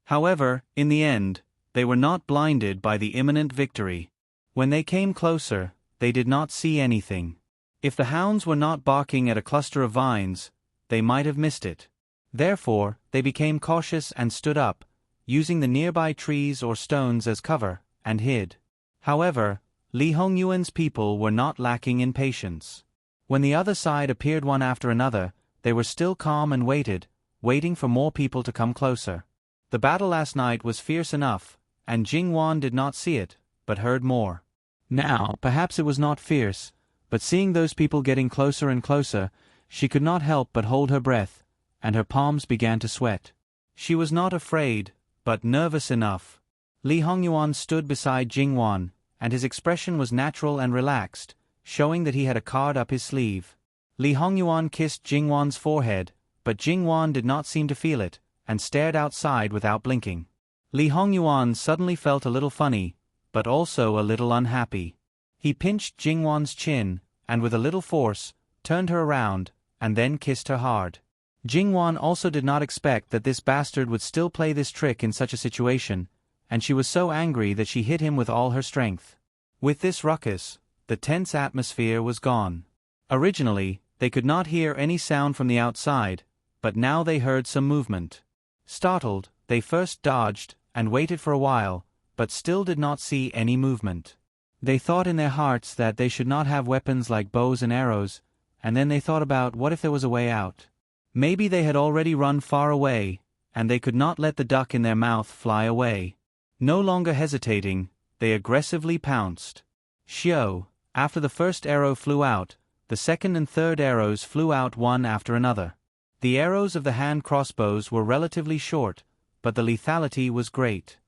However, in the end, they were not blinded by the imminent victory. When they came closer, they did not see anything. If the hounds were not barking at a cluster of vines, they might have missed it. Therefore, they became cautious and stood up, using the nearby trees or stones as cover, and hid. However, Li Hongyuan's people were not lacking in patience. When the other side appeared one after another, they were still calm and waiting for more people to come closer. The battle last night was fierce enough, and Jingwan did not see it, but heard more. Now, perhaps it was not fierce, but seeing those people getting closer and closer, she could not help but hold her breath, and her palms began to sweat. She was not afraid, but nervous enough. Li Hongyuan stood beside Jingwan, and his expression was natural and relaxed, showing that he had a card up his sleeve. Li Hongyuan kissed Jingwan's forehead, but Jingwan did not seem to feel it, and stared outside without blinking. Li Hongyuan suddenly felt a little funny, but also a little unhappy. He pinched Jingwan's chin, and with a little force, turned her around, and then kissed her hard. Jingwan also did not expect that this bastard would still play this trick in such a situation, and she was so angry that she hit him with all her strength. With this ruckus, the tense atmosphere was gone. Originally, they could not hear any sound from the outside, but now they heard some movement. Startled, they first dodged and waited for a while, but still did not see any movement. They thought in their hearts that they should not have weapons like bows and arrows, and then they thought about what if there was a way out. Maybe they had already run far away, and they could not let the duck in their mouth fly away. No longer hesitating, they aggressively pounced. Xiao, after the first arrow flew out, the second and third arrows flew out one after another. The arrows of the hand crossbows were relatively short, but the lethality was great.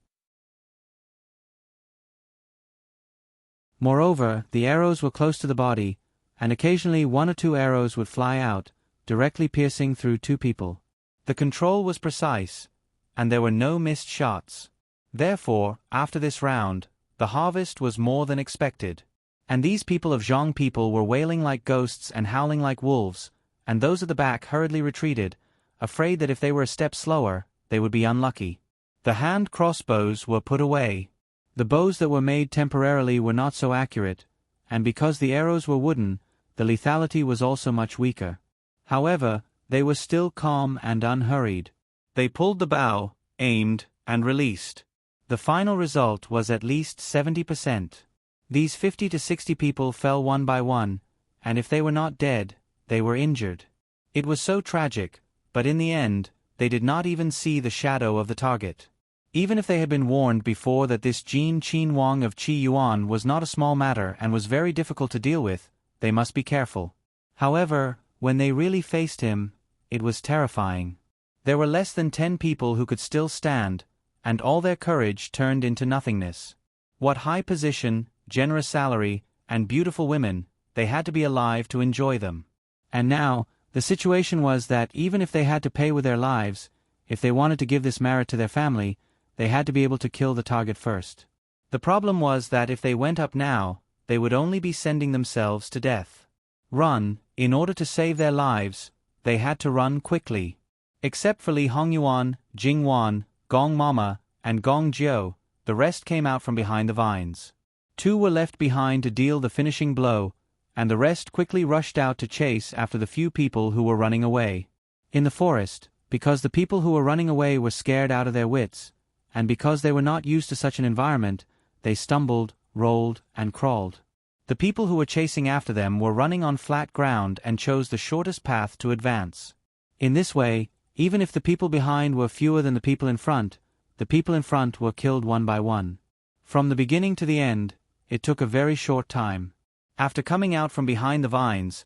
Moreover, the arrows were close to the body, and occasionally 1 or 2 arrows would fly out, directly piercing through 2 people. The control was precise, and there were no missed shots. Therefore, after this round, the harvest was more than expected. And these people of Zhang people were wailing like ghosts and howling like wolves, and those at the back hurriedly retreated, afraid that if they were a step slower, they would be unlucky. The hand crossbows were put away. The bows that were made temporarily were not so accurate, and because the arrows were wooden, the lethality was also much weaker. However, they were still calm and unhurried. They pulled the bow, aimed, and released. The final result was at least 70%. These 50 to 60 people fell one by one, and if they were not dead, they were injured. It was so tragic, but in the end, they did not even see the shadow of the target. Even if they had been warned before that this Jin Qin Wang of Qi Yuan was not a small matter and was very difficult to deal with, they must be careful. However, when they really faced him, it was terrifying. There were less than 10 people who could still stand, and all their courage turned into nothingness. What high position, generous salary, and beautiful women, they had to be alive to enjoy them. And now, the situation was that even if they had to pay with their lives, if they wanted to give this merit to their family, they had to be able to kill the target first. The problem was that if they went up now, they would only be sending themselves to death. Run, in order to save their lives, they had to run quickly. Except for Li Hongyuan, Jingwan, Gong Mama, and Gong Jiu, the rest came out from behind the vines. 2 were left behind to deal the finishing blow, and the rest quickly rushed out to chase after the few people who were running away. In the forest, because the people who were running away were scared out of their wits, and because they were not used to such an environment, they stumbled, rolled, and crawled. The people who were chasing after them were running on flat ground and chose the shortest path to advance. In this way, even if the people behind were fewer than the people in front, the people in front were killed one by one. From the beginning to the end, it took a very short time. After coming out from behind the vines,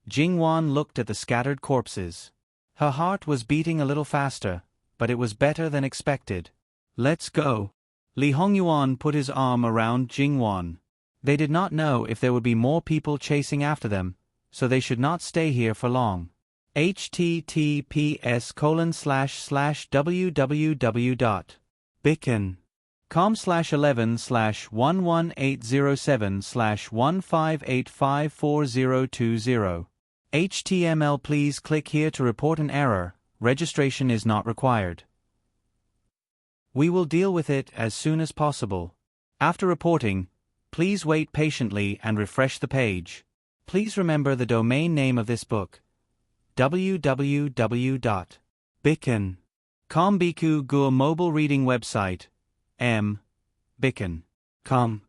Jingwan looked at the scattered corpses. Her heart was beating a little faster, but it was better than expected. "Let's go." Li Hongyuan put his arm around Jingwan. They did not know if there would be more people chasing after them, so they should not stay here for long. https://www.bicken.com/11/11807/158542020. HTML. Please click here to report an error. Registration is not required. We will deal with it as soon as possible. After reporting, please wait patiently and refresh the page. Please remember the domain name of this book: www.bicken.com. Biku Gur mobile reading website bicken.com.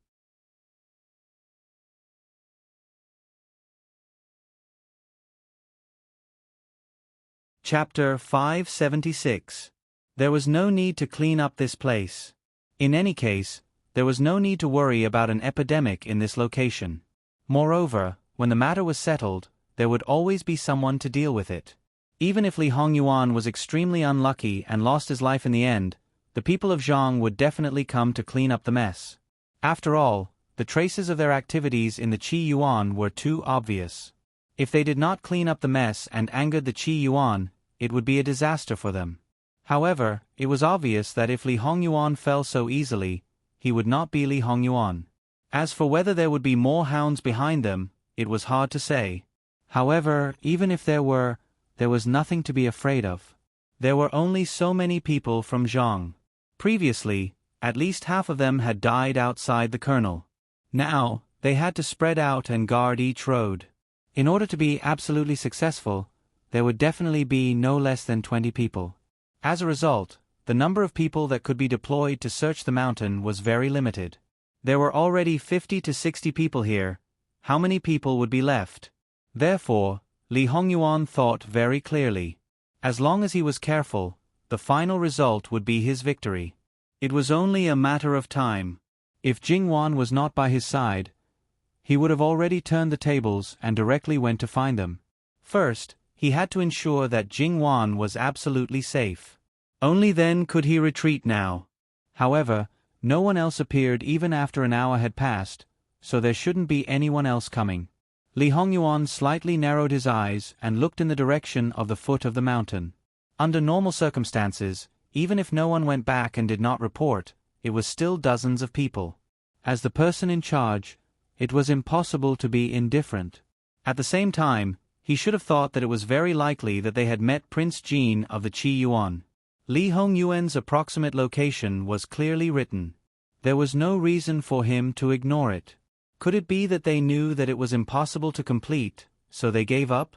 Chapter 576. There was no need to clean up this place. In any case, there was no need to worry about an epidemic in this location. Moreover, when the matter was settled, there would always be someone to deal with it. Even if Li Hongyuan was extremely unlucky and lost his life in the end, the people of Zhang would definitely come to clean up the mess. After all, the traces of their activities in the Qi Yuan were too obvious. If they did not clean up the mess and angered the Qi Yuan, it would be a disaster for them. However, it was obvious that if Li Hongyuan fell so easily, he would not be Li Hongyuan. As for whether there would be more hounds behind them, it was hard to say. However, even if there was nothing to be afraid of. There were only so many people from Zhang. Previously, at least half of them had died outside the kernel. Now, they had to spread out and guard each road. In order to be absolutely successful, there would definitely be no less than 20 people. As a result, the number of people that could be deployed to search the mountain was very limited. There were already 50 to 60 people here. How many people would be left? Therefore, Li Hongyuan thought very clearly. As long as he was careful, the final result would be his victory. It was only a matter of time. If Jingwan was not by his side, he would have already turned the tables and directly went to find them. First, he had to ensure that Jingwan was absolutely safe. Only then could he retreat now. However, no one else appeared even after an hour had passed, so there shouldn't be anyone else coming. Li Hongyuan slightly narrowed his eyes and looked in the direction of the foot of the mountain. Under normal circumstances, even if no one went back and did not report, it was still dozens of people. As the person in charge, it was impossible to be indifferent. At the same time, he should have thought that it was very likely that they had met Prince Jin of the Qi Yuan. Li Hongyuan's approximate location was clearly written. There was no reason for him to ignore it. Could it be that they knew that it was impossible to complete, so they gave up?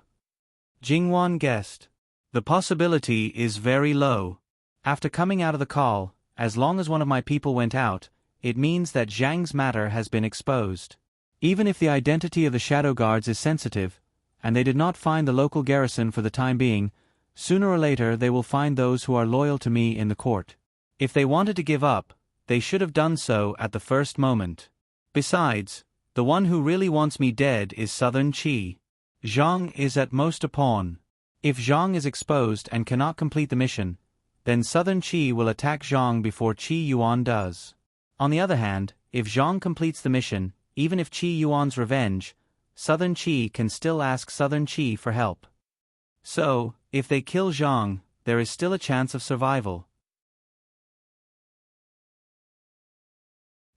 Jingwan guessed. The possibility is very low. After coming out of the call, as long as one of my people went out, it means that Zhang's matter has been exposed. Even if the identity of the shadow guards is sensitive, and they did not find the local garrison for the time being, sooner or later they will find those who are loyal to me in the court. If they wanted to give up, they should have done so at the first moment. Besides, the one who really wants me dead is Southern Qi. Zhang is at most a pawn. If Zhang is exposed and cannot complete the mission, then Southern Qi will attack Zhang before Qi Yuan does. On the other hand, if Zhang completes the mission, even if Qi Yuan's revenge, Southern Qi can still ask Southern Qi for help. So, if they kill Zhang, there is still a chance of survival.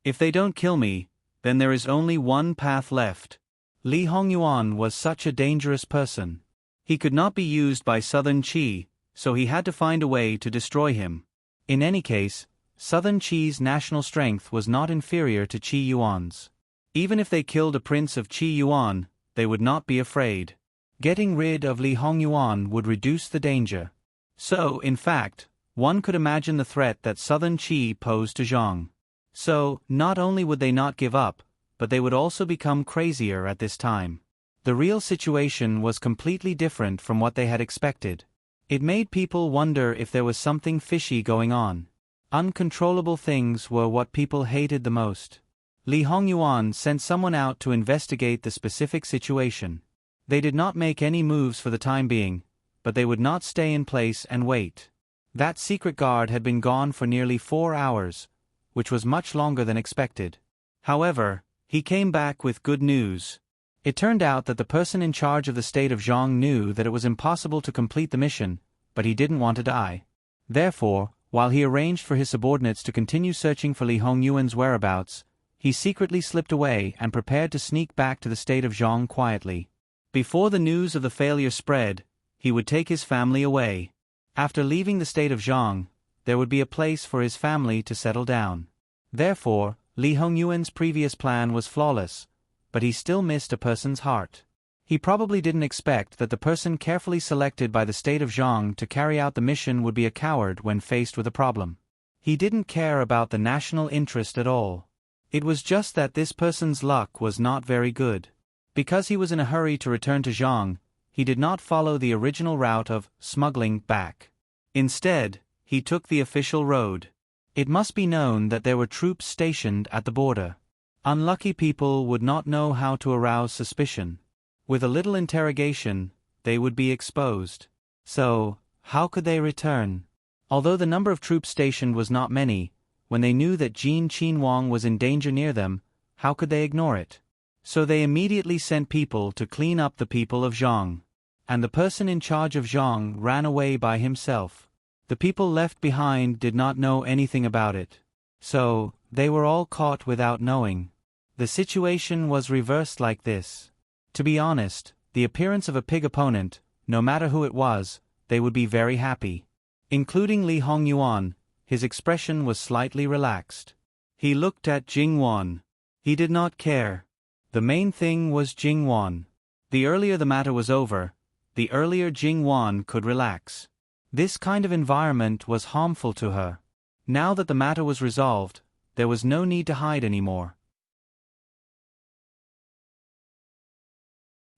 If they don't kill me, then there is only one path left. Li Hongyuan was such a dangerous person. He could not be used by Southern Qi, so he had to find a way to destroy him. In any case, Southern Qi's national strength was not inferior to Qi Yuan's. Even if they killed a prince of Qi Yuan, they would not be afraid. Getting rid of Li Hongyuan would reduce the danger. So, in fact, one could imagine the threat that Southern Qi posed to Zhang. So, not only would they not give up, but they would also become crazier at this time. The real situation was completely different from what they had expected. It made people wonder if there was something fishy going on. Uncontrollable things were what people hated the most. Li Hongyuan sent someone out to investigate the specific situation. They did not make any moves for the time being, but they would not stay in place and wait. That secret guard had been gone for nearly 4 hours, which was much longer than expected. However, he came back with good news. It turned out that the person in charge of the state of Zhang knew that it was impossible to complete the mission, but he didn't want to die. Therefore, while he arranged for his subordinates to continue searching for Li Hongyuan's whereabouts, he secretly slipped away and prepared to sneak back to the state of Zhang quietly. Before the news of the failure spread, he would take his family away. After leaving the state of Zhang, there would be a place for his family to settle down. Therefore, Li Hongyuan's previous plan was flawless, but he still missed a person's heart. He probably didn't expect that the person carefully selected by the state of Zhang to carry out the mission would be a coward when faced with a problem. He didn't care about the national interest at all. It was just that this person's luck was not very good. Because he was in a hurry to return to Zhang, he did not follow the original route of smuggling back. Instead, he took the official road. It must be known that there were troops stationed at the border. Unlucky people would not know how to arouse suspicion. With a little interrogation, they would be exposed. So, how could they return? Although the number of troops stationed was not many, when they knew that Jin Qinhuang was in danger near them, how could they ignore it? So they immediately sent people to clean up the people of Zhang. And the person in charge of Zhang ran away by himself. The people left behind did not know anything about it. So, they were all caught without knowing. The situation was reversed like this. To be honest, the appearance of a pig opponent, no matter who it was, they would be very happy. Including Li Hongyuan, his expression was slightly relaxed. He looked at Jingwan. He did not care. The main thing was Jingwan. The earlier the matter was over, the earlier Jingwan could relax. This kind of environment was harmful to her. Now that the matter was resolved, there was no need to hide anymore.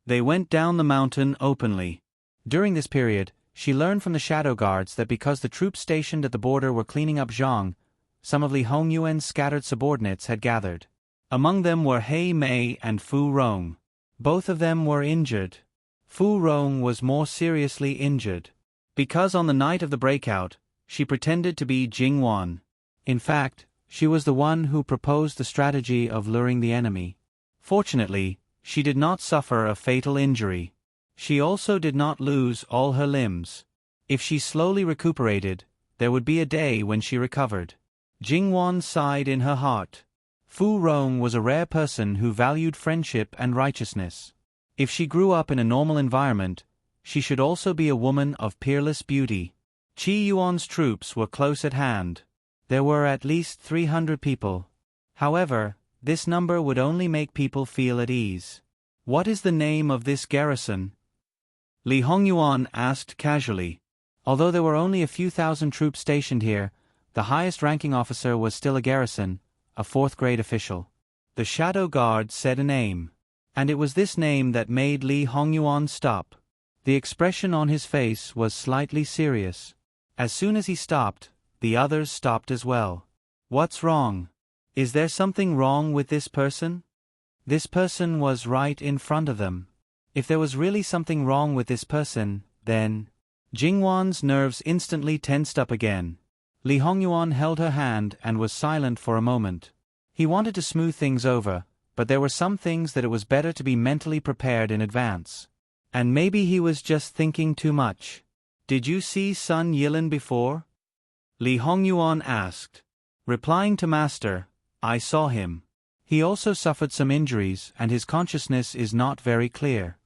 They went down the mountain openly. During this period, she learned from the shadow guards that because the troops stationed at the border were cleaning up Zhang, some of Li Hongyuan's scattered subordinates had gathered. Among them were He Mei and Fu Rong. Both of them were injured. Fu Rong was more seriously injured. Because on the night of the breakout, she pretended to be Jingwan. In fact, she was the one who proposed the strategy of luring the enemy. Fortunately, she did not suffer a fatal injury. She also did not lose all her limbs. If she slowly recuperated, there would be a day when she recovered. Jingwan sighed in her heart. Fu Rong was a rare person who valued friendship and righteousness. If she grew up in a normal environment, she should also be a woman of peerless beauty. Qi Yuan's troops were close at hand. There were at least 300 people. However, this number would only make people feel at ease. What is the name of this garrison? Li Hongyuan asked casually. Although there were only a few thousand troops stationed here, the highest-ranking officer was still a garrison, a fourth-grade official. The shadow guard said a name. And it was this name that made Li Hongyuan stop. The expression on his face was slightly serious. As soon as he stopped, the others stopped as well. What's wrong? Is there something wrong with this person? This person was right in front of them. If there was really something wrong with this person, then... Jingwan's nerves instantly tensed up again. Li Hongyuan held her hand and was silent for a moment. He wanted to smooth things over, but there were some things that it was better to be mentally prepared in advance. And maybe he was just thinking too much. Did you see Sun Yilin before? Li Hongyuan asked. Replying to Master, I saw him. He also suffered some injuries and his consciousness is not very clear.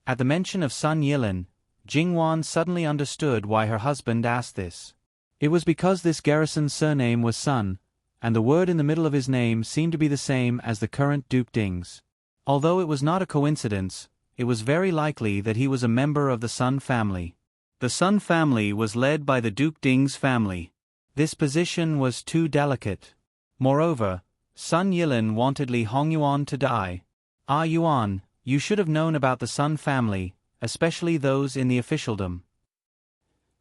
At the mention of Sun Yilin, Jingwan suddenly understood why her husband asked this. It was because this garrison's surname was Sun, and the word in the middle of his name seemed to be the same as the current Duke Ding's. Although it was not a coincidence, it was very likely that he was a member of the Sun family. The Sun family was led by the Duke Ding's family. This position was too delicate. Moreover, Sun Yilin wanted Li Hongyuan to die. Ah Yuan, you should have known about the Sun family, especially those in the officialdom.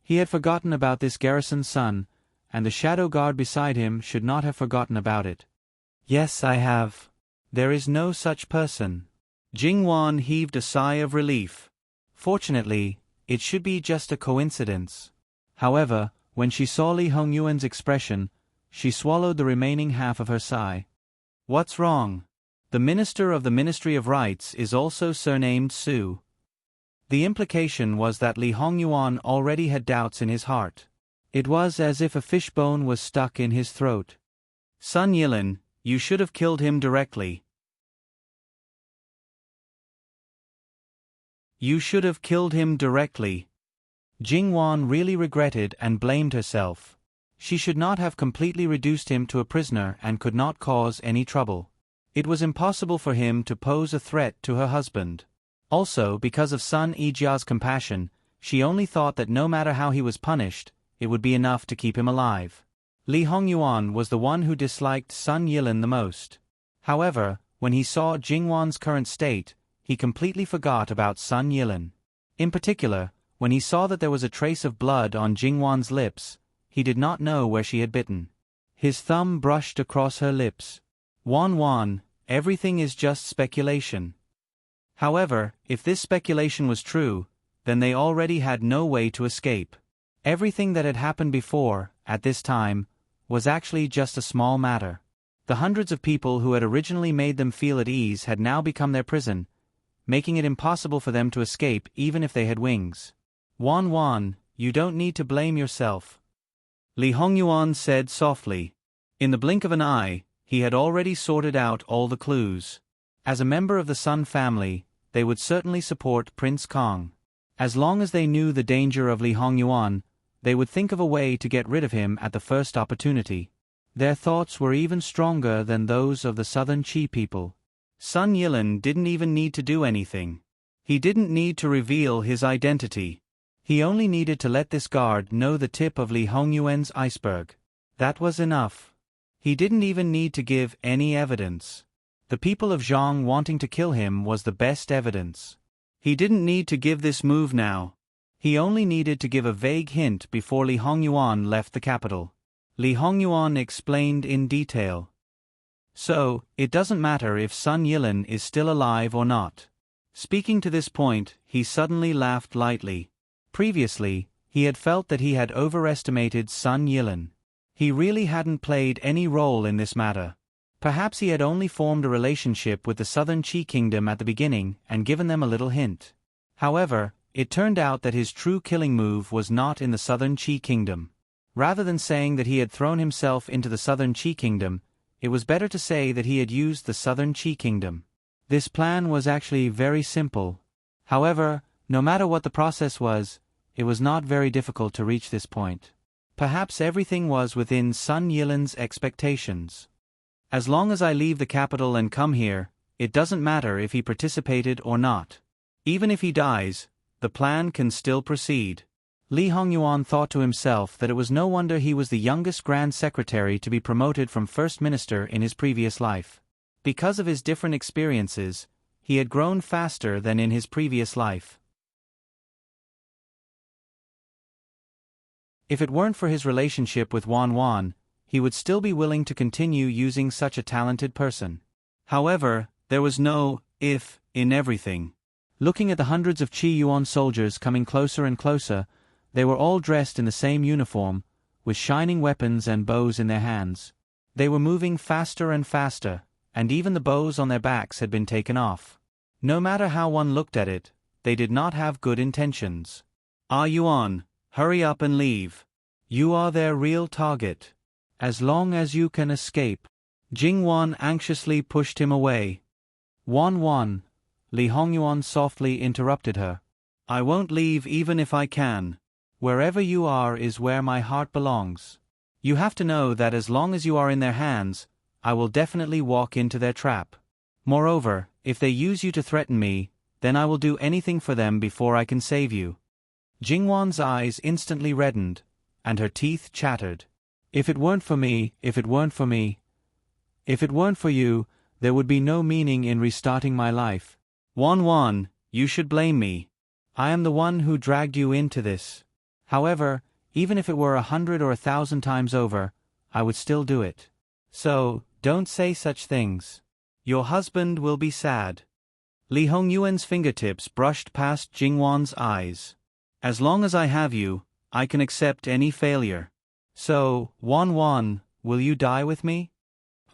He had forgotten about this garrison's son, and the shadow guard beside him should not have forgotten about it. Yes, I have. There is no such person. Jingwan heaved a sigh of relief. Fortunately, it should be just a coincidence. However, when she saw Li Hongyuan's expression, she swallowed the remaining half of her sigh. What's wrong? The minister of the Ministry of Rites is also surnamed Su. The implication was that Li Hongyuan already had doubts in his heart. It was as if a fishbone was stuck in his throat. Sun Yilin, you should have killed him directly. You should have killed him directly. Jingwan really regretted and blamed herself. She should not have completely reduced him to a prisoner and could not cause any trouble. It was impossible for him to pose a threat to her husband. Also, because of Sun Yijia's compassion, she only thought that no matter how he was punished, it would be enough to keep him alive. Li Hongyuan was the one who disliked Sun Yilin the most. However, when he saw Jingwan's current state, he completely forgot about Sun Yilin. In particular, when he saw that there was a trace of blood on Jingwan's lips, he did not know where she had bitten. His thumb brushed across her lips. Wan, everything is just speculation. However, if this speculation was true, then they already had no way to escape. Everything that had happened before, at this time, was actually just a small matter. The hundreds of people who had originally made them feel at ease had now become their prison, making it impossible for them to escape even if they had wings. Wan, you don't need to blame yourself. Li Hongyuan said softly. In the blink of an eye, he had already sorted out all the clues. As a member of the Sun family, they would certainly support Prince Kong. As long as they knew the danger of Li Hongyuan, they would think of a way to get rid of him at the first opportunity. Their thoughts were even stronger than those of the Southern Qi people. Sun Yilin didn't even need to do anything. He didn't need to reveal his identity. He only needed to let this guard know the tip of Li Hongyuan's iceberg. That was enough. He didn't even need to give any evidence. The people of Zhang wanting to kill him was the best evidence. He didn't need to give this move now. He only needed to give a vague hint before Li Hongyuan left the capital. Li Hongyuan explained in detail. So, it doesn't matter if Sun Yilin is still alive or not. Speaking to this point, he suddenly laughed lightly. Previously, he had felt that he had overestimated Sun Yilin. He really hadn't played any role in this matter. Perhaps he had only formed a relationship with the Southern Qi Kingdom at the beginning and given them a little hint. However, it turned out that his true killing move was not in the Southern Qi Kingdom. Rather than saying that he had thrown himself into the Southern Qi Kingdom, it was better to say that he had used the Southern Qi Kingdom. This plan was actually very simple. However, no matter what the process was, it was not very difficult to reach this point. Perhaps everything was within Sun Yilin's expectations. As long as I leave the capital and come here, it doesn't matter if he participated or not. Even if he dies, the plan can still proceed. Li Hongyuan thought to himself that it was no wonder he was the youngest Grand Secretary to be promoted from First Minister in his previous life. Because of his different experiences, he had grown faster than in his previous life. If it weren't for his relationship with Wan, he would still be willing to continue using such a talented person. However, there was no if in everything. Looking at the hundreds of Qi Yuan soldiers coming closer and closer, they were all dressed in the same uniform, with shining weapons and bows in their hands. They were moving faster and faster, and even the bows on their backs had been taken off. No matter how one looked at it, they did not have good intentions. Ah Yuan, hurry up and leave. You are their real target. As long as you can escape. Jingwan anxiously pushed him away. Wan, Li Hongyuan softly interrupted her. I won't leave even if I can. Wherever you are is where my heart belongs. You have to know that as long as you are in their hands, I will definitely walk into their trap. Moreover, if they use you to threaten me, then I will do anything for them before I can save you. Jingwan's eyes instantly reddened, and her teeth chattered. If it weren't for me, if it weren't for me, if it weren't for you, there would be no meaning in restarting my life. Wan, you should blame me. I am the one who dragged you into this. However, even if it were 100 or 1,000 times over, I would still do it. So, don't say such things. Your husband will be sad. Li Hongyuan's fingertips brushed past Jingwan's eyes. As long as I have you, I can accept any failure. So, Wan, will you die with me?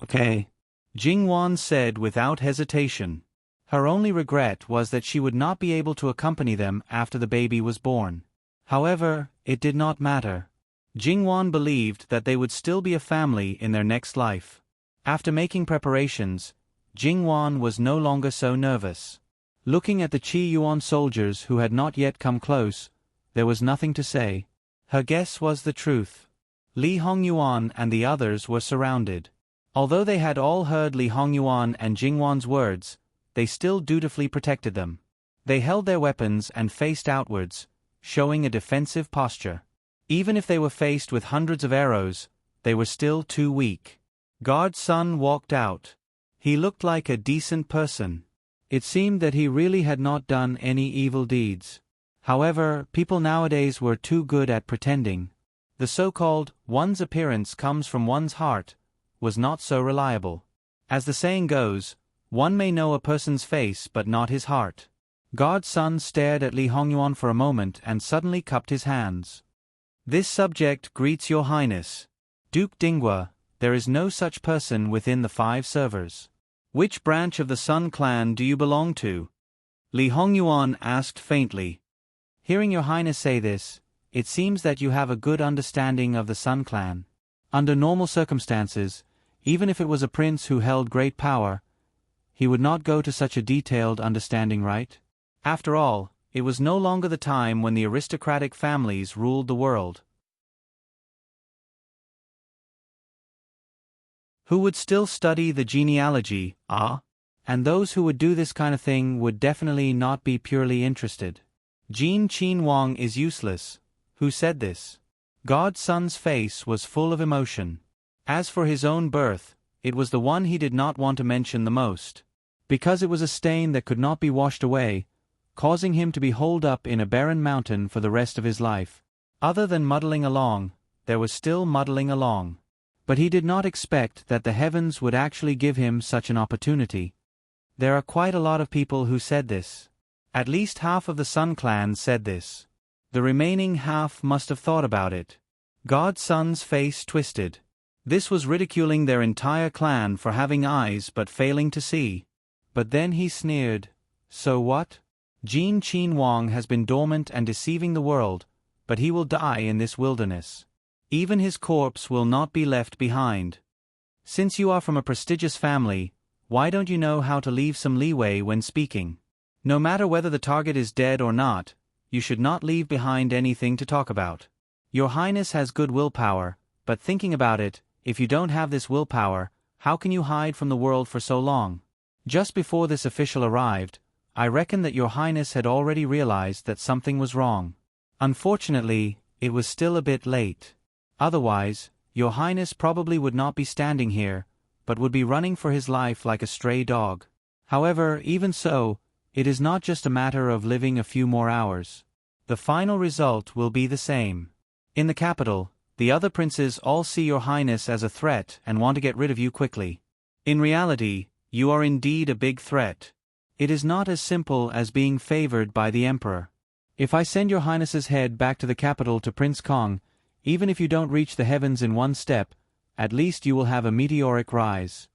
Okay. Jingwan said without hesitation. Her only regret was that she would not be able to accompany them after the baby was born. However, it did not matter. Jingwan believed that they would still be a family in their next life. After making preparations, Jingwan was no longer so nervous. Looking at the Qi Yuan soldiers who had not yet come close, there was nothing to say. Her guess was the truth. Li Hongyuan and the others were surrounded. Although they had all heard Li Hongyuan and Jingwan's words, they still dutifully protected them. They held their weapons and faced outwards, showing a defensive posture. Even if they were faced with hundreds of arrows, they were still too weak. Guard Sun walked out. He looked like a decent person. It seemed that he really had not done any evil deeds. However, people nowadays were too good at pretending. The so-called "one's appearance comes from one's heart" was not so reliable. As the saying goes, one may know a person's face but not his heart. Guard Sun stared at Li Hongyuan for a moment and suddenly cupped his hands. This subject greets your highness. Duke Dinghua, there is no such person within the 5 servers. Which branch of the Sun clan do you belong to? Li Hongyuan asked faintly. Hearing your highness say this, it seems that you have a good understanding of the Sun clan. Under normal circumstances, even if it was a prince who held great power, he would not go to such a detailed understanding, right? After all, it was no longer the time when the aristocratic families ruled the world. Who would still study the genealogy, and those who would do this kind of thing would definitely not be purely interested. Jin Qin Wang is useless. Who said this? God Sun's face was full of emotion. As for his own birth, it was the one he did not want to mention the most. Because it was a stain that could not be washed away, causing him to be holed up in a barren mountain for the rest of his life. Other than muddling along, there was still muddling along. But he did not expect that the heavens would actually give him such an opportunity. There are quite a lot of people who said this. At least half of the Sun clan said this. The remaining half must have thought about it. God Sun's face twisted. This was ridiculing their entire clan for having eyes but failing to see. But then he sneered. So what? Jin Qin Wang has been dormant and deceiving the world, but he will die in this wilderness. Even his corpse will not be left behind. Since you are from a prestigious family, why don't you know how to leave some leeway when speaking? No matter whether the target is dead or not, you should not leave behind anything to talk about. Your Highness has good willpower, but thinking about it, if you don't have this willpower, how can you hide from the world for so long? Just before this official arrived, I reckon that your Highness had already realized that something was wrong. Unfortunately, it was still a bit late. Otherwise, your Highness probably would not be standing here, but would be running for his life like a stray dog. However, even so, it is not just a matter of living a few more hours. The final result will be the same. In the capital, the other princes all see your Highness as a threat and want to get rid of you quickly. In reality, you are indeed a big threat. It is not as simple as being favored by the Emperor. If I send your Highness's head back to the capital to Prince Kong, even if you don't reach the heavens in one step, at least you will have a meteoric rise.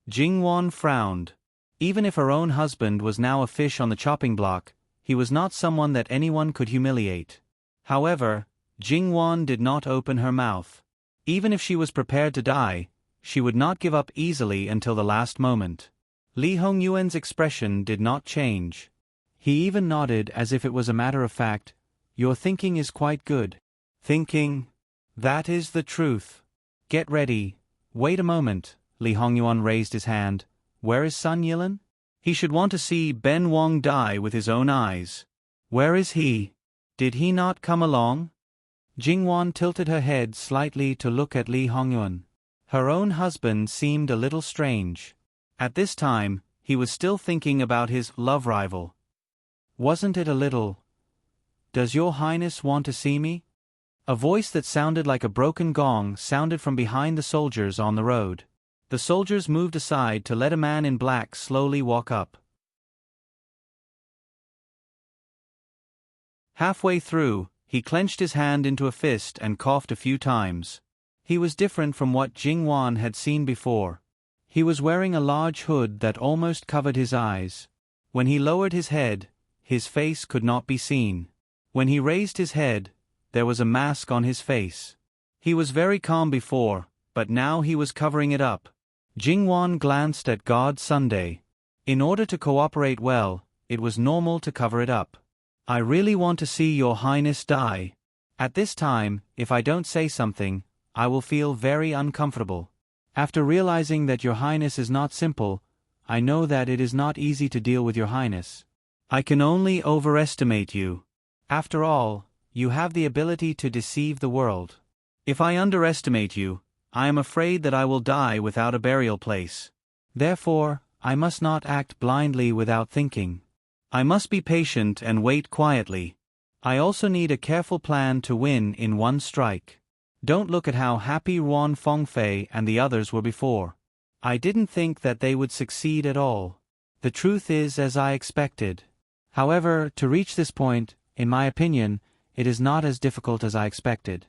Jingwan frowned. Even if her own husband was now a fish on the chopping block, he was not someone that anyone could humiliate. However, Jingwan did not open her mouth. Even if she was prepared to die, she would not give up easily until the last moment. Li Hongyuan's expression did not change. He even nodded as if it was a matter of fact. Your thinking is quite good. Thinking? That is the truth. Get ready. Wait a moment. Li Hongyuan raised his hand. Where is Sun Yilan? He should want to see Ben Wong die with his own eyes. Where is he? Did he not come along? Jingwan tilted her head slightly to look at Li Hongyuan. Her own husband seemed a little strange. At this time, he was still thinking about his love rival. Wasn't it a little? Does your highness want to see me? A voice that sounded like a broken gong sounded from behind the soldiers on the road. The soldiers moved aside to let a man in black slowly walk up. Halfway through, he clenched his hand into a fist and coughed a few times. He was different from what Jingwan had seen before. He was wearing a large hood that almost covered his eyes. When he lowered his head, his face could not be seen. When he raised his head, there was a mask on his face. He was very calm before, but now he was covering it up. Jingwan glanced at God Sunday. In order to cooperate well, it was normal to cover it up. I really want to see your highness die. At this time, if I don't say something, I will feel very uncomfortable. After realizing that your highness is not simple, I know that it is not easy to deal with your highness. I can only overestimate you. After all, you have the ability to deceive the world. If I underestimate you, I am afraid that I will die without a burial place. Therefore, I must not act blindly without thinking. I must be patient and wait quietly. I also need a careful plan to win in one strike. Don't look at how happy Ruan Fengfei and the others were before. I didn't think that they would succeed at all. The truth is as I expected. However, to reach this point, in my opinion, it is not as difficult as I expected.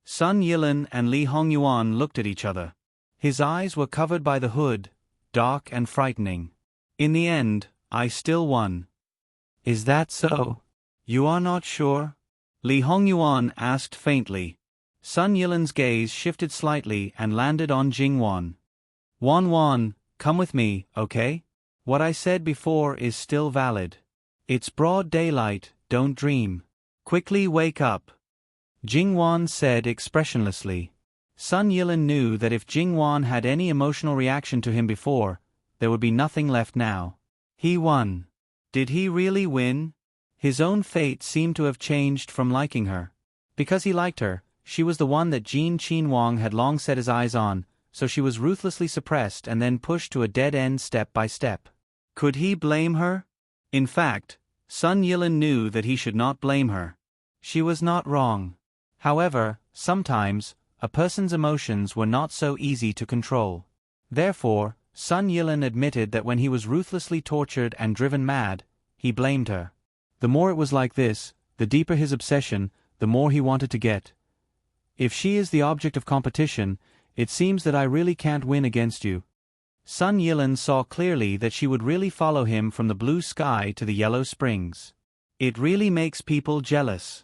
Sun Yilin and Li Hongyuan looked at each other. His eyes were covered by the hood, dark and frightening. In the end, I still won. Is that so? You are not sure? Li Hongyuan asked faintly. Sun Yilin's gaze shifted slightly and landed on Jingwan. Wan, come with me, okay? What I said before is still valid. It's broad daylight, don't dream. Quickly wake up. Jingwan said expressionlessly. Sun Yilin knew that if Jingwan had any emotional reaction to him before, there would be nothing left now. He won. Did he really win? His own fate seemed to have changed from liking her. Because he liked her, she was the one that Jin Qinhuang had long set his eyes on, so she was ruthlessly suppressed and then pushed to a dead end step by step. Could he blame her? In fact, Sun Yilin knew that he should not blame her. She was not wrong. However, sometimes, a person's emotions were not so easy to control. Therefore, Sun Yilin admitted that when he was ruthlessly tortured and driven mad, he blamed her. The more it was like this, the deeper his obsession, the more he wanted to get. If she is the object of competition, it seems that I really can't win against you. Sun Yilin saw clearly that she would really follow him from the blue sky to the yellow springs. It really makes people jealous.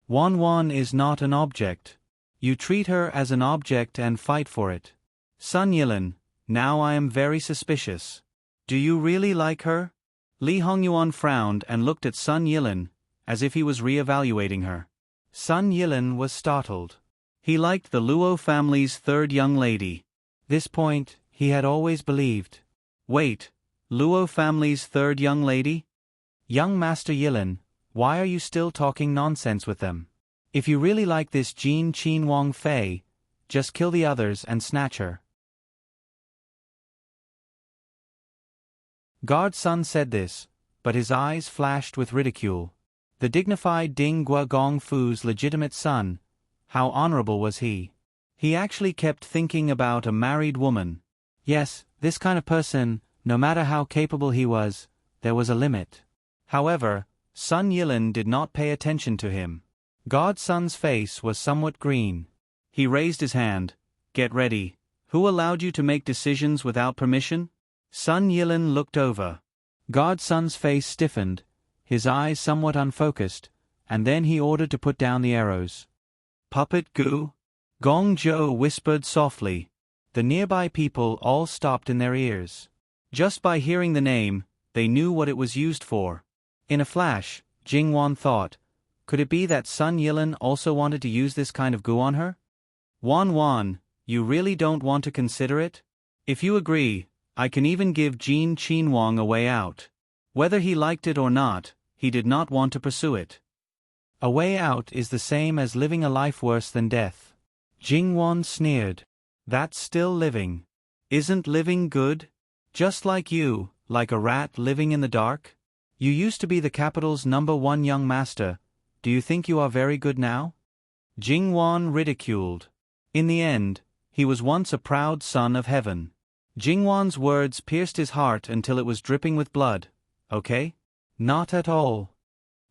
Wan is not an object. You treat her as an object and fight for it. Sun Yilin, now I am very suspicious. Do you really like her? Li Hongyuan frowned and looked at Sun Yilin, as if he was re-evaluating her. Sun Yilin was startled. He liked the Luo family's third young lady. This point, he had always believed. Wait, Luo family's third young lady? Young Master Yilin, why are you still talking nonsense with them? If you really like this Jin Qinhuang Fei, just kill the others and snatch her. Guard Sun said this, but his eyes flashed with ridicule. The dignified Ding Guogong Fu's legitimate son, how honorable was he? He actually kept thinking about a married woman. Yes, this kind of person, no matter how capable he was, there was a limit. However, Sun Yilin did not pay attention to him. God Sun's face was somewhat green. He raised his hand. Get ready. Who allowed you to make decisions without permission? Sun Yilin looked over. God Sun's face stiffened, his eyes somewhat unfocused, and then he ordered to put down the arrows. Puppet Gu? Gong Zhou whispered softly. The nearby people all stopped in their ears. Just by hearing the name, they knew what it was used for. In a flash, Jingwan thought, could it be that Sun Yilin also wanted to use this kind of goo on her? Wan, you really don't want to consider it? If you agree, I can even give Jin Qinhuang a way out. Whether he liked it or not, he did not want to pursue it. A way out is the same as living a life worse than death. Jingwan sneered. That's still living. Isn't living good? Just like you, like a rat living in the dark? You used to be the capital's #1 young master. Do you think you are very good now? Jingwan ridiculed. In the end, he was once a proud son of heaven. Jingwan's words pierced his heart until it was dripping with blood. Okay? Not at all.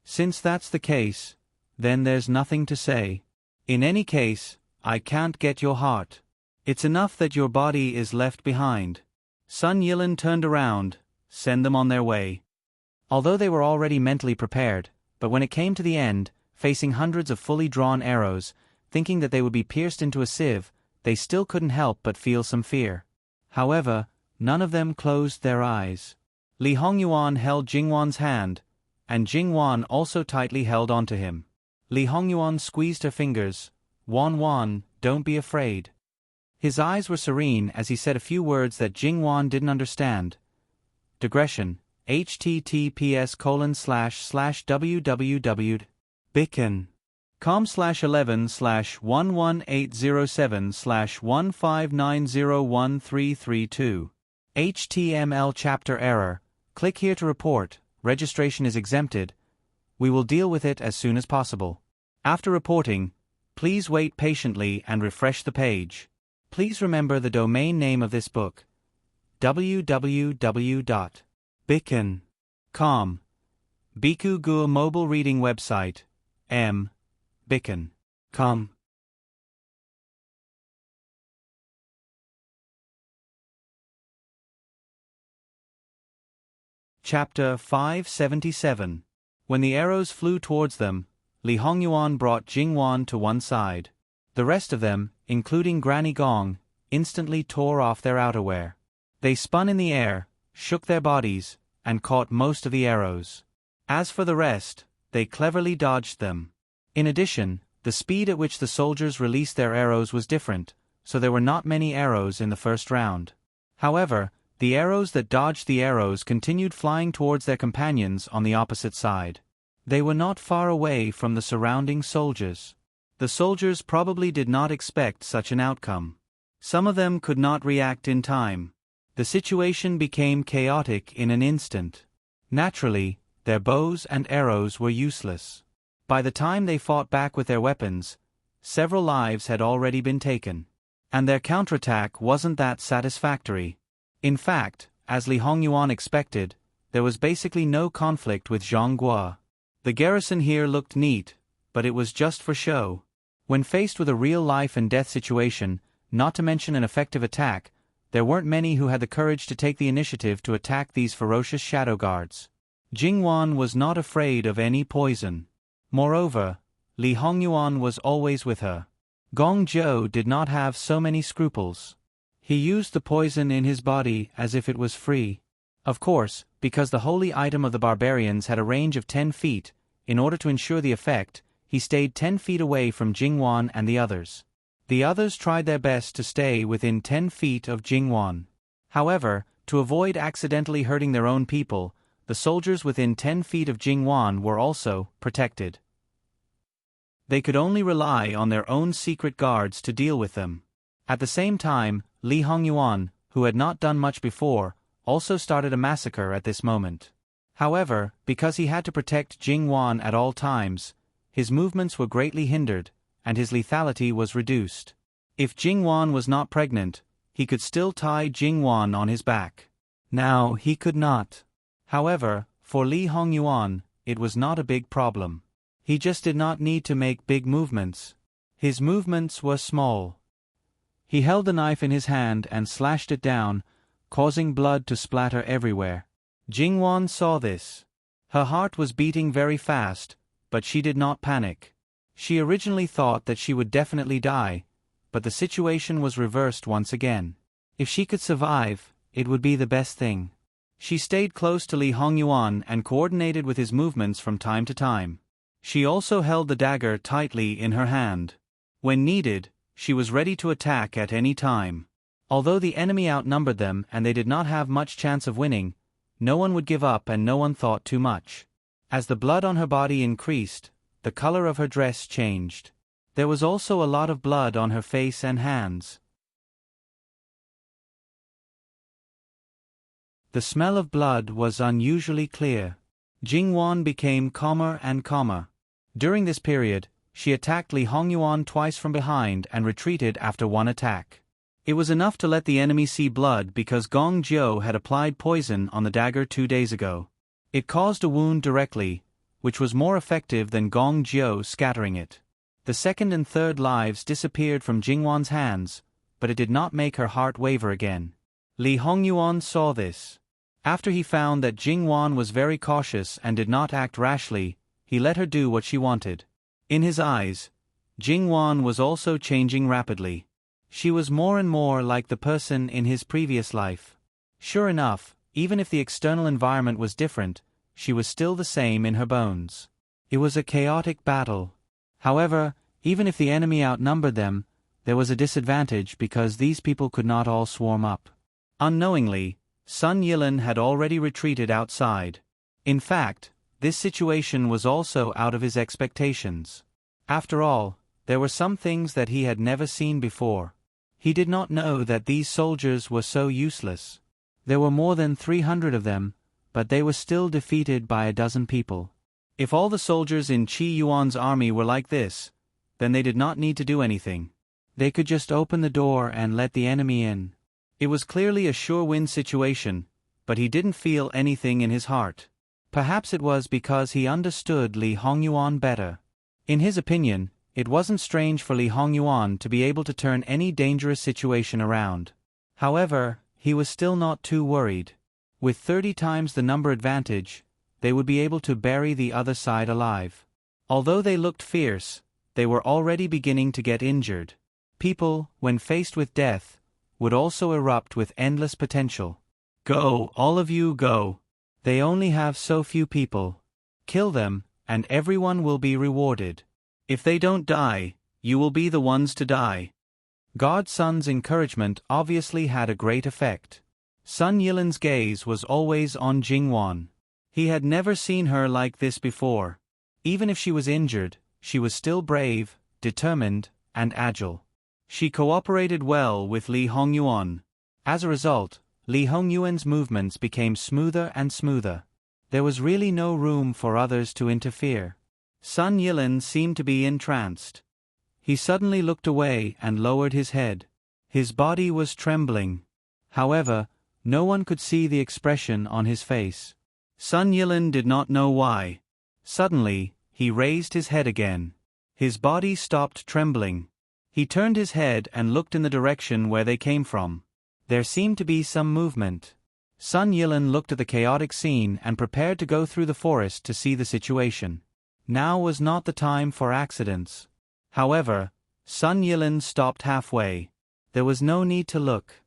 Since that's the case, then there's nothing to say. In any case, I can't get your heart. It's enough that your body is left behind. Sun Yilin turned around. Send them on their way. Although they were already mentally prepared, but when it came to the end, facing hundreds of fully drawn arrows, thinking that they would be pierced into a sieve, they still couldn't help but feel some fear. However, none of them closed their eyes. Li Hongyuan held Jingwan's hand, and Jingwan also tightly held onto him. Li Hongyuan squeezed her fingers. Wan, don't be afraid. His eyes were serene as he said a few words that Jingwan didn't understand. Digression. https://www.bicken.com/11/11807/159013332. HTML chapter error. Click here to report. Registration is exempted. We will deal with it as soon as possible. After reporting, please wait patiently and refresh the page. Please remember the domain name of this book. www.bicken.com. Biku Gu mobile reading website. Bicken.com. Chapter 577. When the arrows flew towards them, Li Hongyuan brought Jingwan to one side. The rest of them, including Granny Gong, instantly tore off their outerwear. They spun in the air, shook their bodies, and caught most of the arrows. As for the rest, they cleverly dodged them. In addition, the speed at which the soldiers released their arrows was different, so there were not many arrows in the first round. However, the arrows that dodged the arrows continued flying towards their companions on the opposite side. They were not far away from the surrounding soldiers. The soldiers probably did not expect such an outcome. Some of them could not react in time. The situation became chaotic in an instant. Naturally, their bows and arrows were useless. By the time they fought back with their weapons, several lives had already been taken. And their counterattack wasn't that satisfactory. In fact, as Li Hongyuan expected, there was basically no conflict with Zhonghua. The garrison here looked neat, but it was just for show. When faced with a real life-and-death situation, not to mention an effective attack, there weren't many who had the courage to take the initiative to attack these ferocious shadow guards. Jingwan was not afraid of any poison. Moreover, Li Hongyuan was always with her. Gong Zhou did not have so many scruples. He used the poison in his body as if it was free. Of course, because the holy item of the barbarians had a range of 10 feet, in order to ensure the effect, he stayed 10 feet away from Jingwan and the others. The others tried their best to stay within 10 feet of Jingwan. However, to avoid accidentally hurting their own people, the soldiers within 10 feet of Jingwan were also protected. They could only rely on their own secret guards to deal with them. At the same time, Li Hongyuan, who had not done much before, also started a massacre at this moment. However, because he had to protect Jingwan at all times, his movements were greatly hindered, and his lethality was reduced. If Jingwan was not pregnant, he could still tie Jingwan on his back. Now he could not. However, for Li Hongyuan, it was not a big problem. He just did not need to make big movements. His movements were small. He held the knife in his hand and slashed it down, causing blood to splatter everywhere. Jingwan saw this. Her heart was beating very fast, but she did not panic. She originally thought that she would definitely die, but the situation was reversed once again. If she could survive, it would be the best thing. She stayed close to Li Hongyuan and coordinated with his movements from time to time. She also held the dagger tightly in her hand. When needed, she was ready to attack at any time. Although the enemy outnumbered them and they did not have much chance of winning, no one would give up and no one thought too much. As the blood on her body increased, the color of her dress changed. There was also a lot of blood on her face and hands. The smell of blood was unusually clear. Jingwan became calmer and calmer. During this period, she attacked Li Hongyuan twice from behind and retreated after one attack. It was enough to let the enemy see blood because Gong Jiu had applied poison on the dagger 2 days ago. It caused a wound directly, which was more effective than Gong Jiu scattering it. The second and third lives disappeared from Jingwan's hands, but it did not make her heart waver again. Li Hongyuan saw this. After he found that Jingwan was very cautious and did not act rashly, he let her do what she wanted. In his eyes, Jingwan was also changing rapidly. She was more and more like the person in his previous life. Sure enough, even if the external environment was different, she was still the same in her bones. It was a chaotic battle. However, even if the enemy outnumbered them, there was a disadvantage because these people could not all swarm up. Unknowingly, Sun Yilin had already retreated outside. In fact, this situation was also out of his expectations. After all, there were some things that he had never seen before. He did not know that these soldiers were so useless. There were more than 300 of them, but they were still defeated by a dozen people. If all the soldiers in Qi Yuan's army were like this, then they did not need to do anything. They could just open the door and let the enemy in. It was clearly a sure-win situation, but he didn't feel anything in his heart. Perhaps it was because he understood Li Hongyuan better. In his opinion, it wasn't strange for Li Hongyuan to be able to turn any dangerous situation around. However, he was still not too worried. With 30 times the number advantage, they would be able to bury the other side alive. Although they looked fierce, they were already beginning to get injured. People, when faced with death, would also erupt with endless potential. Go, all of you go. They only have so few people. Kill them, and everyone will be rewarded. If they don't die, you will be the ones to die. God Sun's encouragement obviously had a great effect. Sun Yilin's gaze was always on Jingwan. He had never seen her like this before. Even if she was injured, she was still brave, determined, and agile. She cooperated well with Li Hongyuan. As a result, Li Hongyuan's movements became smoother and smoother. There was really no room for others to interfere. Sun Yilin seemed to be entranced. He suddenly looked away and lowered his head. His body was trembling. However, no one could see the expression on his face. Sun Yilin did not know why. Suddenly, he raised his head again. His body stopped trembling. He turned his head and looked in the direction where they came from. There seemed to be some movement. Sun Yilin looked at the chaotic scene and prepared to go through the forest to see the situation. Now was not the time for accidents. However, Sun Yilin stopped halfway. There was no need to look.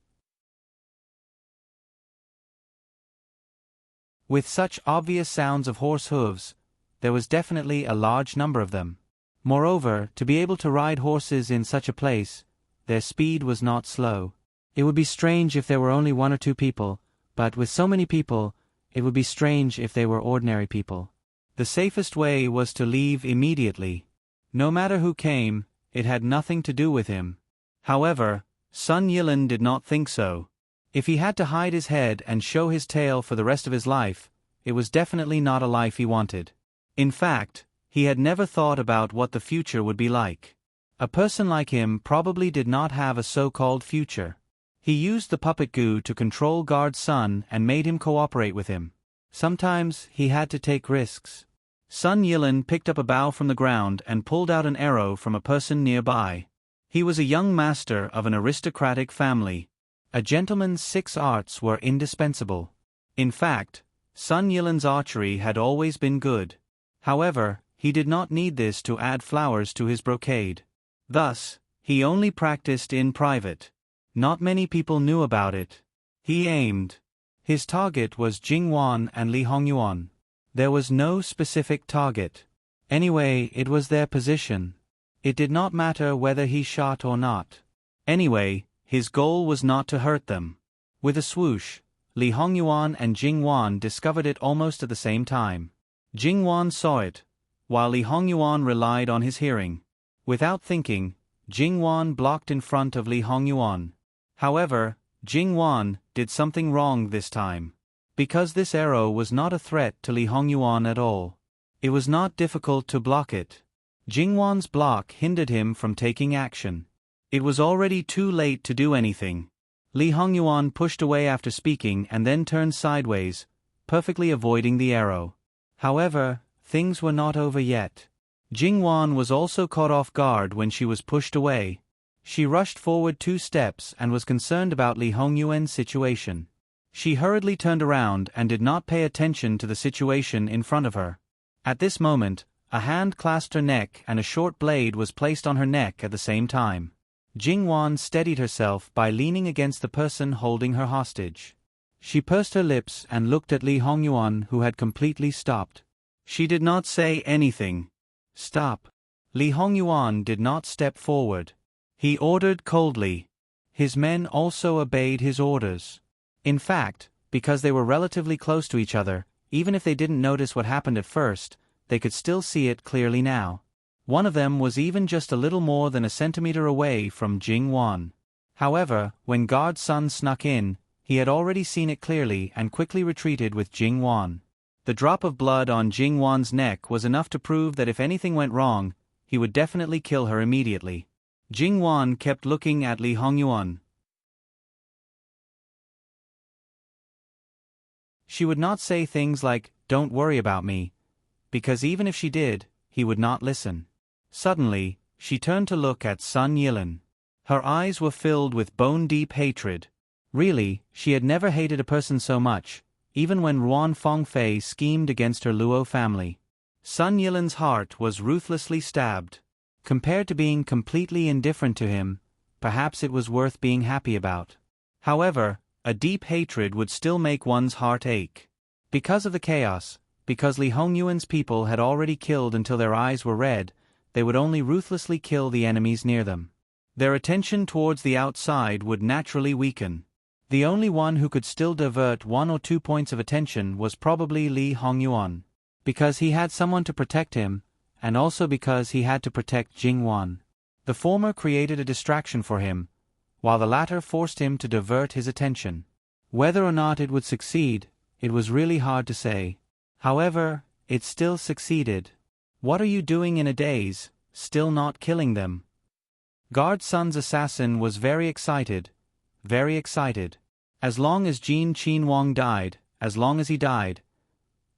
With such obvious sounds of horse hooves, there was definitely a large number of them. Moreover, to be able to ride horses in such a place, their speed was not slow. It would be strange if there were only 1 or 2 people, but with so many people, it would be strange if they were ordinary people. The safest way was to leave immediately. No matter who came, it had nothing to do with him. However, Sun Yilin did not think so. If he had to hide his head and show his tail for the rest of his life, it was definitely not a life he wanted. In fact, he had never thought about what the future would be like. A person like him probably did not have a so-called future. He used the puppet goo to control Guard Sun and made him cooperate with him. Sometimes he had to take risks. Sun Yilin picked up a bow from the ground and pulled out an arrow from a person nearby. He was a young master of an aristocratic family. A gentleman's 6 arts were indispensable. In fact, Sun Yilin's archery had always been good. However, he did not need this to add flowers to his brocade. Thus, he only practiced in private. Not many people knew about it. He aimed. His target was Jingwan and Li Hongyuan. There was no specific target. Anyway, it was their position. It did not matter whether he shot or not. Anyway, his goal was not to hurt them. With a swoosh, Li Hongyuan and Jing Wan discovered it almost at the same time. Jing Wan saw it, while Li Hongyuan relied on his hearing. Without thinking, Jing Wan blocked in front of Li Hongyuan. However, Jing Wan did something wrong this time. Because this arrow was not a threat to Li Hongyuan at all. It was not difficult to block it. Jing Wan's block hindered him from taking action. It was already too late to do anything. Li Hongyuan pushed away after speaking and then turned sideways, perfectly avoiding the arrow. However, things were not over yet. Jing Wan was also caught off guard when she was pushed away. She rushed forward 2 steps and was concerned about Li Hongyuan's situation. She hurriedly turned around and did not pay attention to the situation in front of her. At this moment, a hand clasped her neck and a short blade was placed on her neck at the same time. Jing Wan steadied herself by leaning against the person holding her hostage. She pursed her lips and looked at Li Hongyuan, who had completely stopped. She did not say anything. Stop. Li Hongyuan did not step forward. He ordered coldly. His men also obeyed his orders. In fact, because they were relatively close to each other, even if they didn't notice what happened at first, they could still see it clearly now. One of them was even just a little more than a centimeter away from Jing Wan. However, when Guard Sun snuck in, he had already seen it clearly and quickly retreated with Jing Wan. The drop of blood on Jing Wan's neck was enough to prove that if anything went wrong, he would definitely kill her immediately. Jing Wan kept looking at Li Hongyuan. She would not say things like, "Don't worry about me," because even if she did, he would not listen. Suddenly, she turned to look at Sun Yilin. Her eyes were filled with bone-deep hatred. Really, she had never hated a person so much, even when Ruan Fengfei schemed against her Luo family. Sun Yilin's heart was ruthlessly stabbed. Compared to being completely indifferent to him, perhaps it was worth being happy about. However, a deep hatred would still make one's heart ache. Because of the chaos, because Li Hongyuan's people had already killed until their eyes were red, they would only ruthlessly kill the enemies near them. Their attention towards the outside would naturally weaken. The only one who could still divert 1 or 2 points of attention was probably Li Hongyuan. Because he had someone to protect him, and also because he had to protect Jing Wan. The former created a distraction for him, while the latter forced him to divert his attention. Whether or not it would succeed, it was really hard to say. However, it still succeeded. What are you doing in a daze, still not killing them? Guard Sun's assassin was very excited. Very excited. As long as Jin Qin Wang died, as long as he died.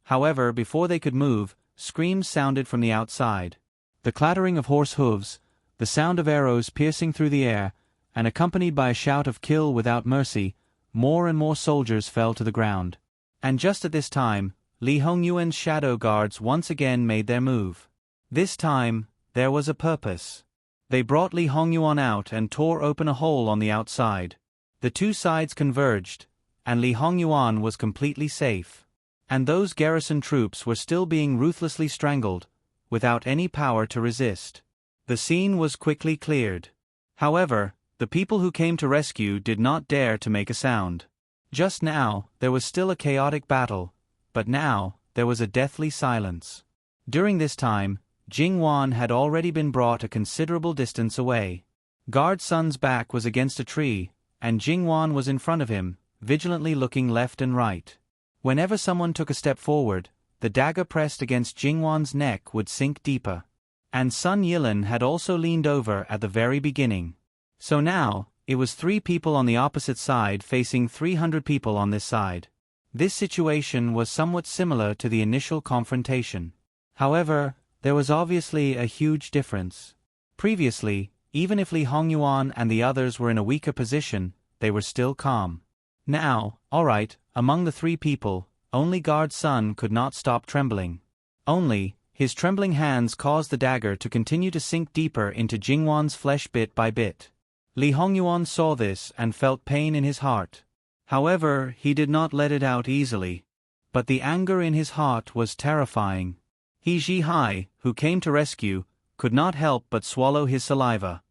However, before they could move, screams sounded from the outside. The clattering of horse hooves, the sound of arrows piercing through the air, and accompanied by a shout of "Kill without mercy," more and more soldiers fell to the ground. And just at this time, Li Hongyuan's shadow guards once again made their move. This time, there was a purpose. They brought Li Hongyuan out and tore open a hole on the outside. The 2 sides converged, and Li Hongyuan was completely safe. And those garrison troops were still being ruthlessly strangled, without any power to resist. The scene was quickly cleared. However, the people who came to rescue did not dare to make a sound. Just now, there was still a chaotic battle, but now, there was a deathly silence. During this time, Jing Wan had already been brought a considerable distance away. Guard Sun's back was against a tree, and Jing Wan was in front of him, vigilantly looking left and right. Whenever someone took a step forward, the dagger pressed against Jing Wan's neck would sink deeper. And Sun Yilin had also leaned over at the very beginning. So now, it was 3 people on the opposite side facing 300 people on this side. This situation was somewhat similar to the initial confrontation. However, there was obviously a huge difference. Previously, even if Li Hongyuan and the others were in a weaker position, they were still calm. Now, alright, among the 3 people, only Guard Sun could not stop trembling. Only, his trembling hands caused the dagger to continue to sink deeper into Jing Wan's flesh bit by bit. Li Hongyuan saw this and felt pain in his heart. However, he did not let it out easily. But the anger in his heart was terrifying. He Zhihai, who came to rescue, could not help but swallow his saliva.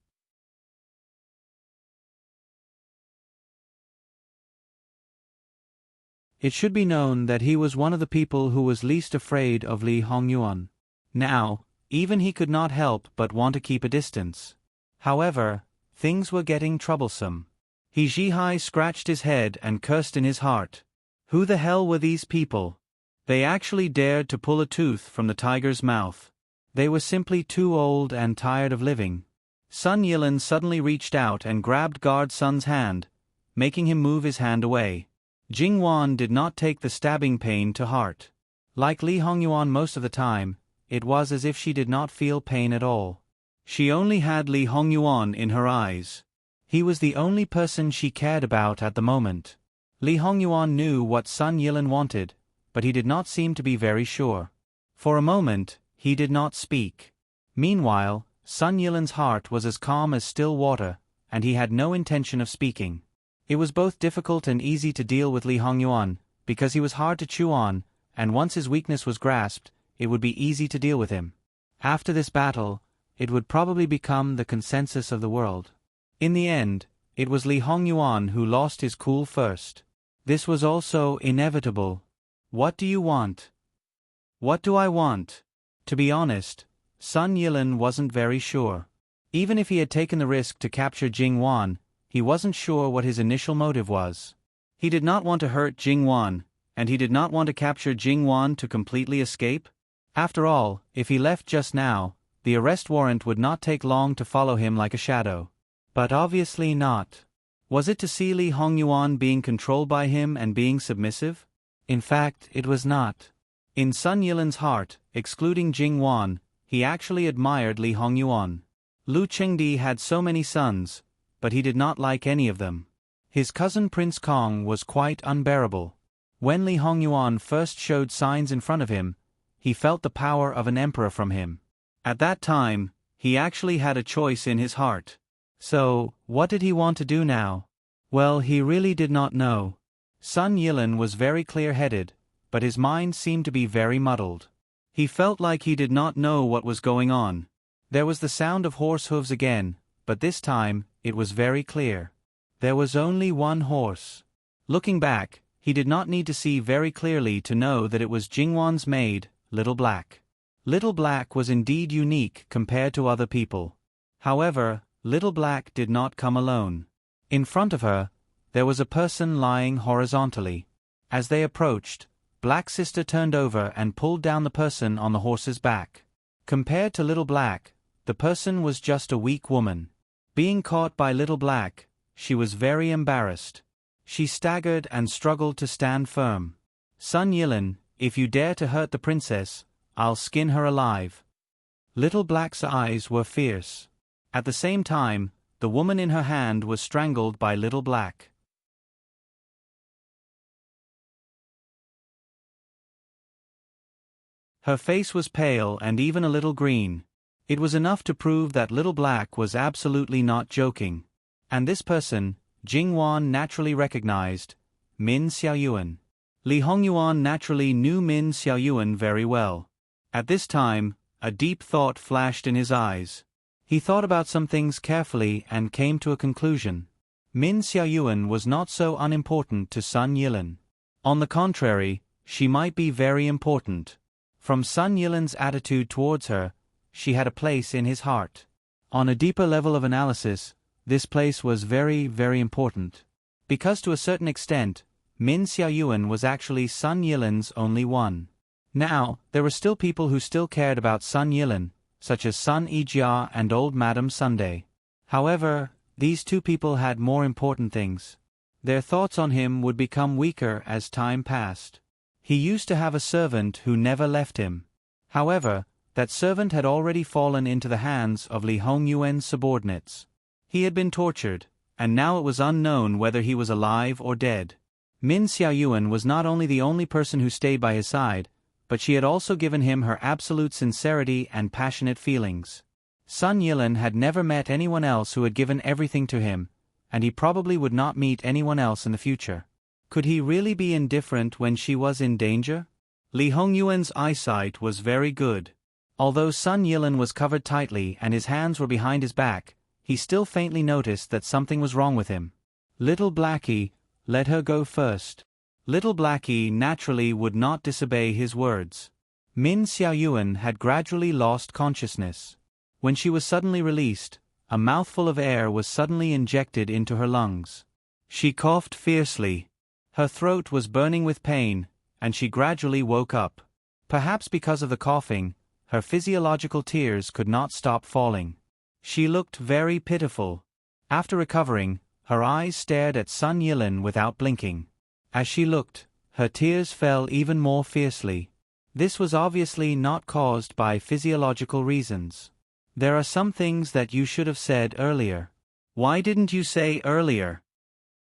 It should be known that he was one of the people who was least afraid of Li Hongyuan. Now, even he could not help but want to keep a distance. However, things were getting troublesome. He Jihai scratched his head and cursed in his heart. Who the hell were these people? They actually dared to pull a tooth from the tiger's mouth. They were simply too old and tired of living. Sun Yilan suddenly reached out and grabbed guard Sun's hand, making him move his hand away. Jingwan did not take the stabbing pain to heart. Like Li Hongyuan most of the time, it was as if she did not feel pain at all. She only had Li Hongyuan in her eyes. He was the only person she cared about at the moment. Li Hongyuan knew what Sun Yilan wanted, but he did not seem to be very sure. For a moment, he did not speak. Meanwhile, Sun Yilan's heart was as calm as still water, and he had no intention of speaking. It was both difficult and easy to deal with Li Hongyuan, because he was hard to chew on, and once his weakness was grasped, it would be easy to deal with him. After this battle, it would probably become the consensus of the world. In the end, it was Li Hongyuan who lost his cool first. This was also inevitable. What do you want? What do I want? To be honest, Sun Yilan wasn't very sure. Even if he had taken the risk to capture Jingwan, he wasn't sure what his initial motive was. He did not want to hurt Jingwan, and he did not want to capture Jingwan to completely escape. After all, if he left just now, the arrest warrant would not take long to follow him like a shadow. But obviously not. Was it to see Li Hongyuan being controlled by him and being submissive? In fact, it was not. In Sun Yilan's heart, excluding Jingwan, he actually admired Li Hongyuan. Lu Chengdi had so many sons, but he did not like any of them. His cousin Prince Kong was quite unbearable. When Li Hongyuan first showed signs in front of him, he felt the power of an emperor from him. At that time, he actually had a choice in his heart. So, what did he want to do now? Well, he really did not know. Sun Yilan was very clear-headed, but his mind seemed to be very muddled. He felt like he did not know what was going on. There was the sound of horse hooves again, but this time, it was very clear. There was only one horse. Looking back, he did not need to see very clearly to know that it was Jingwan's maid, Little Black. Little Black was indeed unique compared to other people. However, Little Black did not come alone. In front of her, there was a person lying horizontally. As they approached, Black Sister turned over and pulled down the person on the horse's back. Compared to Little Black, the person was just a weak woman. Being caught by Little Black, she was very embarrassed. She staggered and struggled to stand firm. Sun Yilan, if you dare to hurt the princess, I'll skin her alive. Little Black's eyes were fierce. At the same time, the woman in her hand was strangled by Little Black. Her face was pale and even a little green. It was enough to prove that Little Black was absolutely not joking. And this person, Jingwan naturally recognized, Min Xiaoyuan. Li Hongyuan naturally knew Min Xiaoyuan very well. At this time, a deep thought flashed in his eyes. He thought about some things carefully and came to a conclusion. Min Xiaoyuan was not so unimportant to Sun Yilan. On the contrary, she might be very important. From Sun Yilan's attitude towards her, she had a place in his heart. On a deeper level of analysis, this place was very, very important. Because to a certain extent, Min Xiaoyuan was actually Sun Yilan's only one. Now, there were still people who still cared about Sun Yilan, such as Sun Yijia and old Madame Sunday. However, these two people had more important things. Their thoughts on him would become weaker as time passed. He used to have a servant who never left him. However, that servant had already fallen into the hands of Li Hongyuan's subordinates. He had been tortured, and now it was unknown whether he was alive or dead. Min Xiaoyuan was not only the only person who stayed by his side, but she had also given him her absolute sincerity and passionate feelings. Sun Yilan had never met anyone else who had given everything to him, and he probably would not meet anyone else in the future. Could he really be indifferent when she was in danger? Li Hongyuan's eyesight was very good. Although Sun Yilan was covered tightly and his hands were behind his back, he still faintly noticed that something was wrong with him. Little Blackie, let her go first. Little Blackie naturally would not disobey his words. Min Xiaoyuan had gradually lost consciousness. When she was suddenly released, a mouthful of air was suddenly injected into her lungs. She coughed fiercely. Her throat was burning with pain, and she gradually woke up. Perhaps because of the coughing, her physiological tears could not stop falling. She looked very pitiful. After recovering, her eyes stared at Sun Yilin without blinking. As she looked, her tears fell even more fiercely. This was obviously not caused by physiological reasons. There are some things that you should have said earlier. Why didn't you say earlier?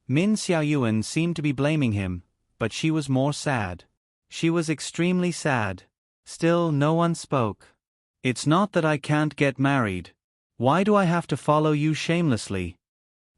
Min Xiaoyuan seemed to be blaming him, but she was more sad. She was extremely sad. Still no one spoke. It's not that I can't get married. Why do I have to follow you shamelessly?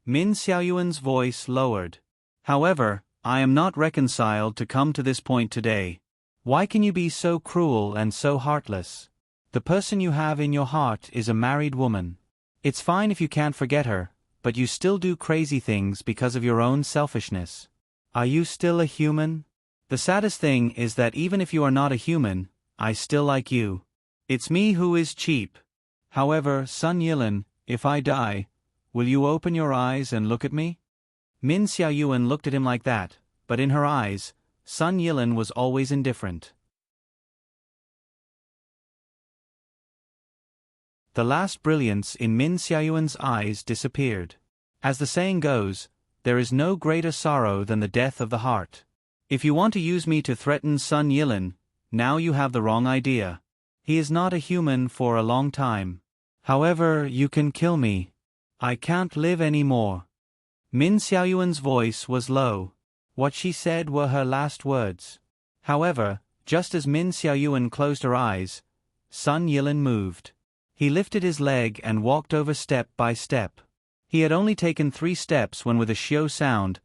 Min Xiaoyuan's voice lowered. However, I am not reconciled to come to this point today. Why can you be so cruel and so heartless? The person you have in your heart is a married woman. It's fine if you can't forget her, but you still do crazy things because of your own selfishness. Are you still a human? The saddest thing is that even if you are not a human, I still like you. It's me who is cheap. However, Sun Yilin, if I die, will you open your eyes and look at me? Min Xiaoyuan looked at him like that, but in her eyes, Sun Yilin was always indifferent. The last brilliance in Min Xiaoyuan's eyes disappeared. As the saying goes, there is no greater sorrow than the death of the heart. If you want to use me to threaten Sun Yilin, now you have the wrong idea. He is not a human for a long time. However, you can kill me. I can't live anymore. Min Xiaoyuan's voice was low. What she said were her last words. However, just as Min Xiaoyuan closed her eyes, Sun Yilin moved. He lifted his leg and walked over step by step. He had only taken 3 steps when with a xiao sound,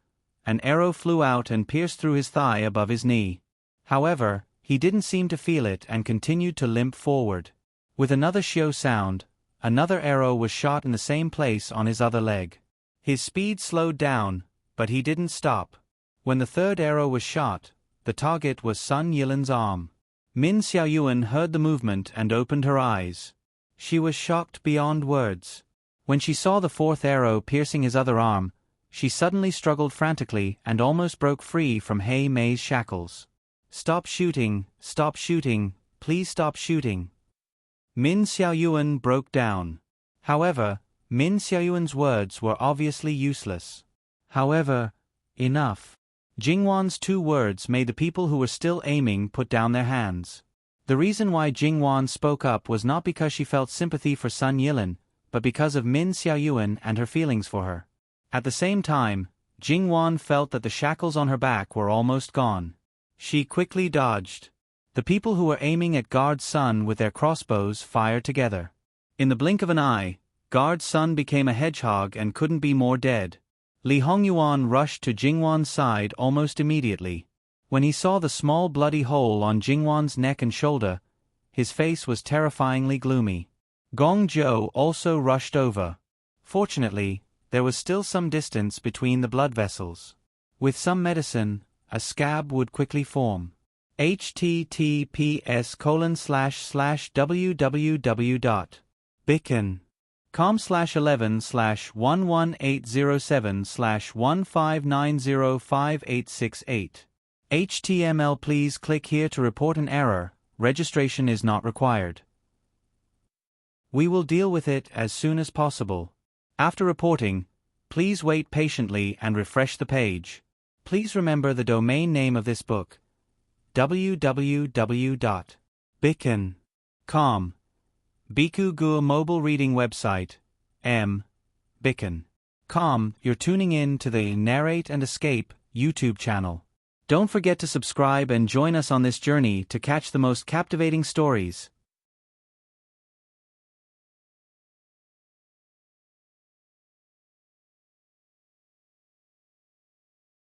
an arrow flew out and pierced through his thigh above his knee. However, he didn't seem to feel it and continued to limp forward. With another xiao sound, another arrow was shot in the same place on his other leg. His speed slowed down, but he didn't stop. When the 3rd arrow was shot, the target was Sun Yilin's arm. Min Xiaoyuan heard the movement and opened her eyes. She was shocked beyond words. When she saw the 4th arrow piercing his other arm, she suddenly struggled frantically and almost broke free from Hei Mei's shackles. Stop shooting, please stop shooting. Min Xiaoyuan broke down. However, Min Xiaoyuan's words were obviously useless. However, enough. Jingwan's 2 words made the people who were still aiming put down their hands. The reason why Jingwan spoke up was not because she felt sympathy for Sun Yilin, but because of Min Xiaoyuan and her feelings for her. At the same time, Jingwan felt that the shackles on her back were almost gone. She quickly dodged. The people who were aiming at Guard Sun with their crossbows fired together. In the blink of an eye, Guard Sun became a hedgehog and couldn't be more dead. Li Hongyuan rushed to Jingwan's side almost immediately. When he saw the small bloody hole on Jingwan's neck and shoulder, his face was terrifyingly gloomy. Gong Zhou also rushed over. Fortunately, there was still some distance between the blood vessels. With some medicine, a scab would quickly form. https://www.bicken.com/11/11807/159058868. HTML. Please click here to report an error. Registration is not required. We will deal with it as soon as possible. After reporting, please wait patiently and refresh the page. Please remember the domain name of this book: www.bicken.com. Biku Gu mobile reading website. Bicken.com. You're tuning in to the Narrate and Escape YouTube channel. Don't forget to subscribe and join us on this journey to catch the most captivating stories.